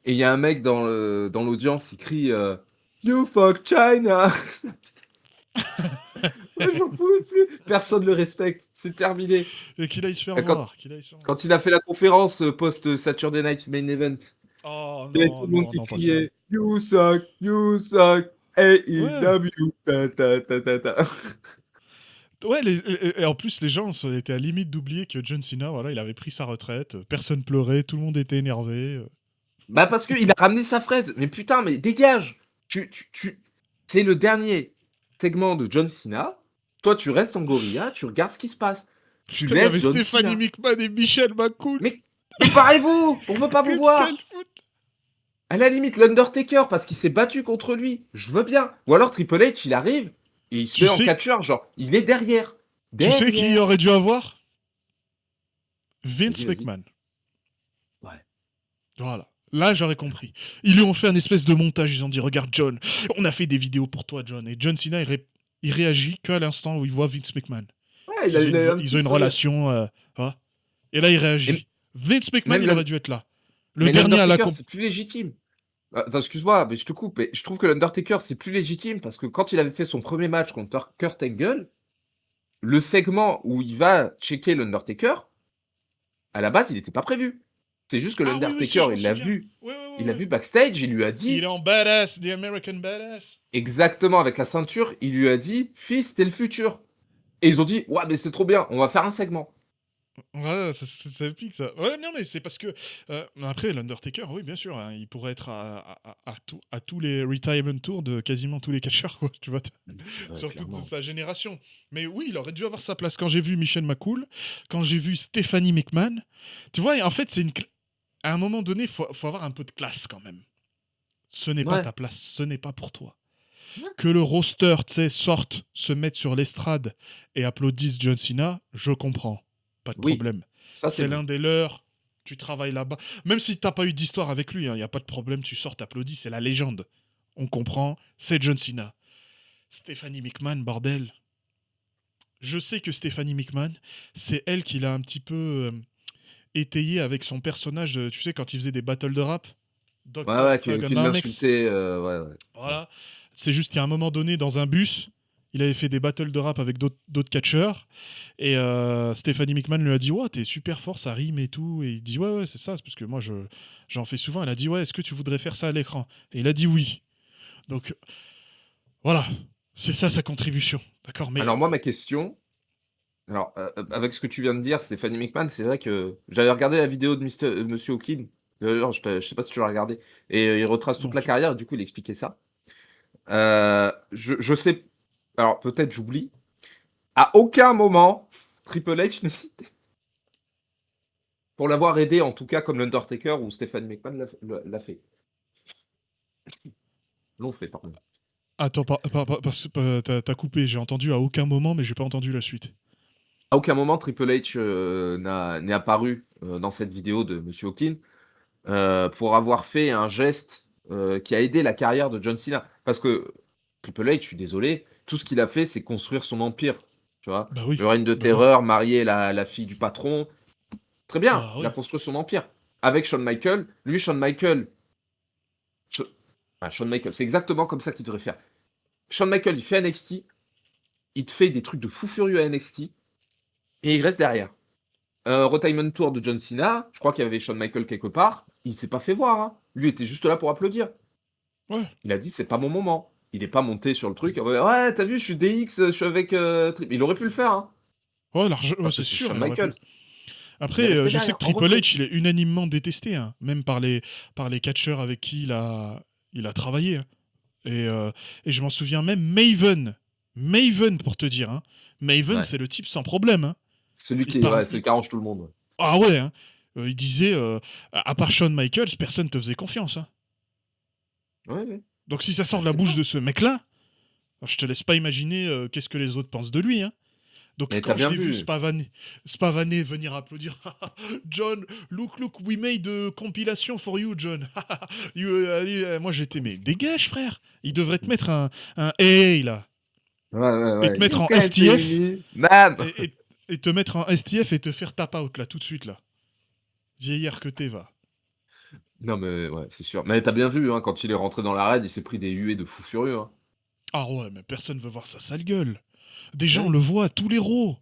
Et il y a un mec dans l'audience, il crie You fuck China. Ouais, j'en pouvais plus. Personne le respecte. C'est terminé. Et qu'il aille se faire Et voir. Qu'il aille se faire voir. quand il a fait la conférence post-Saturday Night Main Event, Oh il y avait tout non, le monde non, qui non, pas ça. criait You suck, Ouais. AEW, ta ta ta ta ta. Ouais, et en plus, les gens étaient à la limite d'oublier que John Cena, voilà, il avait pris sa retraite, personne pleurait, tout le monde était énervé. Bah parce qu'il a ramené sa fraise. Mais putain, mais dégage. C'est le dernier segment de John Cena. Toi, tu restes en gorilla, tu regardes ce qui se passe. Tu Putain, il y avait laisses John Stéphanie Cena. McMahon et Michel McCool. Mais séparez-vous. On veut pas vous Qu'est-ce voir. qu'elle fout? À la limite, l'Undertaker, parce qu'il s'est battu contre lui. Je veux bien. Ou alors Triple H, il arrive et il se Tu met en sais, catcheur, genre, il est derrière. tu sais qui Derrière. aurait dû avoir Vince Vas-y, vas-y. McMahon. Ouais. Voilà. Là, j'aurais compris. Ils lui ont fait un espèce de montage. Ils ont dit Regarde, John, on a fait des vidéos pour toi, John. Et John Cena, il réagit qu'à l'instant où il voit Vince McMahon. Ouais, Ils il a un ils ont petit une sourire. relation. Voilà. Et là, il Et réagit. Vince McMahon, même il aurait dû être là. Le mais dernier à la l'Undertaker, comp. c'est plus légitime. Attends, excuse-moi, mais je te coupe. Mais je trouve que l'Undertaker, c'est plus légitime parce que quand il avait fait son premier match contre Kurt Angle, le segment où il va checker l'Undertaker, à la base, il n'était pas prévu. C'est juste que Ah oui, oui, si, je l'Undertaker, m'en souviens. Ouais, il ouais, l'a ouais. vu backstage, il lui a Il est dit, en badass, The American Badass. exactement avec la ceinture, il lui a dit, fils, t'es le futur. Et ils ont dit, ouais, mais c'est trop bien, on va faire un segment. Ouais, c'est épique ça. Ouais, non, mais c'est parce que. Après, l'Undertaker, oui, bien sûr, hein, il pourrait être à tous les retirement tours de quasiment tous les catcheurs, quoi, tu vois, Ouais, sur toute clairement. sa génération. Mais oui, il aurait dû avoir sa place. Quand j'ai vu Michel McCool, quand j'ai vu Stephanie McMahon, tu vois, en fait, à un moment donné, faut avoir un peu de classe quand même. Ce n'est pas Ouais. ta place, ce n'est pas pour toi. Que le roster, tu sais, sorte, se mette sur l'estrade et applaudisse John Cena, je comprends. Pas de Oui, problème. ça c'est C'est bon. l'un des leurs. Tu travailles là-bas. Même si t'as pas eu d'histoire avec lui, il n'y a pas de problème, tu sors, t'applaudis, c'est la légende. On comprend, c'est John Cena. Stephanie McMahon, bordel. Je sais que Stephanie McMahon, c'est elle qui l'a un petit peu étayé avec son personnage, tu sais, quand il faisait des battles de rap. Ouais, Dr. ouais, qu'il Thuganomics. l'insultait, ouais, ouais. Voilà. C'est juste qu'à un moment donné, dans un bus, il avait fait des battles de rap avec d'autres catcheurs. Et Stephanie McMahon lui a dit Ouais, t'es super fort, ça rime et tout. Et il dit Ouais, ouais, c'est ça, c'est parce que moi, j'en fais souvent. Elle a dit Ouais, est-ce que tu voudrais faire ça à l'écran? Et il a dit oui. Donc, voilà. C'est ça sa contribution. D'accord. Mais Alors moi, ma question, alors avec ce que tu viens de dire, Stephanie McMahon, c'est vrai que j'avais regardé la vidéo de Monsieur Hawking. D'ailleurs, je sais pas si tu l'as regardé. Et il retrace toute non, la carrière, et du coup, il expliquait ça. Je sais, alors peut-être j'oublie. À aucun moment, Triple H n'est cité. Pour l'avoir aidé, en tout cas, comme l'Undertaker ou Stephanie McMahon l'a fait. pardon. Attends, t'as coupé, j'ai entendu à aucun moment, mais j'ai pas entendu la suite. À aucun moment Triple H n'est apparu dans cette vidéo de Monsieur Hawkins pour avoir fait un geste qui a aidé la carrière de John Cena. Parce que Triple H, je suis désolé, tout ce qu'il a fait, c'est construire son empire. Tu vois, Bah oui, le règne de bah oui. terreur, marier la fille du patron. Très bien, Bah il a ouais. construit son empire. Avec Shawn Michaels, lui, Shawn Michaels, Shawn Michaels, c'est exactement comme ça qu'il devrait faire. Shawn Michaels, il fait NXT, il te fait des trucs de fou furieux à NXT, et il reste derrière. Retirement Tour de John Cena, je crois qu'il y avait Shawn Michaels quelque part, il s'est pas fait voir. Hein. Lui était juste là pour applaudir. Ouais. Il a dit c'est pas mon moment. Il n'est pas monté sur le truc. Ouais, t'as vu, je suis DX, je suis avec. Il aurait pu le faire, hein, Ouais, ouais, parce que c'est c'est sûr, Shawn il aurait pu. Michaels. Il est Après, resté je sais derrière, que en Triple retrait. H, il est unanimement détesté, hein, même par les catcheurs avec qui il a travaillé. Hein. Et je m'en souviens même, Maven, pour te dire. Hein. Maven, Ouais. c'est le type sans problème. Hein. Celui Il qui, parle. ouais, celui qui arrange tout le monde. Ah ouais, hein. Il disait, à part Shawn Michaels, personne te faisait confiance. Hein. Ouais, ouais. Donc si ça sort Bah, de la c'est bouche ça. de ce mec-là, je te laisse pas imaginer qu'est-ce que les autres pensent de lui. Hein. Donc Mais t'as quand je bien l'ai vu vu. Spavané venir applaudir, John, look, we made a compilation for you, John. Moi j'étais, mais dégage, frère. Il devrait te mettre un hey là, Ouais, ouais, et te ouais. mettre You en can't see STF, me, man. et te mettre en STF et te faire tap out là tout de suite là. Vieillard que t'es, va. Non, mais ouais, c'est sûr. Mais t'as bien vu, hein, quand il est rentré dans la raid, il s'est pris des huées de fou furieux. Hein. Ah ouais, mais personne veut voir sa sale gueule. Des gens Ouais. le voient, tous les héros.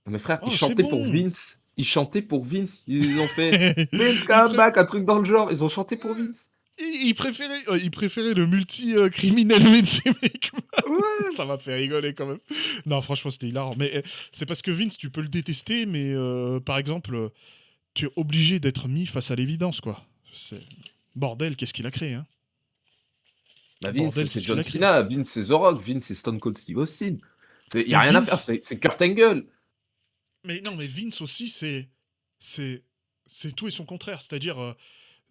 Non, mais frère, ils Oh, c'est chantaient pour bon. Vince. Ils chantaient pour Vince. Ils ont fait Vince il, come back, un truc dans le genre. Ils ont chanté pour Vince. il préférait le multi-criminel Vince McMahon. Ouais. Ça m'a fait rigoler quand même. Non, franchement, c'était hilarant. Mais c'est parce que Vince, tu peux le détester, mais par exemple, tu es obligé d'être mis face à l'évidence, quoi. C'est... Bordel, qu'est-ce qu'il a créé, hein. Bah Vince, Bordel, c'est qu'est-ce qu'il John a créé. Cena. Vince, c'est The Rock. Vince, c'est Stone Cold Steve Austin. Il y Mais a rien à faire. Vince... C'est Kurt Angle. Mais non, mais Vince aussi, c'est... C'est tout et son contraire. C'est-à-dire,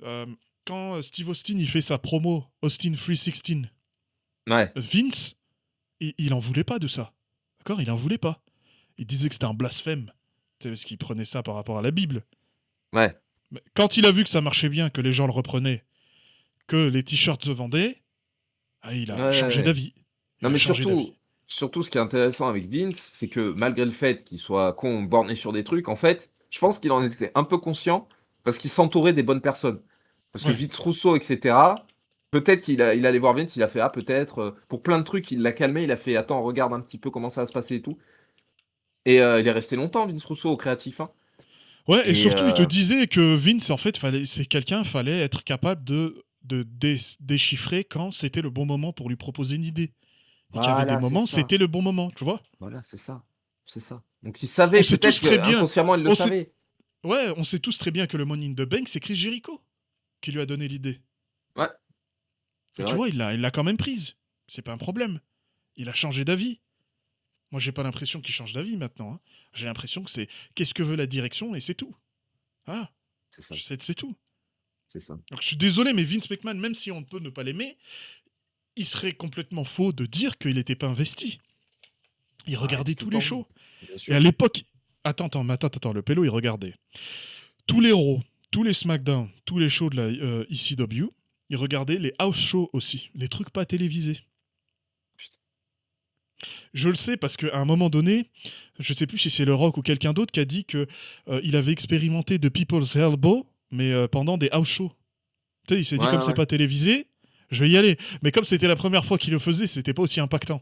euh, quand Steve Austin, il fait sa promo Austin 316, Ouais. Vince, il en voulait pas de ça. D'accord. Il en voulait pas. Il disait que c'était un blasphème. C'est parce qu'il prenait ça par rapport à la Bible. Ouais. Mais quand il a vu que ça marchait bien, que les gens le reprenaient, que les t-shirts se vendaient, il Ouais, a ouais, changé ouais. d'avis. Non, Il a mais changé d'avis. surtout, ce qui est intéressant avec Vince, c'est que malgré le fait qu'il soit con, borné sur des trucs, en fait, je pense qu'il en était un peu conscient parce qu'il s'entourait des bonnes personnes. Parce que Ouais. Vince Russo, etc., peut-être il allait voir Vince, il a fait, ah, peut-être, pour plein de trucs, il l'a calmé, il a fait, attends, regarde un petit peu comment ça va se passer et tout. Et il est resté longtemps, Vince Russo, au créatif. Hein. Ouais, et Et surtout, il te disait que Vince, en fait, c'est quelqu'un, fallait être capable de déchiffrer quand c'était le bon moment pour lui proposer une idée. Et qu'il y avait des voilà, c'est moments, ça. c'était le bon moment, tu vois. Voilà, c'est ça. C'est ça. Donc il On savait, sait tous peut-être très que bien, inconsciemment, il le on sait, savait. ouais, on sait tous très bien que le Money in the Bank, c'est Chris Jericho qui lui a donné l'idée. Ouais, c'est Et tu vrai. vois, il l'a quand même prise. C'est pas un problème. Il a changé d'avis. Moi, j'ai pas l'impression qu'il change d'avis maintenant. Hein. J'ai l'impression que c'est qu'est-ce que veut la direction et c'est tout. Ah, C'est ça. c'est tout. C'est ça. Donc, je suis désolé, mais Vince McMahon, même si on peut ne pas l'aimer, il serait complètement faux de dire qu'il n'était pas investi. Il Ah, regardait tout tous le les temps. shows. Bien Et à sûr. l'époque, attends, le pélo, il regardait tous les Raw, tous les SmackDown, tous les shows de la ECW. Il regardait les house shows aussi, les trucs pas télévisés. Putain. Je le sais parce qu'à un moment donné, je sais plus si c'est le Rock ou quelqu'un d'autre qui a dit que il avait expérimenté de People's Elbow, mais pendant des house shows. Tu sais, il s'est dit Ouais, comme c'est ouais. pas télévisé, je vais y aller. Mais comme c'était la première fois qu'il le faisait, c'était pas aussi impactant.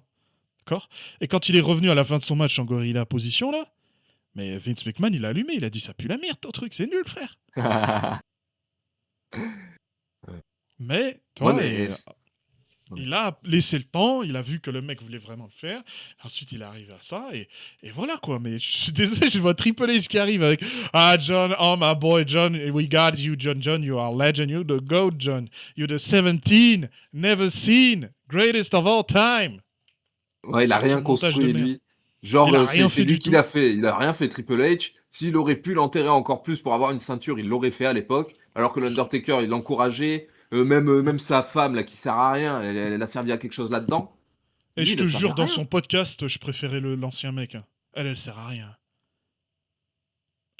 D'accord. Et quand il est revenu à la fin de son match en gorilla position là, mais Vince McMahon il a allumé, il a dit ça pue la merde ton truc, c'est nul frère. Ouais. Mais tu Ouais, vois, mais et ouais. il a laissé le temps, il a vu que le mec voulait vraiment le faire. Ensuite, il est arrivé à ça, et voilà quoi. Mais je suis désolé, je vois Triple H qui arrive avec Ah, John, oh my boy, John, we got you, John. John, you are legend, you're the GOAT, John. You're the 17, never seen, greatest of all time. Ouais, Il il a sort rien son montage de construit, merde. lui. Genre, Il a c'est rien c'est fait lui du qui tout. l'a fait. Il a rien fait, Triple H. S'il aurait pu l'enterrer encore plus pour avoir une ceinture, il l'aurait fait à l'époque. Alors que l'Undertaker, il l'encourageait. Même sa femme, là, qui sert à rien, elle a servi à quelque chose là-dedans. Et Lui, je il te a servi jure, à dans rien. son podcast, je préférais l'ancien mec. Hein. Elle sert à rien.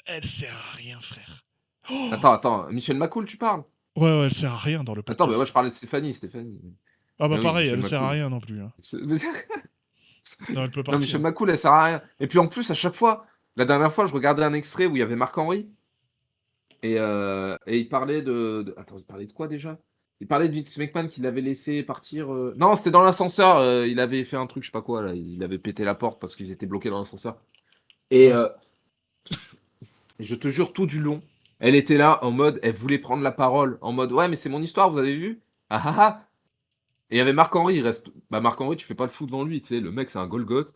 Elle sert à rien, frère. Oh Attends, Michel McCool, tu parles? ouais, elle sert à rien dans le Attends, mais moi, je podcast. parlais de Stéphanie. Ah bah Ah oui, pareil, Michel elle sert à McCool. rien non plus. Hein. C'est- Non, elle peut Non, Michel partir. McCool, elle sert à rien. Et puis en plus, à chaque fois, la dernière fois, je regardais un extrait où il y avait Marc-Henri. Et il parlait Attends, il parlait de quoi déjà? Il parlait de Vince McMahon qui l'avait laissé partir. Non, c'était dans l'ascenseur. Il avait fait un truc, je sais pas quoi, là. Il avait pété la porte parce qu'ils étaient bloqués dans l'ascenseur. Et Ouais. je te jure, tout du long, elle était là en mode, elle voulait prendre la parole. En mode, ouais, mais c'est mon histoire, vous avez vu? Ah ah ah. Et il y avait Marc-Henri, il reste. Bah, Marc-Henri, tu fais pas le fou devant lui, tu sais. Le mec, c'est un Golgoth.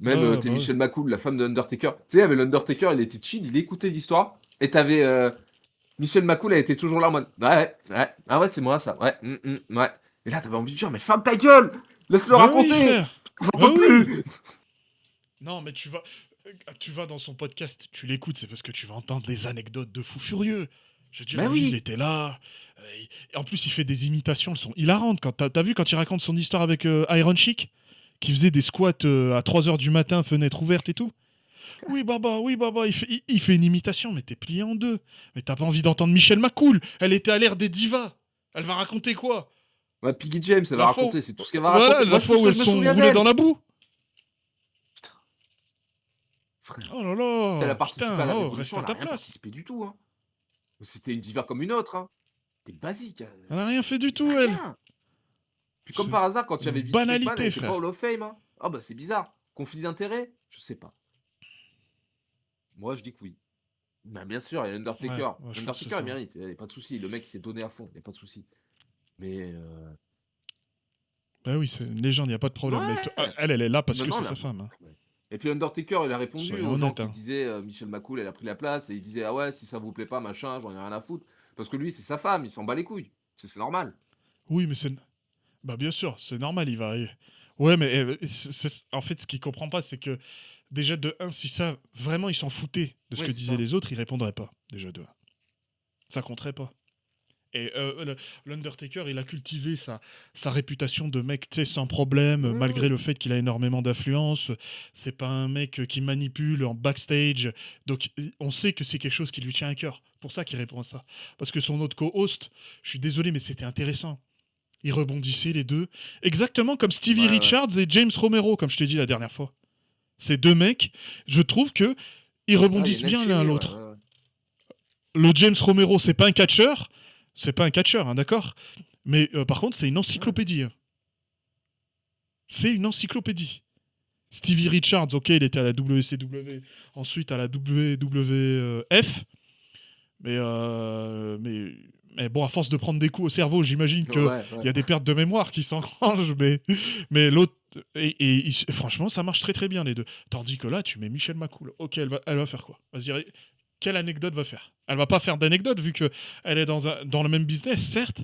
Même, Ouais, t'es bah ouais. Michel McCool, la femme de Undertaker. Tu sais, avec l'Undertaker, il était chill, il écoutait l'histoire. Et t'avais. Michel McCool, elle était toujours là en mode ouais, ah ouais, c'est moi ça, ouais. Et là, t'avais envie de dire, mais ferme ta gueule, laisse-le Bah oui, raconter, frère. j'en Bah peux oui. plus. Non, mais tu vas dans son podcast, tu l'écoutes, c'est parce que tu vas entendre des anecdotes de fou furieux. Je veux dire, Mais lui, il oui, était là. Et en plus, il fait des imitations, elles sont hilarantes. T'as vu quand il raconte son histoire avec Iron Chic, qui faisait des squats à 3 h du matin, fenêtre ouverte et tout. Oui, baba, il fait une imitation, mais t'es plié en deux. Mais t'as pas envie d'entendre Michel McCool. Elle était à l'ère des divas. Elle va raconter quoi? ouais, Piggy James, elle va La fois où... raconter, c'est tout ce qu'elle va Voilà, raconter. Moi, la c'est tout fois ce où que elles je me sont souviens roulées dans d'elle. la boue. Frère, Oh là elle a là, participé à putain, la oh, reste Révolution, à elle a ta rien place. participé du tout, hein. C'était une diva comme une autre, hein. C'était basique, Elle a rien fait du tout, elle. rien. Puis comme C'est par hasard, quand il y une avait Vince McMahon, elle banalité, était pas Hall frère. of Fame, hein. Ah bah c'est bizarre. Conflit d'intérêt? Je sais pas. Moi, je dis que oui. Ben, bien sûr, il y a Ouais, l'Undertaker. ouais, je crois que c'est L'Undertaker, il ça. mérite, il n'y a pas de souci. Le mec, il s'est donné à fond, il n'y a pas de souci. Mais Bah oui, c'est une légende, y a pas de problème. Mais ouais, elle est là parce non, que non, c'est là. sa femme. Hein. Ouais. Et puis Undertaker, il a répondu Soyons aux gens honnêtes. qui Hein. disaient Michel McCool, elle a pris la place, et il disait ah ouais, si ça vous plaît pas, machin, j'en ai rien à foutre. Parce que lui, c'est sa femme, il s'en bat les couilles. C'est normal. Oui, mais c'est... Bah bien sûr, c'est normal, il va... Ouais, mais en fait, ce qu'il comprend pas, c'est que déjà de un, si ça, vraiment, il s'en foutait de ce Oui, que c'est disaient ça. les autres, il répondrait pas, déjà de un. Ça compterait pas. Et l'Undertaker, il a cultivé sa réputation de mec, tu sais, sans problème, malgré Mmh. le fait qu'il a énormément d'influence. C'est pas un mec qui manipule en backstage. Donc, on sait que c'est quelque chose qui lui tient à cœur. Pour ça qu'il répond à ça. Parce que son autre co-host, je suis désolé, mais c'était intéressant. Ils rebondissaient les deux. Exactement comme Stevie Ouais. Richards et James Romero, comme je t'ai dit la dernière fois. Ces deux mecs, je trouve que ils Ah, il y a rebondissent une bien l'un à alchimie, ouais, l'autre. ouais. Le James Romero, c'est pas un catcheur. C'est pas un catcheur, hein, d'accord. Mais par contre, c'est une Ouais. encyclopédie. Hein. C'est une encyclopédie. Stevie Richards, ok, il était à la WCW, ensuite à la WWF. Mais bon, à force de prendre des coups au cerveau, j'imagine qu'il Ouais, y ouais. a des pertes de mémoire qui s'engrangent. Mais l'autre. Franchement, ça marche très très bien les deux. Tandis que là, tu mets Michel McCool. Ok, elle va faire quoi? Vas-y, quelle anecdote va faire? Elle va pas faire d'anecdote vu que elle est dans le même business, certes.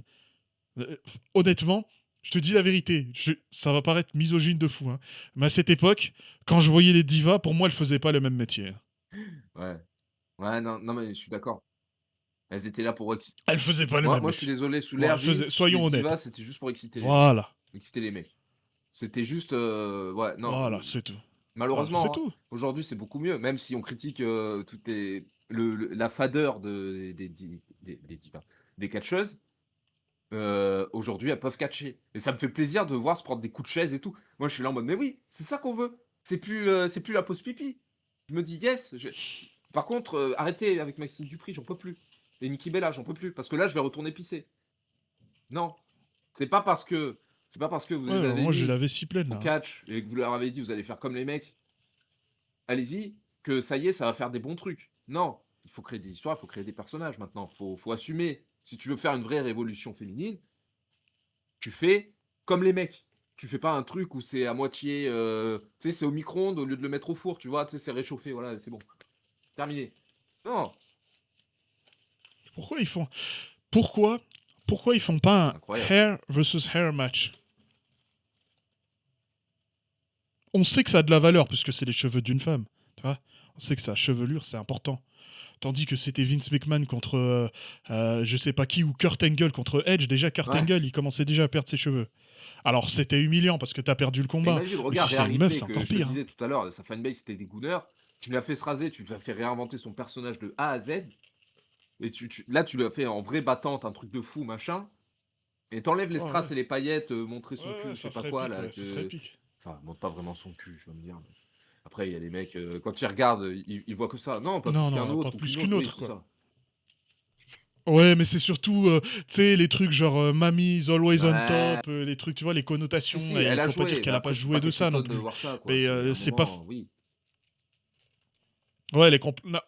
Honnêtement, je te dis la vérité. Ça va paraître misogyne de fou. Hein, mais à cette époque, quand je voyais les divas, pour moi, elles faisaient pas le même métier. Hein. Ouais. Ouais, non, non, mais je suis d'accord. Elles étaient là pour Elles faisaient pas le même moi, je suis métier. désolé, sous Bon, l'ère Vince, les soyons divas, honnêtes. c'était juste pour Voilà. exciter les mecs. C'était juste, ouais, non, Voilà, c'est tout. Voilà, c'est malheureusement, hein, tout. aujourd'hui, c'est beaucoup mieux, même si on critique, toutes les la fadeur des divas, des catcheuses, aujourd'hui, elles peuvent catcher et ça me fait plaisir de voir se prendre des coups de chaise et tout. Moi, je suis là en mode: «Mais oui, c'est ça qu'on veut. C'est plus la pause pipi». Je me dis: «Yes». Par contre, arrêtez avec Maxime Dupri, j'en peux plus et Nikki Bella, j'en peux plus parce que là, je vais retourner pisser. Non, c'est pas parce que vous Ouais, les avez moi j'ai mis la vessie pleine au là. Hein. catch et que vous leur avez dit: «Vous allez faire comme les mecs, allez-y», que ça y est, ça va faire des bons trucs. Non, il faut créer des histoires, il faut créer des personnages maintenant. Faut assumer. Si tu veux faire une vraie révolution féminine, tu fais comme les mecs. Tu fais pas un truc où c'est à moitié, tu sais, c'est au micro-ondes au lieu de le mettre au four, tu vois? Tu sais, c'est réchauffé, voilà, c'est bon. Terminé. Non, Pourquoi ils font pourquoi pourquoi ils font pas un incroyable. hair versus hair match? On sait que ça a de la valeur puisque c'est les cheveux d'une femme, tu vois. On sait que sa chevelure, c'est important. Tandis que c'était Vince McMahon contre je sais pas qui, ou Kurt Angle contre Edge. Déjà, Kurt Ouais. Angle, il commençait déjà à perdre ses cheveux. Alors, c'était humiliant parce que t'as perdu le Mais combat. imagine, Mais si regarde, c'est Rhea une meuf, Ripley, c'est que encore je le pire. disais tout à l'heure, sa fanbase c'était des gooners. Tu l'as fait se raser, tu l'as fait réinventer son personnage de A à Z. Et là, tu l'as fait en vraie battante, un truc de fou, machin. Et t'enlèves les Ouais, strass ouais. et les paillettes, montrer son Ouais, cul, ouais, je sais ça pas ferait quoi, épique, là. ouais, ça serait épique. Enfin, montre pas vraiment son cul, je vais me dire. Mais après, il y a les mecs, quand ils regardent, ils voient que ça. Non, pas plus Non, qu'un non, pas autre ou plus qu'une qu'une autre, oui, autre, c'est quoi. ça. Ouais, mais c'est surtout, tu sais, les trucs genre Mommy's always on Ouais. top, les trucs, tu vois, les connotations. Si, Et elle il a faut pas dire joué, mais qu'elle a pas après, tu peux pas joué de qu'être ça non étonne de plus. voir ça, quoi. Mais C'est un c'est pas. moment, oui. Ouais,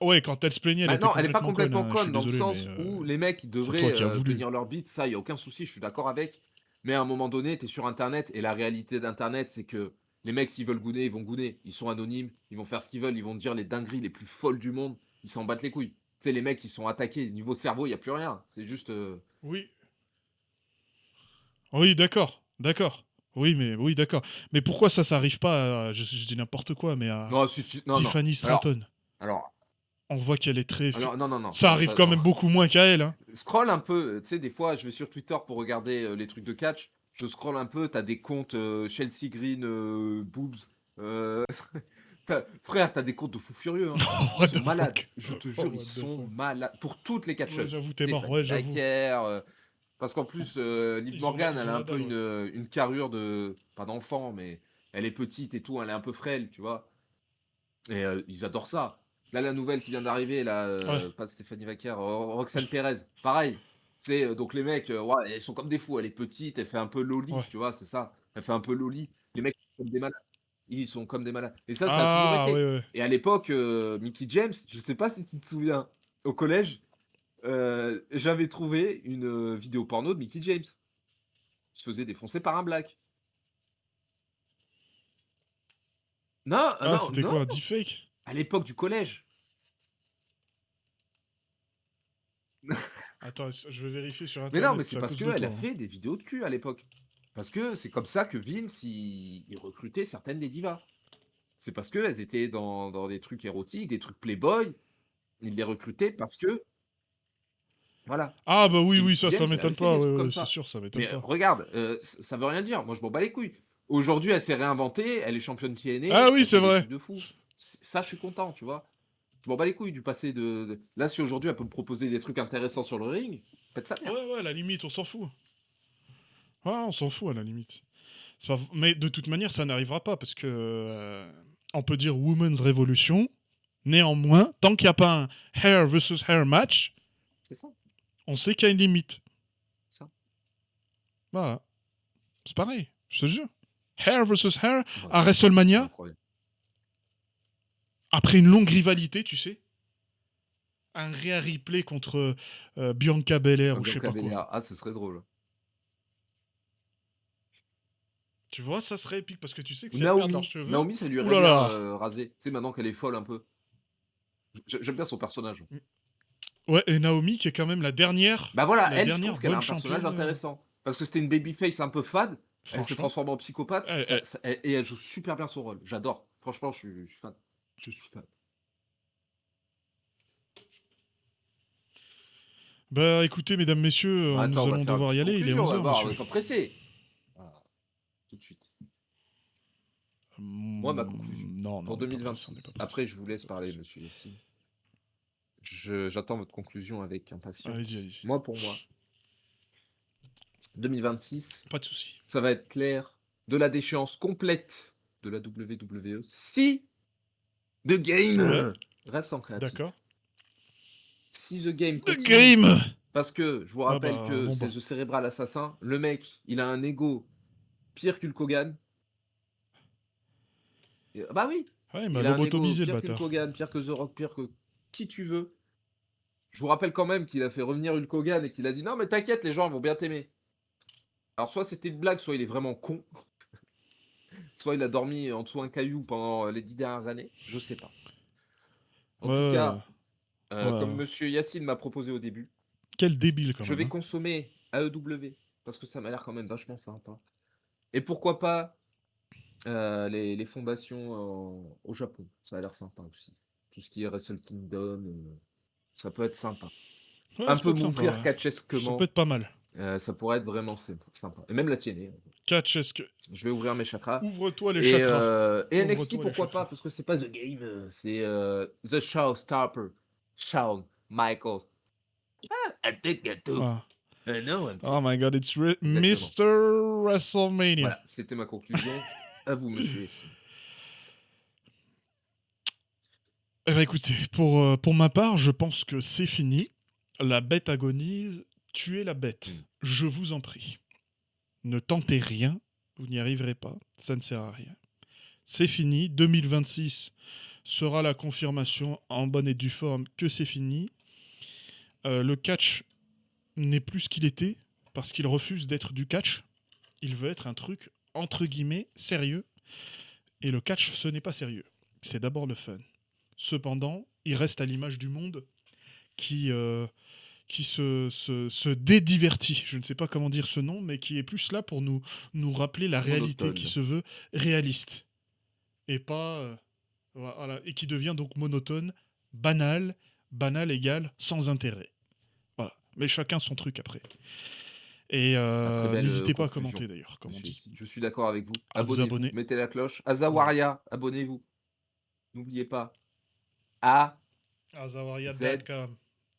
ouais, quand elle se plaignait, elle Bah était non, elle est pas complètement conne, complètement hein. Je conne suis dans le désolé, mais sens où les mecs ils c'est toi devraient qui as voulu. tenir leur beat, ça, il y a aucun souci, je suis d'accord avec. Mais à un moment donné, tu es sur Internet et la réalité d'Internet, c'est que les mecs, s'ils veulent gouner, ils vont gouner. Ils sont anonymes, ils vont faire ce qu'ils veulent, ils vont dire les dingueries les plus folles du monde, ils s'en battent les couilles. Tu sais, les mecs, ils sont attaqués, niveau cerveau, il y a plus rien. C'est juste. Oui, oui, d'accord, d'accord. Oui, mais oui, d'accord. Mais pourquoi ça arrive pas je dis n'importe quoi, mais à Non, non, non. Tiffany Stratton? Alors, On voit qu'elle est très. alors, non, non, non, Ça non, arrive ça, quand non. même beaucoup moins qu'à elle, hein. Scroll un peu, tu sais, des fois, je vais sur Twitter pour regarder les trucs de catch. Je scroll un peu, t'as des comptes Chelsea Green, Boobs. euh, frère, t'as des comptes de fous furieux. Hein. Ils What sont the malades. fuck? Je te Oh, jure, ils what the sont fuck? malades. Pour toutes les Ouais, catcheuses. j'avoue, t'es mort. Stéphanie Ouais, j'avoue. Baker. Parce qu'en plus, Liv Morgan, Ils elle ont a un la peu dalle, ouais. une carrure de. Pas d'enfant, mais elle est petite et tout. Elle est un peu frêle, tu vois. Et ils adorent ça. Là, la nouvelle qui vient d'arriver, là, Ouais. pas Stéphanie Vaquer, Roxane Perez, pareil. Tu sais, donc les mecs, ouais, elles sont comme des fous. Elle est petite, elle fait un peu loli, Ouais. tu vois, c'est ça. Elle fait un peu loli. Les mecs sont comme des malades. Ils sont comme des malades. Et ça a toujours Ah, ouais, été. ouais. Et à l'époque, Mickey James, je sais pas si tu te souviens, au collège, j'avais trouvé une vidéo porno de Mickey James. Il se faisait défoncer par un black. Non, Ah, non, c'était non, quoi, un deepfake? à l'époque du collège. Attends, je vais vérifier sur Mais non, mais internet, c'est c'est à parce cause de qu'elle toi, a hein. fait des vidéos de cul à l'époque. Parce que c'est comme ça que Vince, il recrutait certaines des divas. C'est parce qu'elles étaient dans des trucs érotiques, des trucs Playboy. Il les recrutait parce que, voilà. Ah, bah oui, Et oui, Mickey ça James, elle avait m'étonne fait pas, des trucs ouais, comme ouais, c'est ça. sûr, ça m'étonne Mais pas. regarde, ça veut rien dire. Moi, je m'en bats les couilles. Aujourd'hui, elle s'est réinventée, elle est championne Ah TNA, oui, elle c'est fait des vrai. trucs de fou. Ça, je suis content, tu vois. Je m'en bats les couilles du passé Là, si aujourd'hui, elle peut me proposer des trucs intéressants sur le ring, faites sa Ouais, mère. ouais, à la limite, on s'en fout. Ouais, on s'en fout, à la limite. Mais de toute manière, ça n'arrivera pas, parce que... on peut dire Women's Revolution. Néanmoins, tant qu'il n'y a pas un hair versus hair match, C'est ça, on sait qu'il y a une limite. ça. Voilà. C'est pareil, je te jure. Hair versus hair, Ouais, à c'est WrestleMania, incroyable. après une longue rivalité, tu sais, un Rhea Ripley contre Bianca Belair ou je sais Bianca pas quoi. Belair, ah, ce serait drôle. Tu vois, ça serait épique parce que tu sais que Ou si elles perdent leurs Naomi. cheveux, Naomi, ça lui irait bien oulala. rasé. Tu sais, maintenant qu'elle est folle un peu. J'aime bien son personnage. Ouais, et Naomi qui est quand même Bah voilà, la elle, je trouve dernière qu'elle a bonne un personnage championne. intéressant. Parce que c'était une babyface un peu fade. Elle s'est Franchement. transformée en psychopathe. Elle- Et elle joue super bien son rôle. J'adore. Franchement, je suis fan. Je suis fan. Bah écoutez, mesdames, messieurs, Bon, attends, nous on va allons faire une devoir y petite aller. Il est conclusion 11 h, d'abord. On monsieur. n'est pas pressé. Voilà, tout de suite. Moi, ma conclusion. Non, non, Pour on n'est pas pressé, on n'est 2026. pas pressé. Après, je vous laisse On n'est pas parler, pressé. monsieur Yassine. J'attends votre conclusion avec Allez-y, impatience. allez-y. Moi, pour moi, 2026, Pas de soucis. ça va être clair de la déchéance complète de la WWE si The Ouais, Game reste en créatif. d'accord. Si The Game The continue, game. parce que je vous Ah rappelle bah, que bon c'est bah. The Cérébral Assassin, le mec, il a un ego pire qu'Hulk Hogan. Bah oui, Ouais, il m'a il a un ego lobotomisé, le pire qu'Hulk bâtard. Hogan, pire que The Rock, pire que qui tu veux. Je vous rappelle quand même qu'il a fait revenir Hulk Hogan et qu'il a dit non mais t'inquiète, les gens vont bien t'aimer. Alors soit c'était une blague, soit il est vraiment con. Soit il a dormi en dessous d'un caillou pendant les 10 dernières années, je sais pas. En tout Ouais, cas, comme ouais. monsieur Yacine m'a proposé au début, Quel débile, quand je même, vais hein. consommer AEW parce que ça m'a l'air quand même vachement sympa. Et pourquoi pas les fondations au Japon, ça a l'air sympa aussi. tout ce qui est Wrestle Kingdom, ça peut être sympa. Ouais, Un ça peut peu être sympa, m'ouvrir ouais. Ça catchesquement, peut être pas mal. ça pourrait être vraiment sympa. Et même la TNA. Catch, est-ce que... Je vais ouvrir mes chakras. Ouvre-toi les Et, chakras. et NXT, Ouvre-toi les pourquoi pas, chakras. parce que c'est pas The Game, c'est The Showstopper, Shawn Michaels. I think I do. Ah. I know I'm Oh my god, it's Exactement. Mr. WrestleMania. Voilà, c'était ma conclusion. À vous, monsieur Essi. Eh ben écoutez, pour ma part, je pense que c'est fini. La bête agonise. Tuez la bête. Je vous en prie. Ne tentez rien. Vous n'y arriverez pas. Ça ne sert à rien. C'est fini. 2026 sera la confirmation en bonne et due forme que c'est fini. Le catch n'est plus ce qu'il était parce qu'il refuse d'être du catch. Il veut être un truc entre guillemets sérieux. Et le catch, ce n'est pas sérieux. C'est d'abord le fun. Cependant, il reste à l'image du monde qui se dédivertit. Je ne sais pas comment dire ce nom, mais qui est plus là pour nous rappeler la réalité, Monotone. qui se veut réaliste. Et pas... voilà, et qui devient donc monotone, banal égale sans intérêt. Voilà. Mais chacun son truc après. Et Très belle, n'hésitez pas à conclusion, commenter d'ailleurs, comme on monsieur dit. Essi. Je suis d'accord avec vous. À vous Abonnez-vous, abonner. mettez la cloche. Azawaria, abonnez-vous. N'oubliez pas. A, Azawaria.com.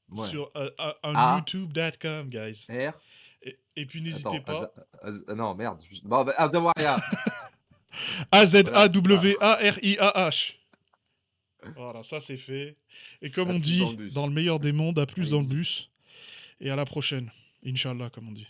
ouais. Sur A. youtube.com, guys. R. Et puis n'hésitez pas. Non, merde. Bon, bah, Azawaria. AZAWARIAH. Voilà, ça c'est fait. Et comme À on plus dit, dans le bus. dans le meilleur des mondes, à plus Allez, dans le bisous. bus. Et à la prochaine. Inch'Allah, comme on dit.